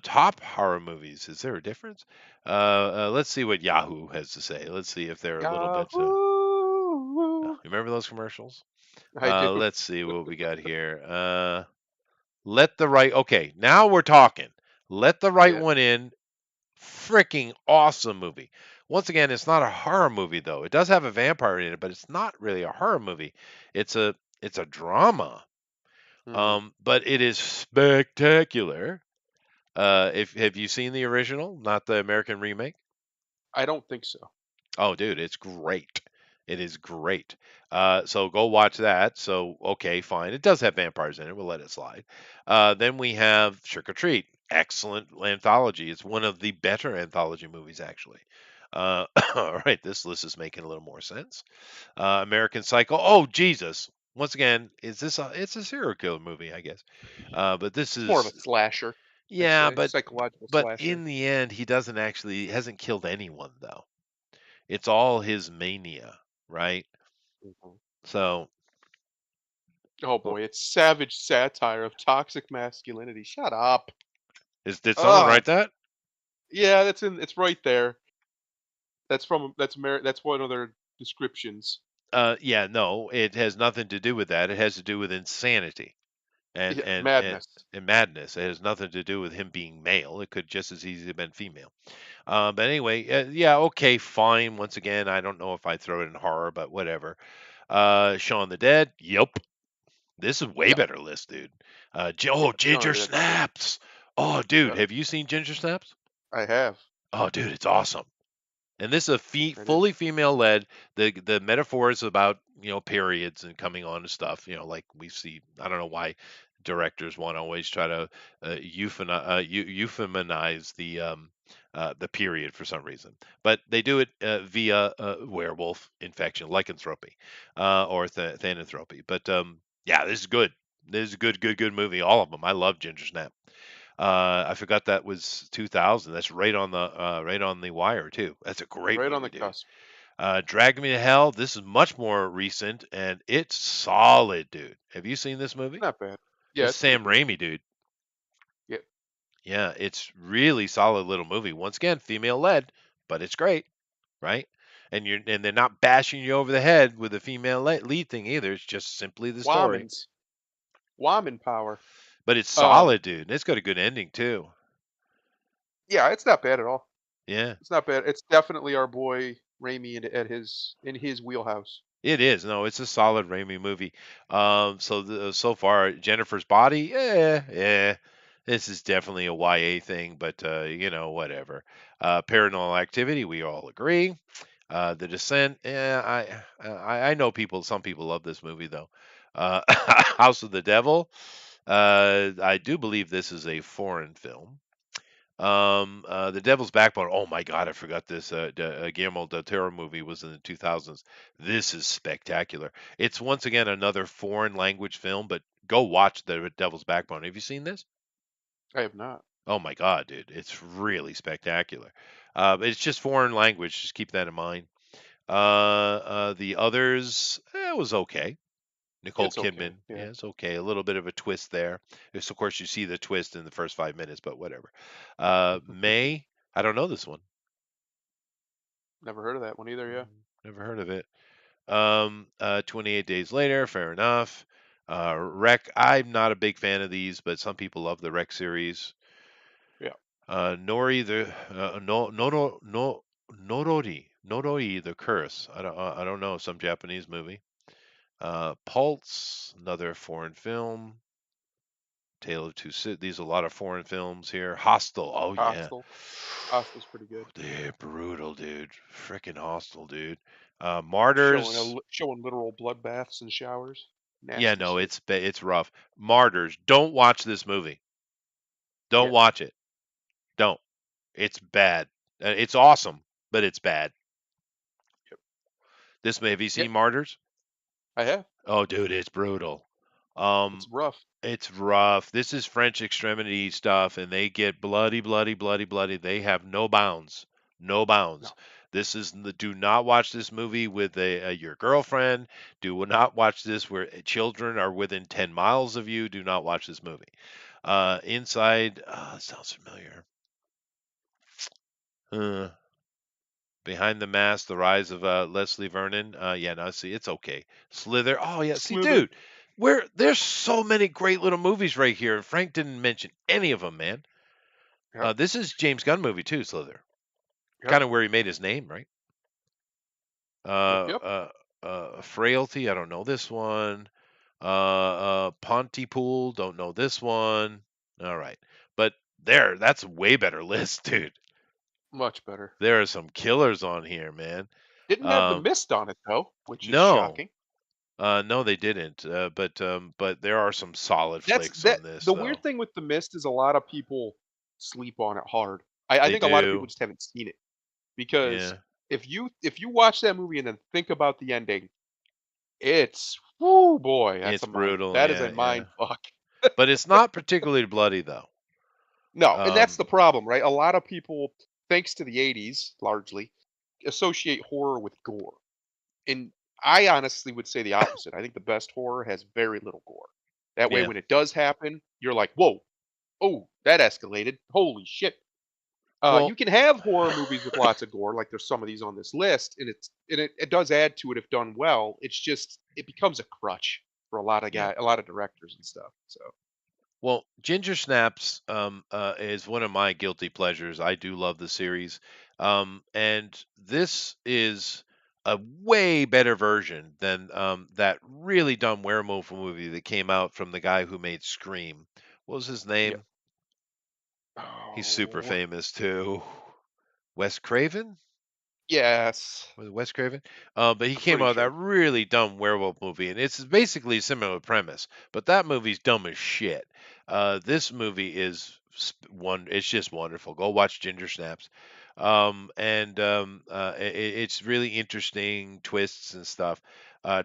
Top horror movies. Is there a difference? Let's see what Yahoo has to say. Let's see if they're a little bit. Yahoo! Remember those commercials? I do. Let's see what we got here. Let the Right. Okay, now we're talking. Let the Right Yeah. One In. Freaking awesome movie. Once again, it's not a horror movie though. It does have a vampire in it, but it's not really a horror movie. It's a drama. Mhm. But it is spectacular. If have you seen the original, not the American remake? I don't think so. Oh, dude, it's great. It is great. So go watch that. So okay, fine. It does have vampires in it. We'll let it slide. Then we have Trick or Treat. Excellent anthology. It's one of the better anthology movies, actually. All right, this list is making a little more sense. American Psycho. Oh Jesus! Once again, is this a? It's a serial killer movie, I guess. But this It's more of a is slasher, I'd yeah, say. but Psychological but slasher. in the end, he hasn't killed anyone though. It's all his mania, right? Mhm. So, Oh well, boy, it's savage satire of toxic masculinity. Shut up. did someone Ugh. write that? Yeah, it's right there. That's one of their descriptions. Yeah, no, it has nothing to do with that. It has to do with insanity and Yeah, and and, madness. and madness. It has nothing to do with him being male. It could just as easily have been female. But anyway, yeah, okay, fine. Once again, I don't know if I throw it in horror, but whatever. Shaun the Dead. Yep. This is way Yeah, better list, dude. yeah, Shaun of Ginger the Dead's great. Snaps. Oh, dude, Yep, have you seen Ginger Snaps? I have. Oh, dude, it's awesome. And this is a It is. fully female led. The metaphor is about periods and coming on to stuff. Like we see. I don't know why directors want to always try to euphemize the period for some reason, but they do it via werewolf infection, lycanthropy, or thananthropy. But yeah, this is good. This is a good movie. All of them. I love Ginger Snap. I forgot that was 2000. That's right on the wire too. That's a great Right on the movie, dude. cusp. Drag Me to Hell. This is much more recent and it's solid, dude. Have you seen this movie? Not bad. Yeah, It's it's pretty Sam decent. Raimi, dude. Yeah. Yeah, it's really solid little movie. Once again, female led, but it's great, right? And they're not bashing you over the head with the female lead thing either. It's just simply the story. Womans. Woman power. But it's Um, solid, dude. And it's got a good ending too. yeah, it's not bad at all. Yeah. It's not bad. It's definitely our boy Raimi in his wheelhouse. It is. No, it's a solid Raimi movie. So far, Jennifer's Body, yeah. This is definitely a YA thing, but whatever. Paranormal Activity, we all agree. The Descent, I know some people love this movie though. House of the Devil, I do believe this is a foreign film. The Devil's Backbone. Oh my God, I forgot this. Guillermo del Toro movie was in the 2000s. This is spectacular. It's once again another foreign language film, but go watch The Devil's Backbone. Have you seen this? I have not. Oh my God, dude, it's really spectacular. It's just foreign language. Just keep that in mind. The others, it was okay. Nicole It's okay. Kidman, yeah, Yeah. it's okay. A little bit of a twist there. Yes, of course, you see the twist in the first 5 minutes, but whatever. May, I don't know this one. Never heard of that one either. Yeah. Never heard of it. 28 Days Later, fair enough. Wreck, I'm not a big fan of these, but some people love the Wreck series. Yeah. Nori the no Norori the Curse. I don't know, some Japanese movie. Pulse, another foreign film. Tale of Two Cities. These are a lot of foreign films here. Hostel. Oh yeah. Hostel. Hostel's pretty good. They're brutal, dude. Freaking Hostel, dude. Martyrs. Showing literal bloodbaths and showers. Yeah, Nasty no, shit. it's rough. Martyrs. Don't watch this movie. Don't Yeah. watch it. Don't. It's bad. It's awesome, but it's bad. Yep. Have you Yep. seen Martyrs? I have. Oh, dude, it's brutal. It's rough. It's rough. This is French extremity stuff, and they get bloody, bloody, bloody, bloody. They have no bounds. no bounds. No. This is do not watch this movie with your girlfriend. Do not watch this where children are within 10 miles of you. Do not watch this movie. Inside, sounds familiar. Uh, Behind the Mask, The Rise of Leslie Vernon. Yeah, no, see, it's okay. Slither. Oh yeah, see, Slither. dude, there's so many great little movies right here, and Frank didn't mention any of them, man. Yep. This is James Gunn movie too, Slither. Yep. Kind of where he made his name, right? Yep. Uh, Yep. uh, Frailty. I don't know this one. Pontypool. Don't know this one. All right, but that's a way better list, dude. Much better. There are some killers on here, man. Didn't have the Um, mist on it though, which is no, shocking. no, they didn't. But there are some solid That's flicks that. on this, The weird though. thing with the mist is a lot of people sleep on it hard. I They think a lot of people do. just haven't seen it because Yeah, if you watch that movie and then think about the ending, it's whoo boy, it's brutal. that is a Yeah, yeah. mind fuck. But it's not particularly bloody, though. No, and that's Um, the problem, right? A lot of people, thanks to the 80s largely, associate horror with gore. And I honestly would say the opposite. I think the best horror has very little gore. That way yeah. when it does happen, you're like, "Whoa, oh, that escalated. Holy shit." You Well, can have horror movies with lots of gore, like there's some of these on this list, and it does add to it if done well. It's just it becomes a crutch for yeah. a lot of directors and stuff. So Well, Ginger Snaps is one of my guilty pleasures. I do love the series. And this is a way better version than that really dumb werewolf movie that came out from the guy who made Scream. What was his yeah. name? He's super Oh famous too. Wes Craven? yes, Was it Wes Craven? But he I'm came pretty out with that sure. really dumb werewolf movie, and it's basically a similar premise. But that movie's dumb as shit. This movie is it's just wonderful. Go watch Ginger Snaps, it's really interesting twists and stuff.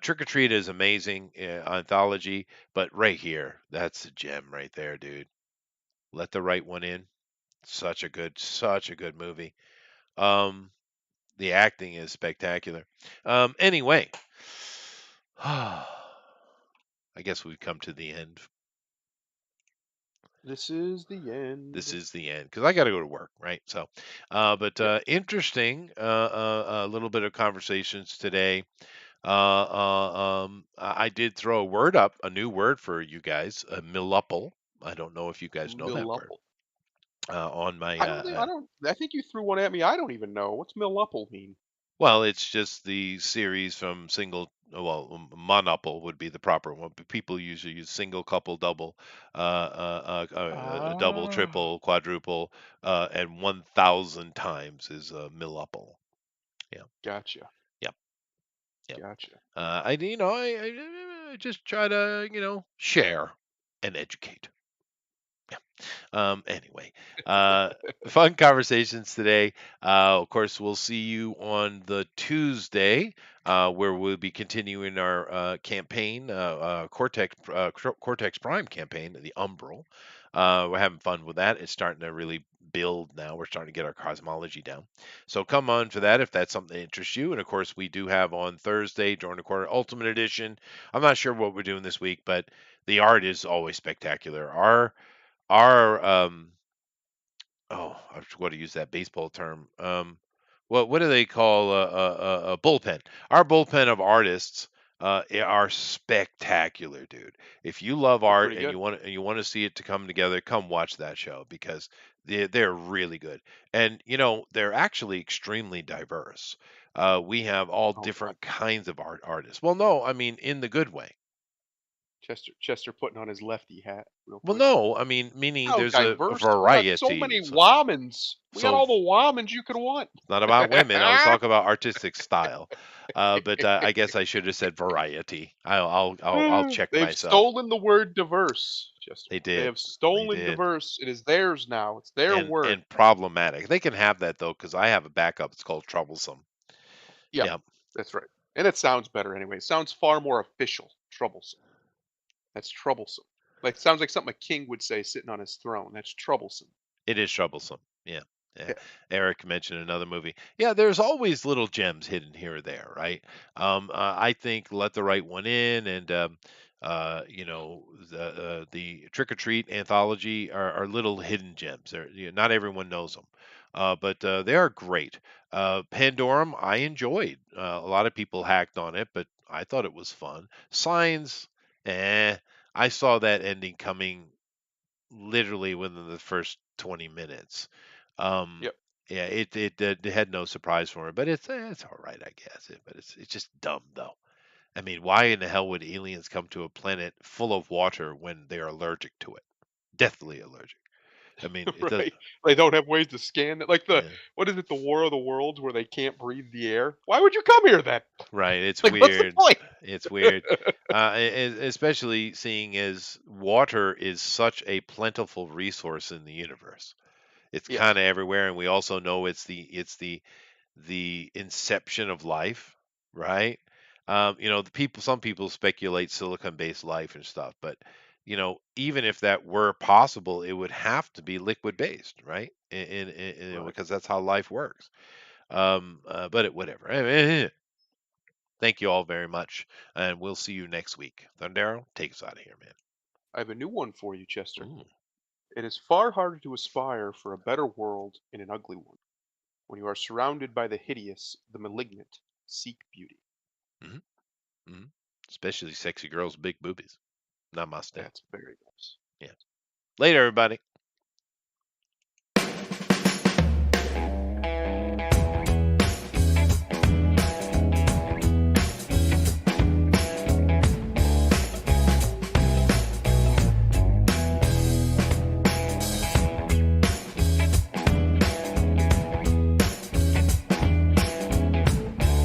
Trick or Treat is amazing anthology, but right here, that's a gem right there, dude. Let the Right One In. Such a good movie. Um, the acting is spectacular. Anyway, I guess we've come to the end. This is the This end. is the end because I got to go to work, right? So, but Yep. interesting. A little bit of conversations today. I did throw a word up, a new word for you guys, Millupple. I don't know if you guys know that word. Millupple. On my I think you threw one at me. I don't even know. What's Millupple mean? Well, it's just the series from monuple would be the proper one, but people usually use single, couple, double, double, Ah, triple, quadruple, and 1,000 times is milluple. Yeah, gotcha. yep, yep. Gotcha. I just try to share and educate. Anyway, uh, fun conversations today. Of course, we'll see you on the Tuesday, where we'll be continuing our campaign, Cortex Prime campaign, the Umbral. We're having fun with that. It's starting to really build now. We're starting to get our cosmology down. So come on for that if that's something that interests you. And of course, we do have on Thursday, during the quarter Ultimate Edition. I'm not sure what we're doing this week, but the art is always spectacular. Our I've got to use that baseball term. What do they call a bullpen? Our bullpen of artists are spectacular, dude. If you love They're art pretty and good. you want to see it to come together, come watch that show because they're really good. And they're actually extremely diverse. We have all Oh God, different kinds of artists. Well, no, I mean in the good way. Chester putting on his lefty hat real Well, quick. no, I mean meaning How there's a diverse! We got so variety. many Womans. We got So all the Womans you could want. It's not about women. I was talking about artistic style. But I guess I should have said variety. I'll check They've myself. stolen the word diverse, Chester. They They did. have They stolen did. diverse. It is theirs now. It's their word. And problematic. They can have that though, because I have a backup. It's called troublesome. Yep, Yep. that's right. And it sounds better anyway. It sounds far more official. Troublesome. That's troublesome. Like sounds like something a king would say sitting on his throne. That's troublesome. It is troublesome. Yeah. Yeah, Yeah. Eric mentioned another movie. Yeah, there's always little gems hidden here or there, right? I think Let the Right One In and the Trick or Treat anthology are little hidden gems. Not everyone knows them, but they are great. Pandorum, I enjoyed. A lot of people hacked on it, but I thought it was fun. Signs, eh. I saw that ending coming literally within the first 20 minutes. Um, Yep. yeah, it had no surprise for me, but it's all right, I guess. But it's just dumb though. I mean, why in the hell would aliens come to a planet full of water when they are allergic to it? Deathly allergic. I mean, it does. Right. They don't have ways to scan it. Like the Yeah, what is it? The War of the Worlds where they can't breathe the air. Why would you come here then? right. It's Like, what's the weird. point? It's weird. Especially seeing as water is such a plentiful resource in the universe. It's kind Yes. of everywhere, and we also know it's the inception of life, right? Some people speculate silicon-based life and stuff, but even if that were possible, it would have to be liquid-based, right? Right. Because that's how life works. Whatever. Thank you all very much, and we'll see you next week. Thundero, take us out of here, man. I have a new one for you, Chester. Ooh. It is far harder to aspire for a better world in an ugly one. When you are surrounded by the hideous, the malignant, seek beauty. Hmm. Hmm. Especially sexy girls, with big boobies. Not my style. That's very nice. Yeah. Later, everybody.